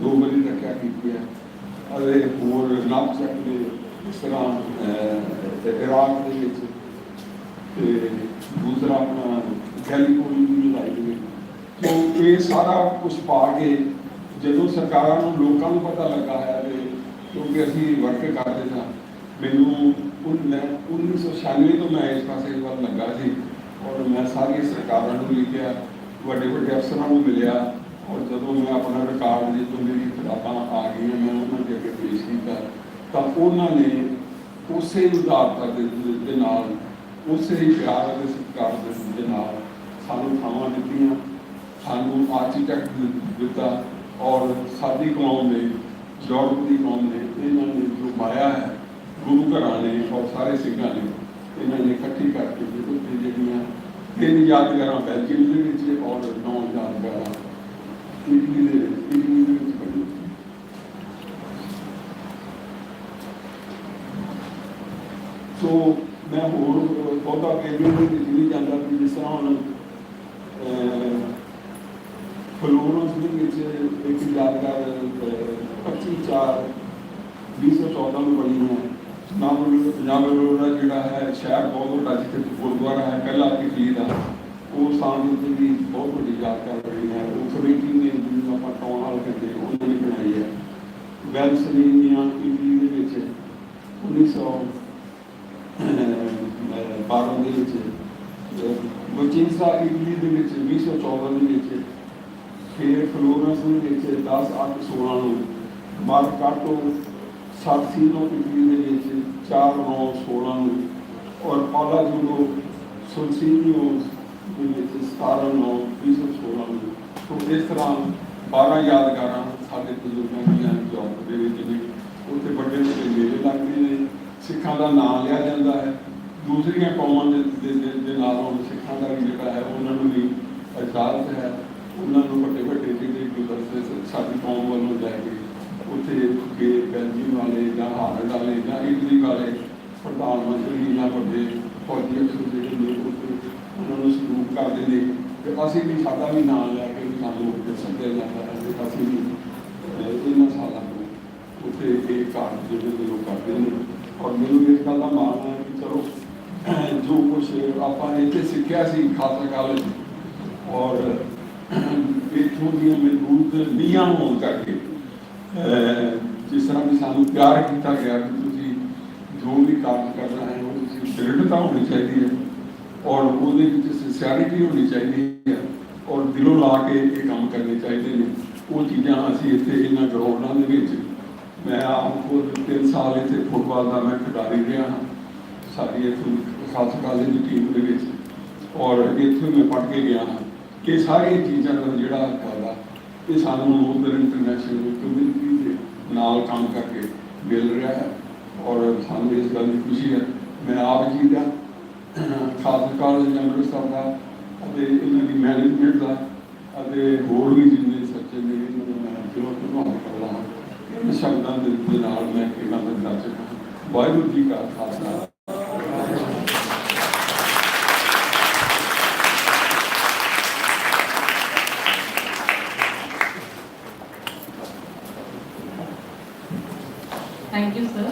2 बरी रखा की है और होर नब सकते इस तरह इराक दे विच ते दूसरा अपना कैलीफोर्निया की लड़ाई। तो ये सारा कुछ पा के जो सरकारों लोगों को पता लगा है क्योंकि असी वर्क करते थे मैनू 1996 तो मैं इस पास वाल लगा सी और मैं सारी सरकारों लिखा बड़े बड़े अफसरों को मिलया और जब मैं अपना रिकॉर्ड जो मेरी किताबां आ गई मैं उन्होंने अगे पेश किया तो उन्होंने उस उदारता के नाल उस प्यार के सत्कार के नाल सानू थावां दित्तियां, सानू आर्कीटैक्ट दिता और साडी कौम ने यूरोप की कौम ने इन्होंने जो माया है गुरु घरां ने और सारे सिंघां ने इन्होंने इकट्ठी करके जो 3 यादगार बेल्जियम के और 9 यादगार इटली बनी। तो मैं होर बहुता पेरियड नहीं जाता कि जिस तरह हम फ्लोरेंस एक यादगार 25/4/2014 में बनी है। पंजाब बलोड़ा जोड़ा है शहर बहुत बड़ा जिसे गुरुद्वारा है पहला इटली का वो स्थान भी बहुत बड़ी यादगार बनी है। वो कमेटी ने जिन्होंने आप टाउन हॉल कहते हैं उन्होंने बनाई है। वेल्स ने इटली के 1912 वचिंसा इटली के 2014 फिर फ्लोरेंस 10/8/16 मार्काटो सार्सिनो इटली के 4/9/16 और पाला जूडो सोल्सिनियो 17/9/2016। तो इस तरह 12 यादगार साढ़े बुजुर्गों की यूरोप के उत्ते बड़े बड़े मेले लगते हैं, सिखा का नाम लिया जाता है। दूसरिया कौमों के नालों सिखा का भी जोड़ा है उन्होंने भी इजाजत है। उन्होंने बड़े बड़े जो गुजरते साड़ी कौम वालों जाके उत्थे के बेल्जियम वाले या हालैंड वाले या इटली वाले प्रधानमंत्री या बड़े फौजी अफसर जो उन्होंने सलूक करते हैं कि असी भी साडा भी नाम लैके भी सानू सद्या जाता है। असी भी इन्होंने सालों को उत्थे एक कार्य जो लोग करते हैं और मैनू इस गल का मान है कि चलो जो कुछ आप इतने सीखा खालसा कॉलेज और इतों मजबूत नींहां होने करके जिस तरह भी सानू प्यार किया गया कि तुसी जो भी काम करना है वो दृढ़ता होनी चाहिए और वो सिंसियरिटी होनी चाहिए और दिलों ला के ये काम करने चाहिए। वो चीज़ां असीं इत्थे इन्हां ग्राउंडां दे विच मैं आप खुद 3 साल इतने फुटबॉल का मैं खिडारी रहा हाँ साड़ी इतों खालसा कॉलेज की टीम के और इतों मैं पढ़ के गया हाँ। ये सारी चीज़ों का जोड़ा फायदा ये सानू उधर इंटरनेशनल कम्यूनिटी के नाल काम करके मिल रहा है और सानू इस गल की खुशी है। मैं आप जी का खालसा कॉलेज अमृतसर का इन्हों की मैनेजमेंट का होर भी जिन्हें सच्चे मेरे मैं दिलों धन्यवाद करता हाँ। इन शब्दों के नाल मैं गल कर सका। वाहिगुरू जी का Khalsa. Thank you, sir.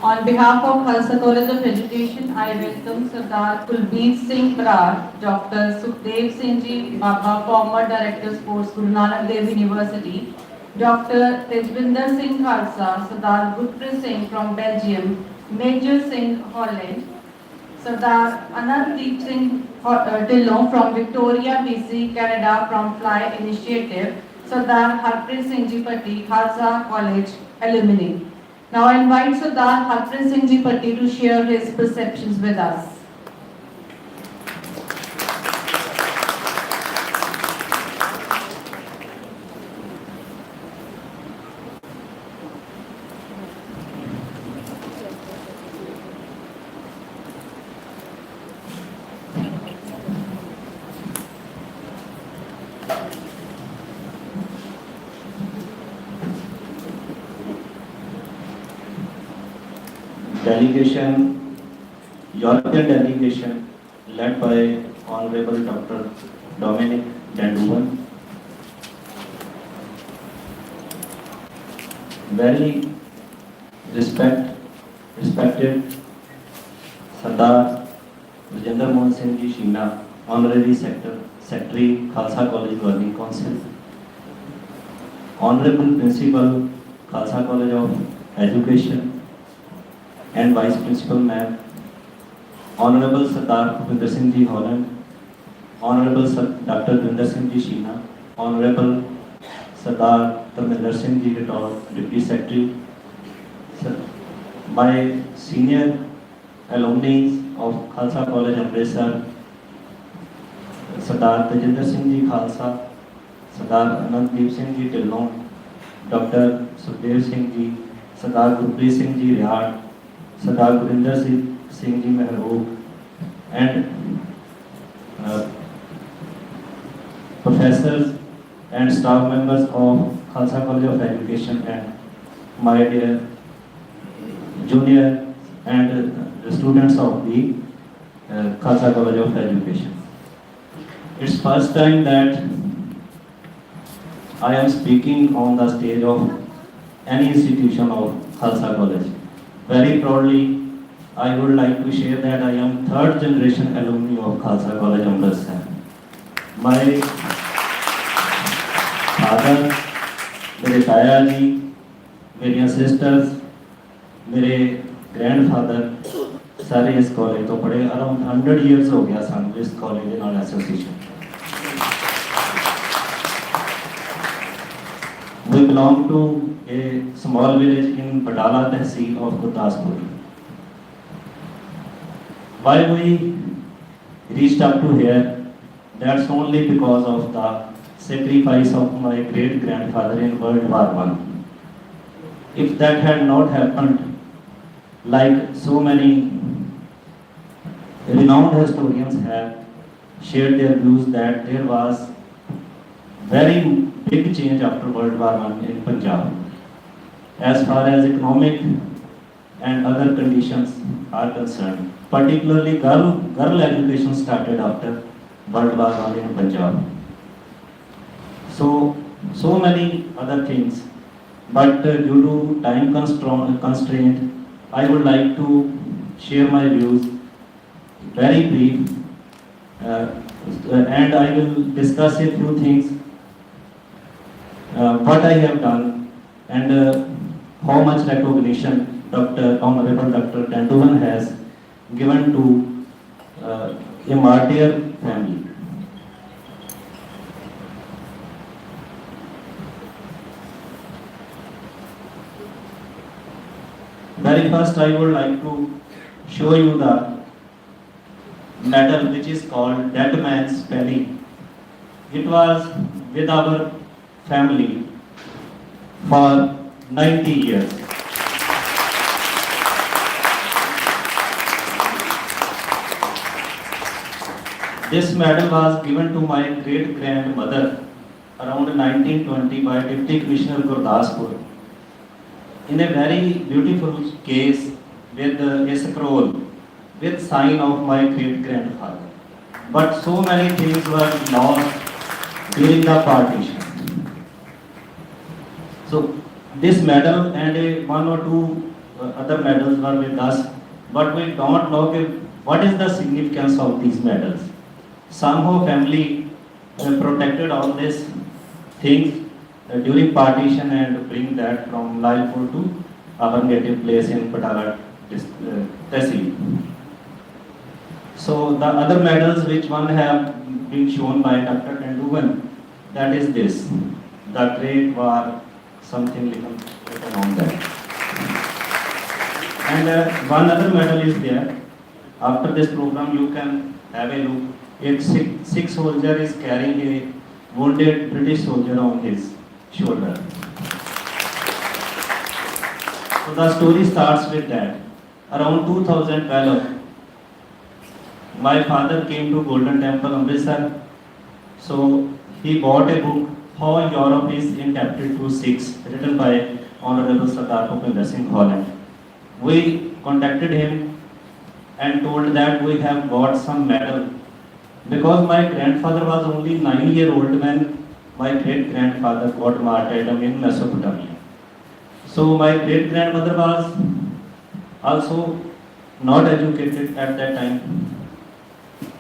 On behalf of Khalsa College of Education, I welcome Sardar Kulbeer Singh Brar, Dr. Sukhdev Singh Ji Baba, former Director Sports, Guru Nanak Dev University, Dr. Tejvinder Singh Khalsa, Sardar Gurpreet Singh from Belgium, Major Singh Holland, Sardar Ananddeep Singh Dillon from Victoria, BC, Canada from Fly Initiative, Sardar Harpreet Singh Ji Patti, Khalsa College alumni. Now I invite Sardar Harpreet Singh Ji Patti to share his perceptions with us. Delegation, European delegation led by Honorable Dr. Dominic Danduvan, very respected Sardar Rajendra Mohan Singh Ji Sheena, Honorary Secretary, Khalsa College Governing Council, Honorable Principal, Khalsa College of Education, and Vice Principal Ma'am, Honorable Sardar Bhupinder Singh Ji Holland, Honorable Dr. Bhupinder Singh Ji Sheena, Honorable Sardar Dharminder Singh Ji Rathore, Deputy Secretary, my senior alumni of Khalsa College Amritsar, Sardar Tejinder Singh Ji Khalsa, Sardar Ananddeep Singh Ji Dillon, Dr. Sukhdev Singh Ji, Sardar Gurpreet Singh Ji Rihad, Sardar Gurinder Singh Ji Mehrook, and professors and staff members of Khalsa College of Education, and my dear junior and the students of the Khalsa College of Education. It's first time that I am speaking on the stage of any institution of Khalsa College. Very proudly, I would like to share that I am third generation alumni of Khalsa College Amritsar. My father, मेरे ताया जी, मेरी sisters, मेरे grandfather सारे इस college तो पढ़े. Around 100 years हो गया सानू इस कॉलेज दे नाल association. We belong to a small village in Badala Tehsil of Gurdaspur. Why we reached up to here? That's only because of the sacrifice of my great grandfather in World War I. If that had not happened, like so many renowned historians have shared their views that there was very big change after World War I in Punjab. As far as economic and other conditions are concerned, particularly girl education started after World War I in Punjab. So many other things, but due to time constraint, I would like to share my views very brief, and I will discuss a few things, what I have done, and how much recognition Honorable Dr. Danduvan has given to a martyr family. Very first, I would like to show you the medal which is called Dead Man's Penny. It was with our family for 90 years. This medal was given to my great grandmother around 1920 by Deputy Commissioner Gurdaspur in a very beautiful case with a scroll with sign of my great grandfather. But so many things were lost during the partition. So this medal and one or two other medals were with us, but we don't know what is the significance of these medals. Somehow family protected all these things during partition and bring that from Lailpur to our native place in Patala Tehsil. So the other medals which one have been shown by Dr. Tenduvan, that is this, the Great War, something written on that. And one other medal is there. After this program you can have a look. A Sikh soldier is carrying a wounded British soldier on his shoulder. So the story starts with that. Around 2012, my father came to Golden Temple, Amritsar. So he bought a book, How Europe is Indebted to Sikhs, written by Honorable Sardar Bhupinder Singh Holland. We contacted him and told that we have got some medal. Because my grandfather was only 9 years old when my great grandfather got martyrdom in Mesopotamia. So my great grandmother was also not educated at that time.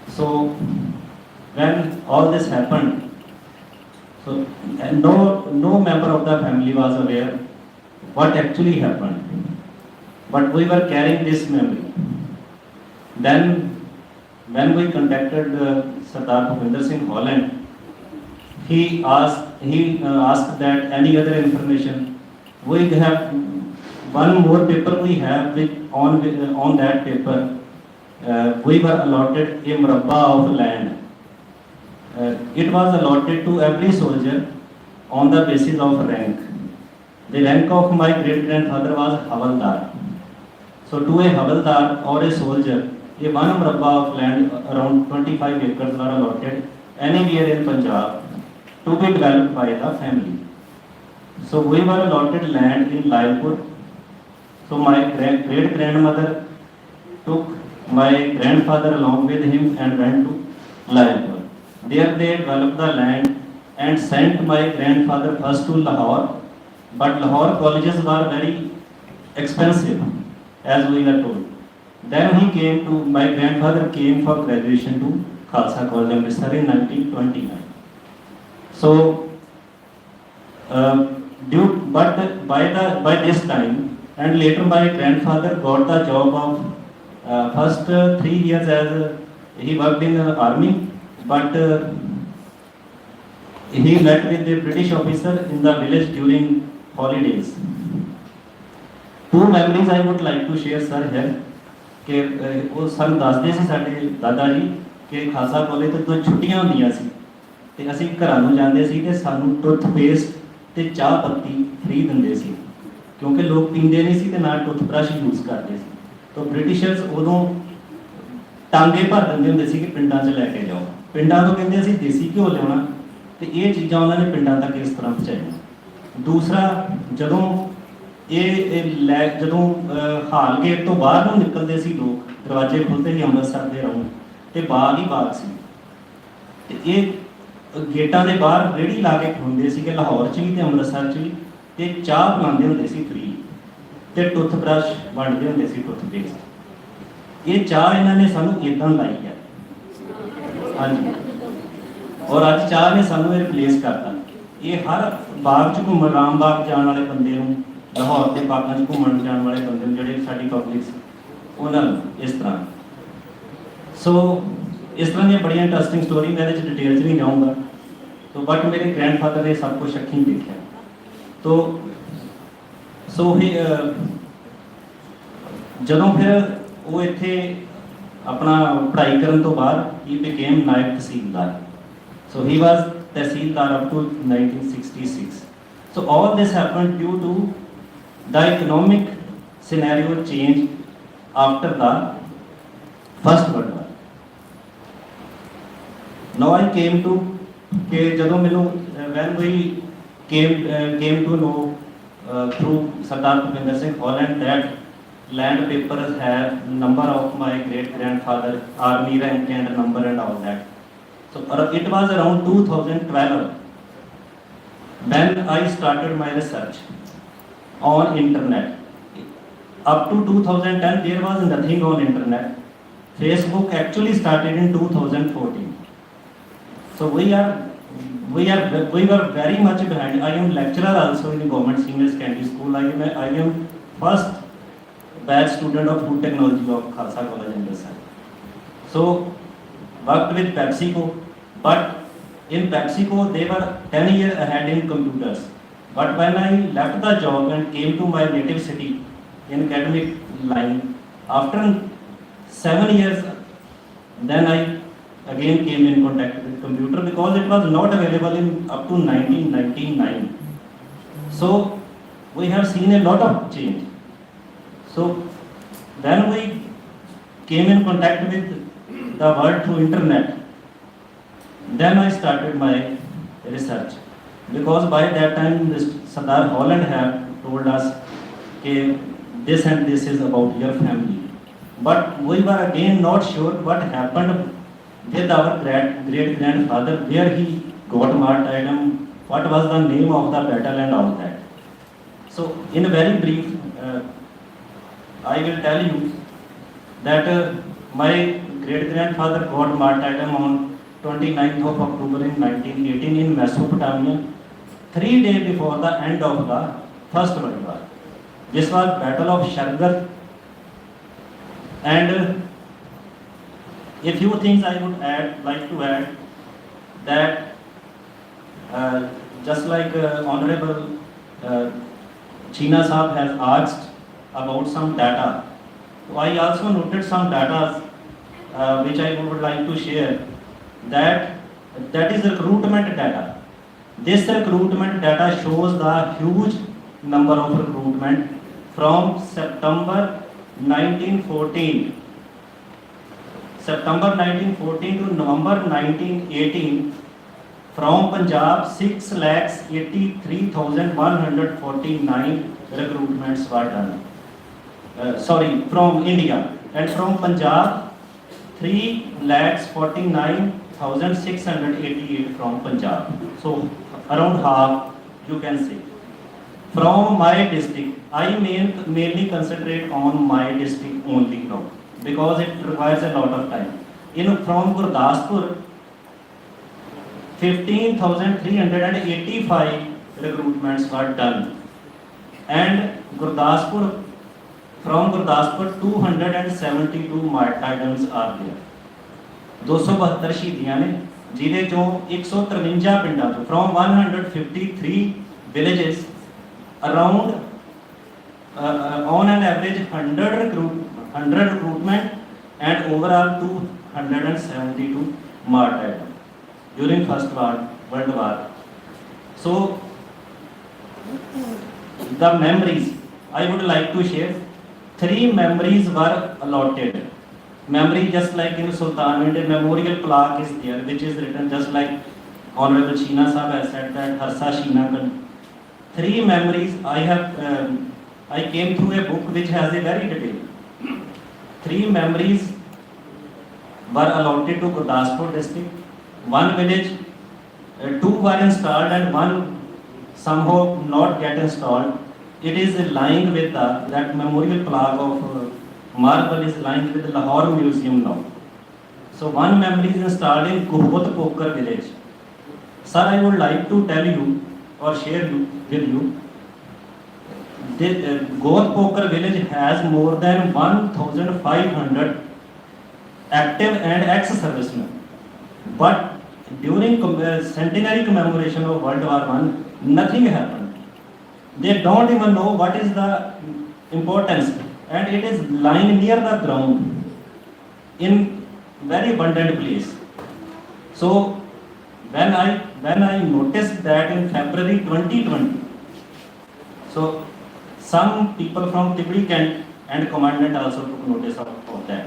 So when all this happened, so and no member of the family was aware what actually happened. But we were carrying this memory. Then when we contacted Sardar Bhupinder Singh Holland, he asked that any other information. We have one more paper we have with on that paper. We were allotted a murabba of land. It was allotted to every soldier on the basis of rank. The rank of my great grandfather was Havaldar. So to a Havaldar or a soldier, a one murabba of land around 25 acres were allotted anywhere in Punjab to be developed by the family. So we were allotted land in Lailpur. So my great grandmother took my grandfather along with him and went to Lailpur. There they developed the land and sent my grandfather first to Lahore. But Lahore colleges were very expensive, as we were told. Then my grandfather came for graduation to Khalsa College, Amritsar in 1929. So, but by this time, and later my grandfather got the job of first 3 years as he worked in the army, but he met with a British officer in the village during holidays. Two memories I would like to share, sir, here. ਕਿ ਉਹ ਸਾਨੂੰ ਦੱਸਦੇ ਸੀ ਸਾਡੇ ਦਾਦਾ ਜੀ ਕਿ Khalsa college ਤੋਂ ਜਦੋਂ ਛੁੱਟੀਆਂ ਹੁੰਦੀਆਂ ਸੀ ਤੇ ਅਸੀਂ ਘਰਾਂ ਨੂੰ ਜਾਂਦੇ ਸੀ ਤੇ ਸਾਨੂੰ ਟੁੱਥਪੇਸਟ ਤੇ ਚਾਹ ਪੱਤੀ ਫ੍ਰੀ ਦਿੰਦੇ ਸੀ ਕਿਉਂਕਿ ਲੋਕ ਪੀਂਦੇ ਨਹੀਂ ਸੀ ਤੇ ਨਾ ਟੁੱਥਬ੍ਰਸ਼ ਯੂਜ਼ ਕਰਦੇ ਸੀ ਤਾਂ ਬ੍ਰਿਟਿਸ਼ਰਸ ਉਦੋਂ ਟਾਂਗੇ ਭਰ ਦਿੰਦੇ ਹੁੰਦੇ ਸੀ ਕਿ ਪਿੰਡਾਂ 'ਚ ਲੈ ਕੇ ਜਾਓ ਪਿੰਡਾਂ ਤੋਂ ਕਹਿੰਦੇ ਅਸੀਂ ਦੇਸੀ ਘਿਓ ਲਿਆਉਣਾ ਤੇ ਇਹ ਚੀਜ਼ਾਂ ਉਹਨਾਂ ਨੇ ਪਿੰਡਾਂ ਤੱਕ ਇਸ ਤਰ੍ਹਾਂ ਪਹੁੰਚਾਈਆਂ ਦੂਸਰਾ ਜਦੋਂ ਜਦੋਂ ਹਾਲ ਗੇਟ ਤੋਂ ਬਾਹਰ ਨੂੰ ਨਿਕਲਦੇ ਸੀ ਲੋਕ ਦਰਵਾਜ਼ੇ ਖੁੱਲ੍ਹਦੇ ਸੀ ਅੰਮ੍ਰਿਤਸਰ ਦੇ ਰਾਹੀਂ ਤੇ ਬਾਗ ਹੀ ਬਾਗ ਸੀ ਤੇ ਇਹ ਗੇਟਾਂ ਦੇ ਬਾਹਰ ਰੇਹੜੀ ਲਾ ਕੇ ਖੁੰਦੇ ਸੀ ਕਿ ਲਾਹੌਰ 'ਚ ਵੀ ਤੇ ਅੰਮ੍ਰਿਤਸਰ 'ਚ ਵੀ ਤੇ ਚਾਹ ਬਣਾਉਂਦੇ ਹੁੰਦੇ ਸੀ ਫ੍ਰੀ ਤੇ ਟੁੱਥਬ੍ਰਸ਼ ਵੰਡਦੇ ਹੁੰਦੇ ਸੀ ਟੁੱਥਪੇਸਟ ਇਹ ਚਾਹ ਇਹਨਾਂ ਨੇ ਸਾਨੂੰ ਇੱਦਾਂ ਲਾਈ ਹੈ ਹਾਂਜੀ ਔਰ ਅੱਜ ਚਾਹ ਨੇ ਸਾਨੂੰ ਇਹ ਰਿਪਲੇਸ ਕਰਤਾ ਇਹ ਹਰ ਬਾਗ 'ਚ ਘੁੰਮਣ ਰਾਮ ਬਾਗ ਜਾਣ ਵਾਲੇ ਬੰਦੇ ਨੂੰ ਲਾਹੌਰ ਦੇ ਬਾਗਾਂ 'ਚ ਘੁੰਮਣ ਜਾਣ ਵਾਲੇ ਬੰਦੇ ਜਿਹੜੇ ਸਾਡੀ ਪਬਲਿਕ ਉਹਨਾਂ ਨੂੰ ਇਸ ਤਰ੍ਹਾਂ ਸੋ ਇਸ ਤਰ੍ਹਾਂ ਦੀਆਂ ਬੜੀਆਂ ਇੰਟਰਸਟਿੰਗ ਸਟੋਰੀ ਮੈਂ ਇਹਦੇ 'ਚ ਡਿਟੇਲ 'ਚ ਨਹੀਂ ਜਾਊਂਗਾ ਤੋ ਬਟ ਮੇਰੇ ਗ੍ਰੈਂਡਫਾਦਰ ਨੇ ਸਭ ਕੁਝ ਅੱਖੀਂ ਦੇਖਿਆ ਤੋ ਸੋ ਹੀ ਜਦੋਂ ਫਿਰ ਉਹ ਇੱਥੇ ਆਪਣਾ ਪੜ੍ਹਾਈ ਕਰਨ ਤੋਂ ਬਾਅਦ ਹੀ became naib tehsildar so he was tehsildar up to 1966 so all this happened due to the economic scenario change after the First World War. Now I came to कि ਜਦੋਂ ਮੈਨੂੰ when we came to know through Sardar Bhupinder Singh Holland that land papers have number of my great grandfather, army rank and number and all that. So it was around 2012 when I started my research on internet. up to 2010 there was nothing on internet. Facebook actually started in 2014. So we were very much behind. I am lecturer also in the government senior secondary school. I am first batch student of food technology of Khalsa College in this side. So worked with PepsiCo, but in PepsiCo they were 10 years ahead in computers. But when I left the job and came to my native city in academic line, after 7 years, then I again came in contact with computer because it was not available in up to 1999. So we have seen a lot of change. So then we came in contact with the world through internet. Then I started my research because by that time this Sardar Holland have told us that this and this is about your family. But we were again not sure what happened with our great grandfather, where he got martyrdom, what was the name of the battle and all that. So in a very brief, I will tell you that my great grandfather got martyrdom on 29th of October in 1918 in Mesopotamia, 3 days before the end of the First World War. This was Battle of Shargat, and a few things I would like to add that just like Honorable China Saab has asked about some data, so I also noted some data which I would like to share. That is recruitment data. This recruitment data shows the huge number of recruitment from September 1914 to November 1918 from Punjab 6,83,149 recruitments were done. From India, and from Punjab 3,49,688 from Punjab. So around half you can say. From my district, I mainly concentrate on my district only now because it requires a lot of time. From Gurdaspur, 15,385 recruitments were done, and from Gurdaspur 272 martyrdoms are there. 272 ਸ਼ਹੀਦੀਆਂ ਨੇ ਜਿਹਦੇ ਚੋਂ 153 ਪਿੰਡਾਂ ਤੋਂ from 153 villages around on an average 100 recruitment and overall 272 martyrdom during First World War. So the memories I would like to share. 3 memories were allotted. Memory, just like in Sultanate, a memorial plaque is there which is written just like Honorable Sheena Sahab has said that Harsa Sheena. 3 memories I came through a book which has a very detail. 3 memories were allotted to Gurdaspur district. 1 village, 2 were installed and 1 somehow not get installed. It is lying with that memorial plaque of marble is lying with the Lahore Museum now. So 1 memory is installed in Guhbut Poker village. Sir, I would like to tell you or share with you. Goth Poker village has more than 1,500 active and ex-servicemen. But during centenary commemoration of World War I, nothing happened. They don't even know what is the importance, and it is lying near the ground in very abundant place. So when I noticed that in February 2020, so some people from Tibri Kent and commandant also took notice of that.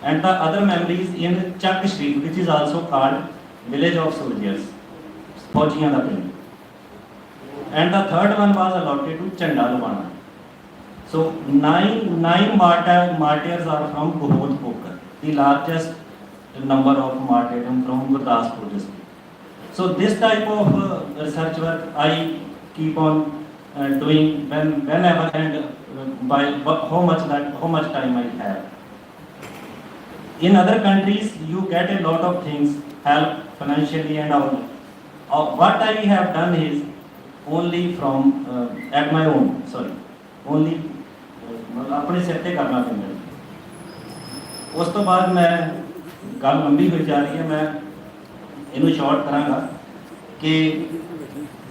And the other memories in Chak Shrif, which is also called village of soldiers, Faujiyan da Pind. And the third one was allotted to Chandalwana. So 9 martyrs are from Guhbut Poker, the largest number of martyrdom from Gurdaspur district. So this type of research work I keep on doing whenever and how much time I have. In other countries, you get a lot of things, help financially and all. What I have done is only from at my own, sorry, only अपने सिर ते करना पैंदा। उस तो बाद मैं गल लंबी हो जा रही है, मैं इनू शॉर्ट करांगा कि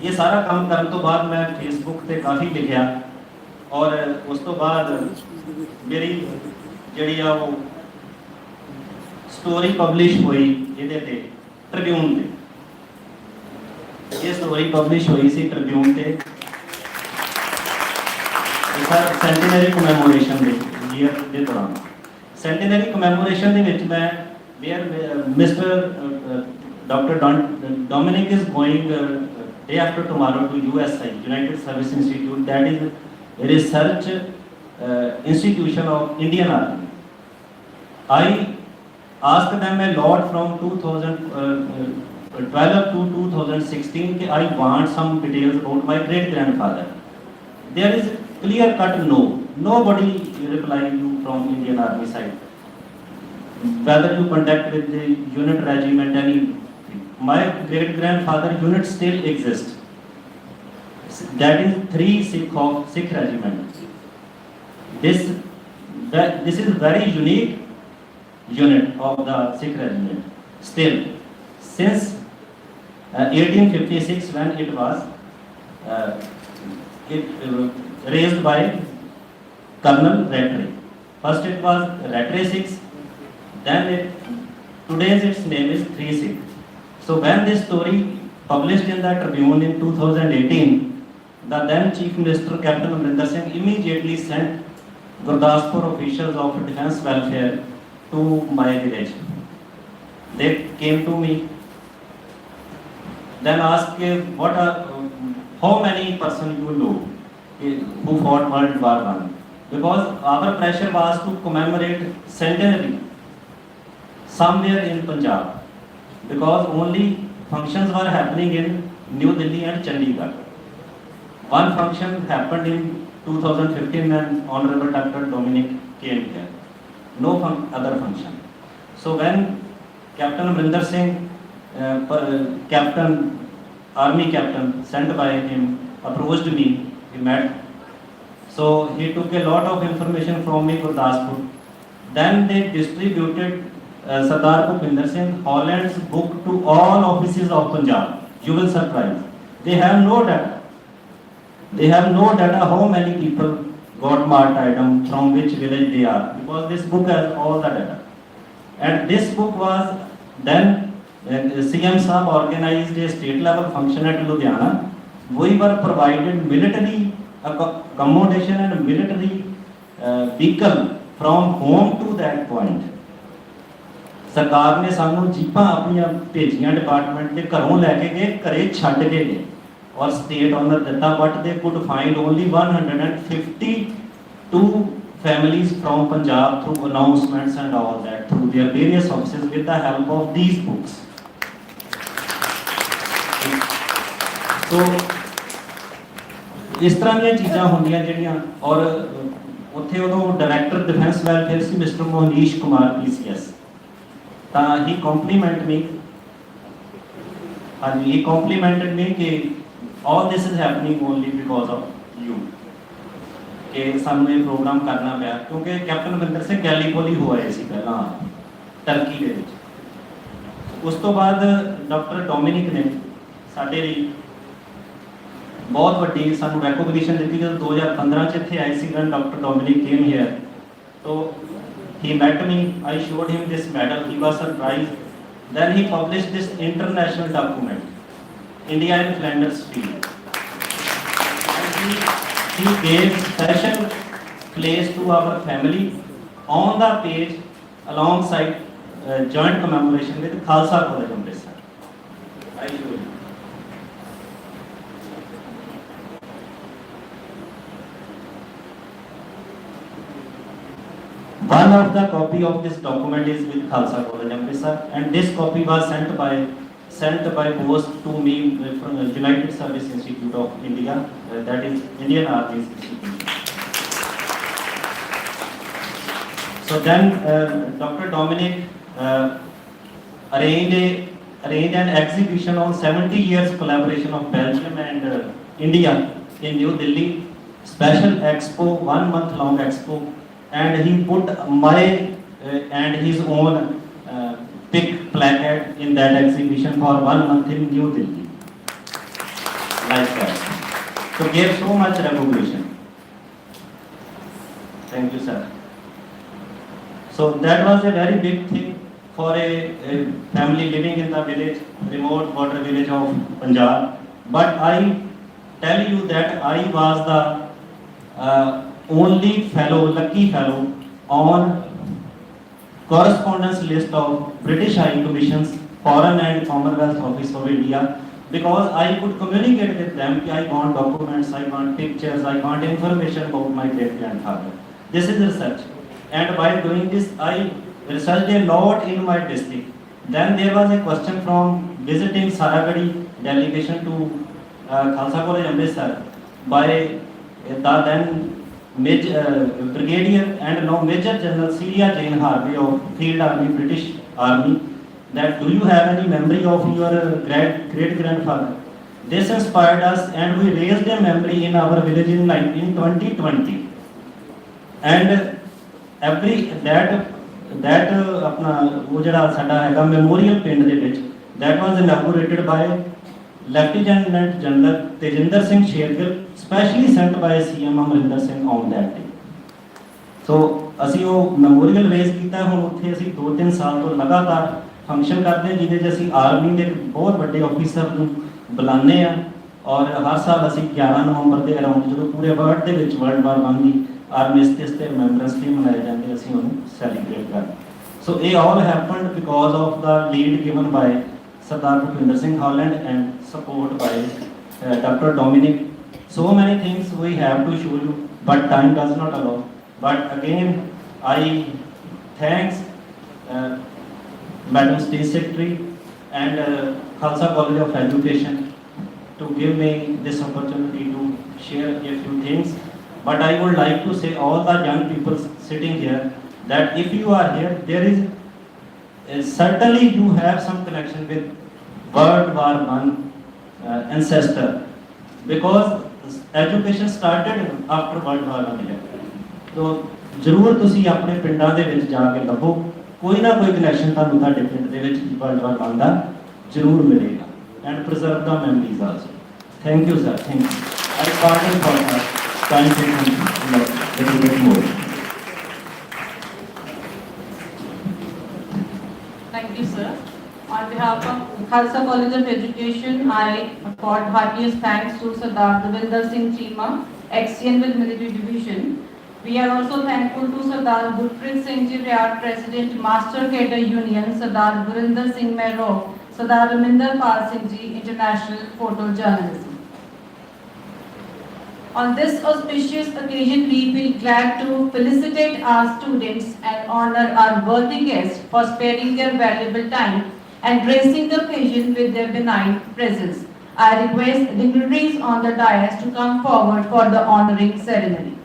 ये सारा काम करने तो बाद मैं फेसबुक पे काफ़ी लिखा और उस तो बाद मेरी जी आ वो स्टोरी पब्लिश हुई ये ट्रिब्यून पे, ये स्टोरी पब्लिश हुई सी ट्रिब्यून पे सर सेंटिनरी कमैमोरेशन ईयर के दौरान। सेंटिनरी कमैमोरेशन के विच मैं where mister doctor Dominic is going day after tomorrow to USI, United Service Institute, that is a research institution of Indian Army. I asked them a lot from 2012 to 2016 that I want some details about my great grandfather. There is clear cut no. Nobody reply you from Indian Army side. Whether you contact with the unit regiment, any, my great grandfather unit still exists. That is 3 Sikh regiment. This is very unique unit of the Sikh regiment. Still, since 1856 when it was raised by Colonel Rattray. First it was Rattray 6, then today's its name is 3 Sikh. So when this story published in the Tribune in 2018, the then Chief Minister Captain Amrinder Singh immediately sent Gurdaspur officials of defence welfare to my village. They came to me, then asked how many person you know who fought World War I, because our pressure was to commemorate centenary somewhere in Punjab, because only functions were happening in New Delhi and Chandigarh. One function happened in 2015 when Honorable Dr. Dominic came here. No other function. So when Captain Amrinder Singh, Army Captain sent by him, approached me, we met. So he took a lot of information from me for Gurdaspur. Then they distributed Sardar Bhupinder Singh Holland's book to all offices of Punjab. You will surprise. They have no data. They have no data how many people got martyrdom, from which village they are, because this book has all the data. And this book was then CM Saab organized a state level function at Ludhiana. We were provided military accommodation and military vehicle from home to that point. सरकार ने सानू जीपां अपनी भेजियां department के घरों लैके गए, घरे छड्ड के गए और स्टेट ऑनर दिता, but they could find only 152 families from Punjab through announcements and all that, through their various offices with the help of these books. So इस तरह दी चीज़ां होंदियां जिहड़ियां, और उत्थे उदों डायरैक्टर डिफेंस वेलफेयर सी mister Mohnish Kumar PCS, he complimented me. He complimented me कि all this is happening only because of you. कि सानू ये प्रोग्राम करना पिया क्योंकि कैप्टन अमरिंदर सिंह गैलीपोली हो आए सी पहला टर्की दे विच। उस तो बाद डॉक्टर डोमिनिक ने साडे लई बहुत वड्डी सानू रैकोगनीशन दी जब 2015 च इत्थे आए सी डॉक्टर डोमिनिक केम हियर, तो he met me, I showed him this medal, he was surprised. Then he published this international document, India in Flanders Field. And he gave special place to our family on the page alongside joint commemoration with Khalsa College Amritsar. I show you. One of the copy of this document is with Khalsa College Amritsar, and this copy was sent by post to me from the United Service Institute of India, that is Indian Army Institute. So then Dr. Dominic arranged an exhibition on 70 years collaboration of Belgium and India in New Delhi. Special expo, 1 month long expo, and he put my and his own big placard in that exhibition for 1 month in New Delhi. Like that. So gave so much recognition. Thank you, sir. So that was a very big thing for a family living in the village, remote border village of Punjab. But I tell you that I was the only fellow, lucky fellow, on correspondence list of British High Commission's Foreign and Commonwealth Office of India, because I could communicate with them that I want documents, I want pictures, I want information about my great grandfather. This is research. And by doing this, I researched a lot in my district. Then there was a question from visiting Saragadi delegation to Khalsa College Amritsar by the then Brigadier and now Major General Celia Jane Harvey of Field Army, British Army, that do you have any memory of your great-grandfather? This inspired us and we raised a memory in our village in 2020. And every that अपना वो जड़ा साडा हैगा memorial पिंड दे विच that was inaugurated by Lieutenant General Tejinder Singh Shergill, specially sent by CM Amrinder Singh on that day. So ਅਸੀਂ ਉਹ memorial raise ਕੀਤਾ ਹੁਣ ਉੱਥੇ ਅਸੀਂ 2-3 ਸਾਲ ਤੋਂ ਲਗਾਤਾਰ ਫੰਕਸ਼ਨ ਕਰਦੇ ਜਿਹਦੇ 'ਚ ਅਸੀਂ ਆਰਮੀ ਦੇ ਬਹੁਤ ਵੱਡੇ ਆਫੀਸਰ ਨੂੰ ਬੁਲਾਉਂਦੇ ਆ ਔਰ ਹਰ ਸਾਲ ਅਸੀਂ 11 ਨਵੰਬਰ ਦੇ ਅਰਾਊਂਡ ਜਦੋਂ ਪੂਰੇ ਵਰਲਡ ਦੇ ਵਿੱਚ ਵਰਲਡ ਵਾਰ 1 ਦੀ armistice ਤੇ ਰਿਮੈਂਬਰੈਂਸ ਡੇ ਮਨਾਏ ਜਾਂਦੇ ਅਸੀਂ ਉਹਨੂੰ ਸੈਲੀਬ੍ਰੇਟ ਕਰਦੇ ਸੋ ਇਹ all happened because of the lead given by Sardar Bhupinder Singh Holland and support by Dr. Dominic. So many things we have to show you but time does not allow. But again I thanks Madam State Secretary and Khalsa College of Education to give me this opportunity to share a few things. But I would like to say all the young people sitting here that if you are here, there is certainly you have some connection with World War I ancestor, because education started after World War I. So ਜ਼ਰੂਰ ਤੁਸੀਂ ਆਪਣੇ ਪਿੰਡਾਂ ਦੇ ਵਿੱਚ ਜਾ ਕੇ ਲੱਭੋ ਕੋਈ ਨਾ ਕੋਈ ਕਨੈਕਸ਼ਨ ਤੁਹਾਨੂੰ ਤੁਹਾਡੇ ਪਿੰਡ ਦੇ ਵਿੱਚ World War I ਦਾ ਜ਼ਰੂਰ ਮਿਲੇਗਾ and preserve the memories also. Thank you sir, thank you. I pardon for that. Time taken a little bit more. Thank you, sir. On behalf of Khalsa College of Education, I accord heartiest thanks to Sardar Davinder Singh Cheema, ex-CN with Military Division. We are also thankful to Sardar Gurpreet Singh Ji, Riyad President, Master Cadet Union, Sardar Gurinder Singh Mehro, Sardar Raminder Pal Singh Ji, International Photojournalism. On this auspicious occasion, we feel glad to felicitate our students and honor our worthy guests for sparing their valuable time and gracing the occasion with their benign presence. I request dignitaries on the dais to come forward for the honoring ceremony.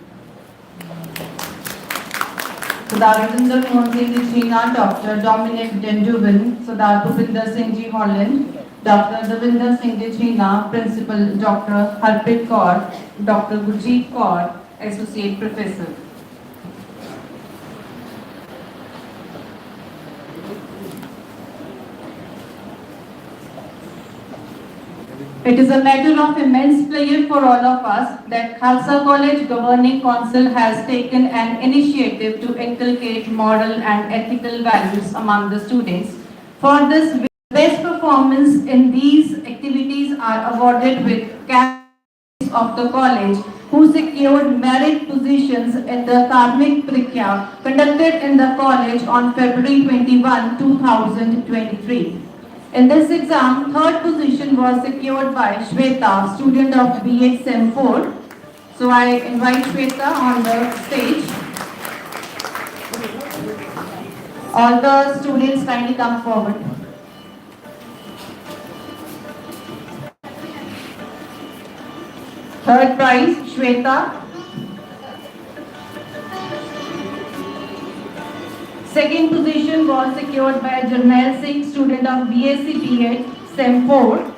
Sardar Ravinder Mohan Singh Ji Cheena, Dr. Dominic Denduven, Sardar Bhupinder Singh Ji Holland, Dr. Davinder Singh Ji Cheena, Principal Dr. Harpreet Kaur, Dr. Gurjeet Kaur, Associate Professor. It is a matter of immense pleasure for all of us that Khalsa College Governing Council has taken an initiative to inculcate moral and ethical values among the students. For this, best performance in these activities are awarded with caps of the college who secured merit positions in the Karmik Pariksha conducted in the college on February 21, 2023. In this exam, third position was secured by Shweta, student of BA Sem 4. So I invite Shweta on the stage. All the students kindly come forward. Third prize, Shweta. Second position was secured by Jarnail Singh, student of BSc B.Ed, SEM 4.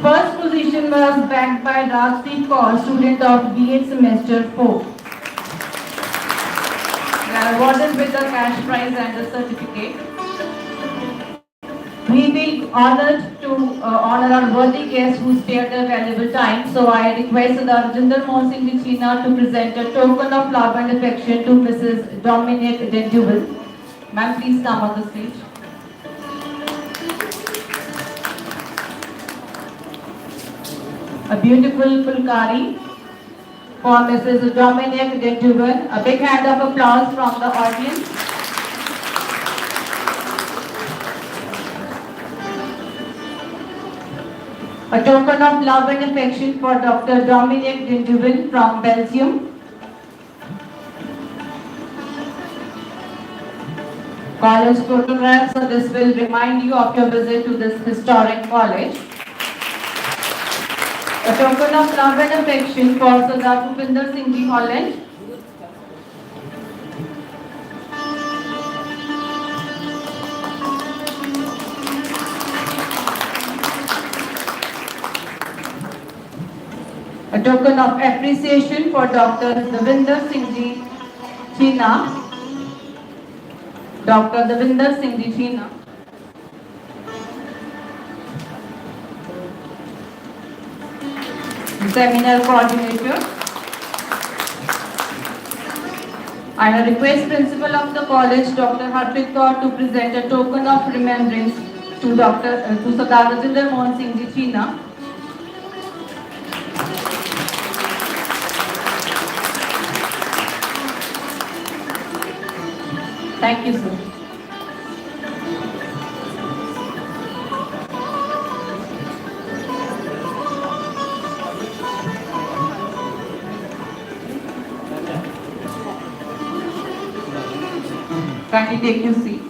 First position was bagged by Rajdeep Kaur, student of B.Ed semester 4. They are awarded with the cash prize and the certificate. We will be honored to honor our worthy guests who spared their valuable time. So I request Sardar Rajinder Mohan Singh Ji China to present a token of love and affection to Mrs. Dominique Denduvel. Ma'am, please come on the stage. A beautiful Fulkari for Mrs. Dominique Denduvel. A big hand of applause from the audience. A token of love and affection for Dr. Dominique Denduvel from Belgium. College photograph, so this will remind you of your visit to this historic college. A token of love and affection for Sardar Bhupinder Singh Ji Holland. A token of appreciation for Dr. Davinder Singh Ji China. Dr. Davinder Singh Ji China. Seminar coordinator. I request principal of the college, Dr. Harpreet Kaur, to present a token of remembrance to Sardar Rajinder Mohan Singh Ji China. Thank you, sir. Kindly take your seat.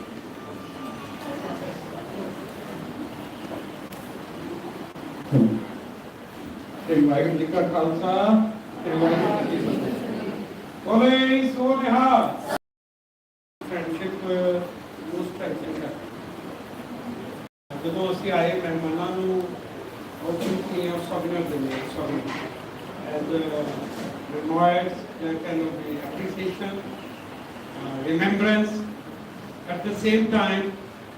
Waheguru ji का खालसा वाहिगुरू जी की फतेह। बोले सो निहाल। Friendship उस friendship है ਜਦੋਂ ਅਸੀਂ ਆਏ ਮਹਿਮਾਨਾਂ ਨੂੰ opportunity of sorry as remarks kind of appreciation remembrance at the same time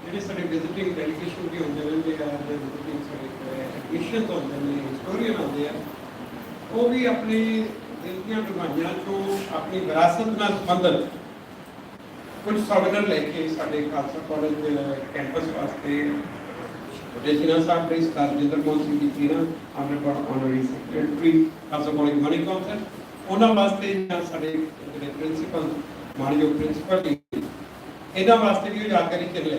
ਜਿਹੜੇ ਸਾਡੇ ਵਿਜ਼ਿਟਿੰਗ ਡੈਲੀਗੇਸ਼ਨ ਵੀ ਹੁੰਦੇ ਰਹਿੰਦੇ ਆ ਜਾਂ ਵਿਜ਼ਿਟਿੰਗ ਸਾਡੇ ਐਡਮਿਸ਼ਨਸ ਹੁੰਦੇ ਨੇ ਹਿਸਟੋਰੀਅਨ ਆਉਂਦੇ ਆ ਉਹ ਵੀ ਆਪਣੀ ਦਿਲ ਦੀਆਂ ਡੂੰਘਾਈਆਂ ਚੋਂ ਆਪਣੀ ਵਿਰਾਸਤ ਨਾਲ ਸੰਬੰਧਿਤ ਕੁਝ ਸੌਗਾਤਾਂ ਲੈ ਕੇ ਸਾਡੇ ਖਾਲਸਾ ਕਾਲਜ ਦੇ ਕੈਂਪਸ ਵਾਸਤੇ Regina Saab, Sardar Rajinder Mohan Singh Ji China, Honorary Secretary, Khalsa College Money Council, ਉਹਨਾਂ ਵਾਸਤੇ ਜਾਂ ਸਾਡੇ ਜਿਹੜੇ ਪ੍ਰਿੰਸੀਪਲ ਮਾਨਯੋਗ ਪ੍ਰਿੰਸੀਪਲ ਇਹਨਾਂ ਵਾਸਤੇ ਵੀ ਜਾਣਕਾਰੀ ਕਰ ਲੈ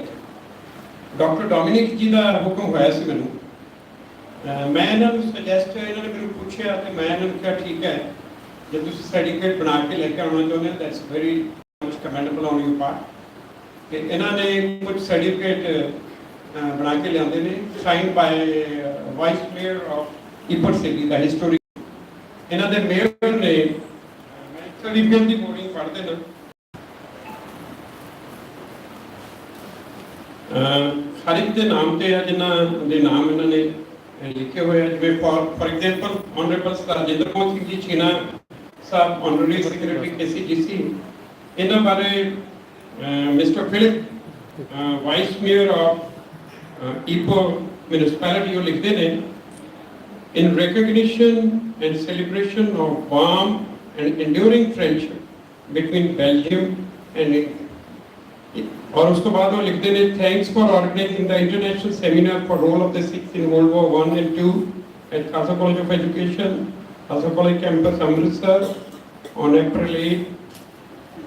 ਡਾਕਟਰ ਡੋਮਿਨਿਕ ਜੀ ਦਾ ਹੁਕਮ ਹੋਇਆ ਸੀ ਮੈਨੂੰ ਮੈਂ ਇਹਨਾਂ ਨੂੰ ਸੁਜੈਸਟ ਇਹਨਾਂ ਨੇ ਮੈਨੂੰ ਪੁੱਛਿਆ ਤੇ ਮੈਂ ਇਹਨਾਂ ਨੂੰ ਕਿਹਾ ਠੀਕ ਹੈ ਜੇ ਤੁਸੀਂ ਸਰਟੀਫਿਕੇਟ ਬਣਾ ਕੇ ਲੈ ਕੇ ਆਉਣਾ ਚਾਹੁੰਦੇ ਹੋ that's very much commendable on your part ਤੇ ਇਹਨਾਂ ਨੇ ਕੁਝ ਸਰਟੀਫਿਕੇਟ ਬਣਾ ਕੇ ਲਿਆਉਂਦੇ ਨੇ signed by vice mayor of Ypres city ਦਾ ਹਿਸਟੋਰਿਕ ਇਹਨਾਂ ਦੇ ਮੇਅਰ ਨੇ ਮੈਂ ਸਰਟੀਫਿਕੇਟ ਦੀ ਬੋਰਡਿੰਗ ਪੜ੍ਹਦੇ ਨਾ ਹਰ ਇੱਕ ਦੇ ਨਾਮ ਤੇ ਆ ਜਿਨ੍ਹਾਂ ਦੇ ਨਾਮ ਇਹਨਾਂ ਨੇ ਲਿਖੇ ਹੋਏ ਆ ਜਿਵੇਂ for example honourable sir Rajinder Mohan Singh ji Cheena Sahib honorary secretary KCGC ਇਹਨਾਂ ਬਾਰੇ mister Philip vice mayor of Ipo municipality ਉਹ ਲਿਖਦੇ ਨੇ in recognition and celebration of warm and enduring friendship between Belgium and India और उसके बाद वो लिखते हैं thanks for organizing the international seminar for role of the Sikhs in World War I and II at Khalsa College of Education, Khalsa College campus Amritsar on April 8,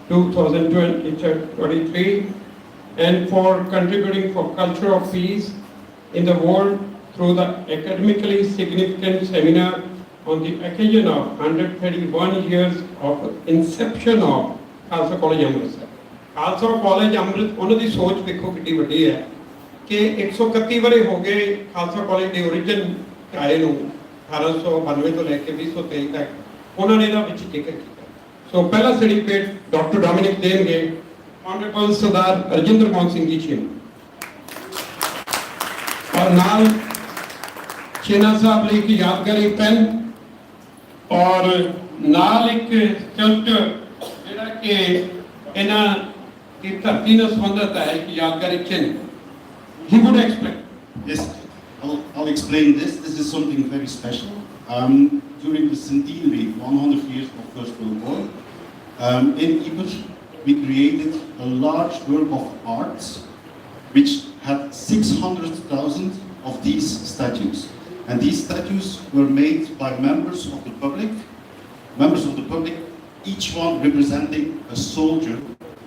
2023 and for contributing for culture of peace in the world through the academically significant seminar on the occasion of 131 years of inception of Khalsa College Amritsar. Khalsa College Amrit ਉਹਨਾਂ ਦੀ ਸੋਚ ਦੇਖੋ ਕਿੰਨੀ ਵੱਡੀ ਹੈ ਕਿ 131 ਵਰੇ ਹੋ ਗਏ ਖਾਲਸਾ ਕਾਲਜ ਦੇ origin ਆਏ ਨੂੰ 1892 ਤੋਂ ਲੈ ਕੇ 2023 ਤੱਕ ਉਹਨਾਂ ਨੇ ਇਹਦਾ ਵਿੱਚ ਜ਼ਿਕਰ ਕੀਤਾ। ਸੋ ਪਹਿਲਾ ਸਰਟੀਫਿਕੇਟ ਡਾਕਟਰ ਡੋਮਿਨਿਕ ਦੇਣਗੇ ਆਨਰੇਬਲ ਸਰਦਾਰ ਰਜਿੰਦਰ ਮੋਹਨ ਸਿੰਘ ਜੀ ਚੀਨ, ਔਰ ਨਾਲ ਚੀਨਾ ਸਾਹਿਬ ਲਈ ਇੱਕ ਯਾਦਗਾਰੀ ਪੈਨ ਔਰ ਨਾਲ ਇੱਕ ਸਕਲਪਚਰ ਜਿਹੜਾ ਕਿ ਇਹਨਾਂ ਦੀ ਧਰਤੀ ਨਾਲ ਸੰਬੰਧਿਤ ਹੈ, ਇੱਕ ਯਾਦਗਾਰੀ ਚਿੰਨ੍ਹ। He would explain. Yes, I'll explain this. This is something very special. During the centenary, 100 years of First World War, in Ypres, we created a large work of art which had 600,000 of these statues. And these statues were made by members of the public, each one representing a soldier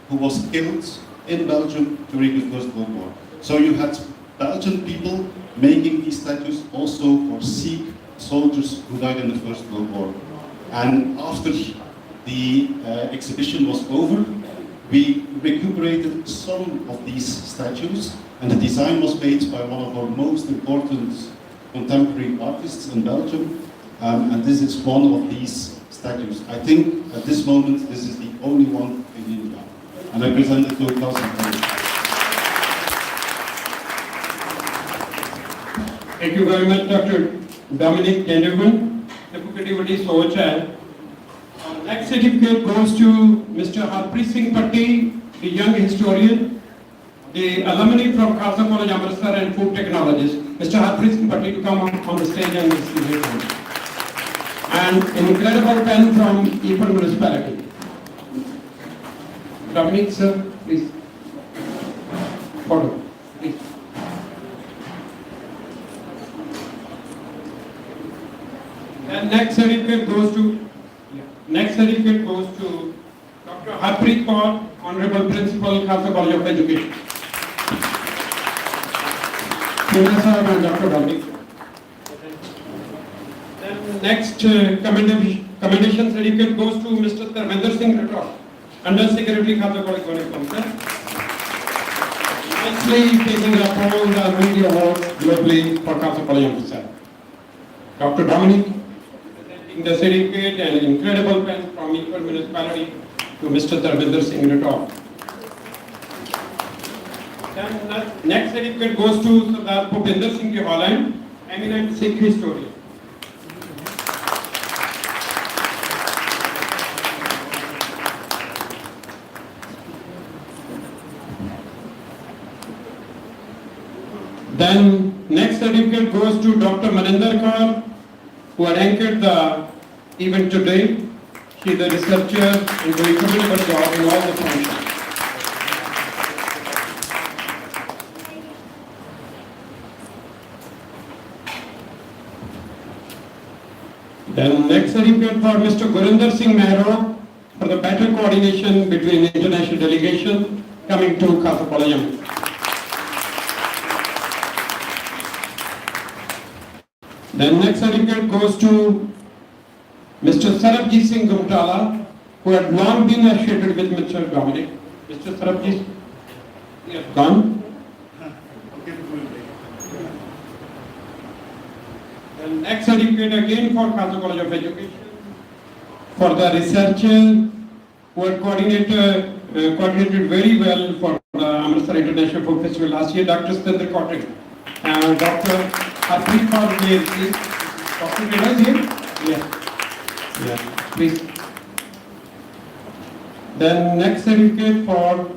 who was killed in Belgium during the First World War. So you had Belgian people making these statues also for Sikh soldiers who died in the First World War. And after the exhibition was over, we recuperated some of these statues, and the design was made by one of our most important contemporary artists in Belgium, and this is one of these statues. I think at this moment this is the only one in India, and I present it to Khalsa. Thank you very much, Dr. Dominic Denderman. Deputy Vadi Soch hai. Next certificate goes to Mr. Harpreet Singh Patti, the young historian, the alumni from Khalsa College, Amritsar, and food technologist. Mr. Harpreet Singh Patti to come on the stage and receive it. And an incredible pen from Ypres municipality. Dominic, sir, please. Photo, please. And next certificate goes to Dr. Harpreet Kaur, Honorable Principal, Khalsa College of Education. Senior sir and Dr. Dominic. Then next commendation certificate goes to Mr. Tarvinder Singh Rathod, Under Secretary, Khalsa College of Education. Nicely taking up all the media awards globally for Khalsa College of Education. Dr. Dominic. The certificate and incredible pen from Ypres municipality to Mr. Tarvinder Singh Rathod. Then next certificate goes to Sardar Bhupinder Singh Ji Holland, eminent Sikh historian. Then next certificate goes to Dr. Maninder Kaur, who had anchored the event today. She is a researcher and doing commendable job in all the functions. Then next certificate for Mr. Gurinder Singh Mehro for the better coordination between international delegation coming to Khalsa College. Then next certificate goes to Mr. Sarabjit Singh Gumtala, who had long been associated with Mr. Dominic. Mr. Sarabjit, he has gone. Then next certificate again for Khalsa College of Education for the researcher who had coordinated very well for the Amritsar International Food Festival last year, Dr. Satinder Kottri. Dr. Harpreet Kaur, please. Dr. Kedar here? Yeah, please. Then next certificate for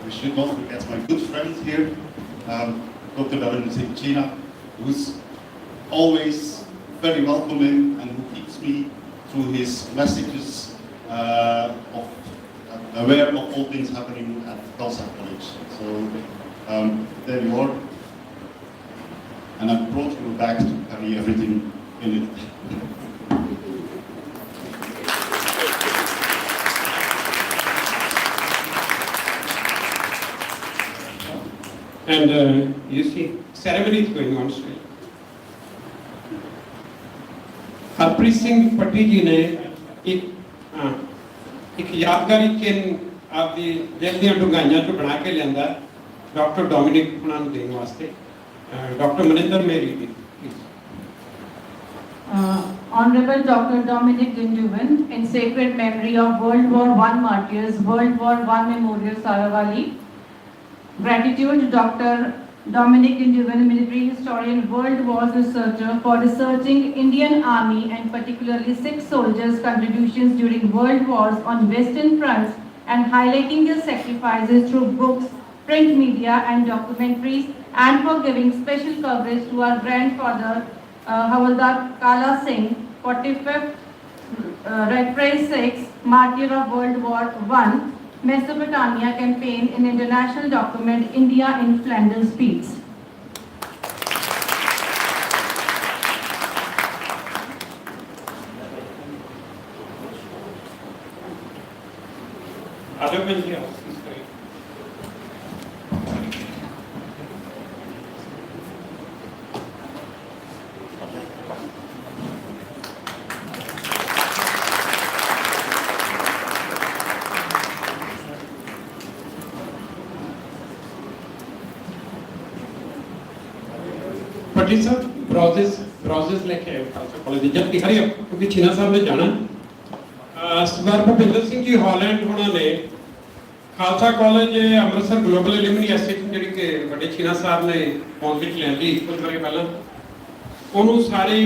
We should not forget my good friend here, Dr. Dominic China, who's always very welcoming and who keeps me through his messages aware of all things happening at Khalsa College. So there you are, and I brought you back to carry everything in it. and you see ceremony is going on straight. Harpreet Harpreet Singh पट्टी जी ने एक यादगारी चिन्ह आपकी दिल दी डुंगाइयां चो बना के लिया डॉक्टर डोमिनिक उन्होंने देने वास्ते डॉक्टर मनिंदर मेरी जी। Honorable Dr. Dominic Dinduvan, in sacred memory of World War I martyrs, World War I Memorial Saravali. Gratitude to Dr. Dominic Dinduvan, military historian, World Wars researcher, for researching Indian Army and particularly Sikh soldiers' contributions during World Wars on Western fronts and highlighting their sacrifices through books, print media and documentaries, and for giving special coverage to our grandfather Havaldar Kala Singh, 45th Rifle 6, martyr of World War I, Mesopotamia campaign in international document India in Flanders Fields. Other than here, पट्टी साहब ब्राउजेस लेके आए Khalsa college जब तिहारी क्योंकि छीना साहब ने जाना सरदार भुपिंदर सिंह जी हॉलैंड उन्होंने Khalsa college Amritsar global alumni association ji के बड़े छीना साहब ने पहुंच लिया कुछ बारे पहला उन्होंने सारे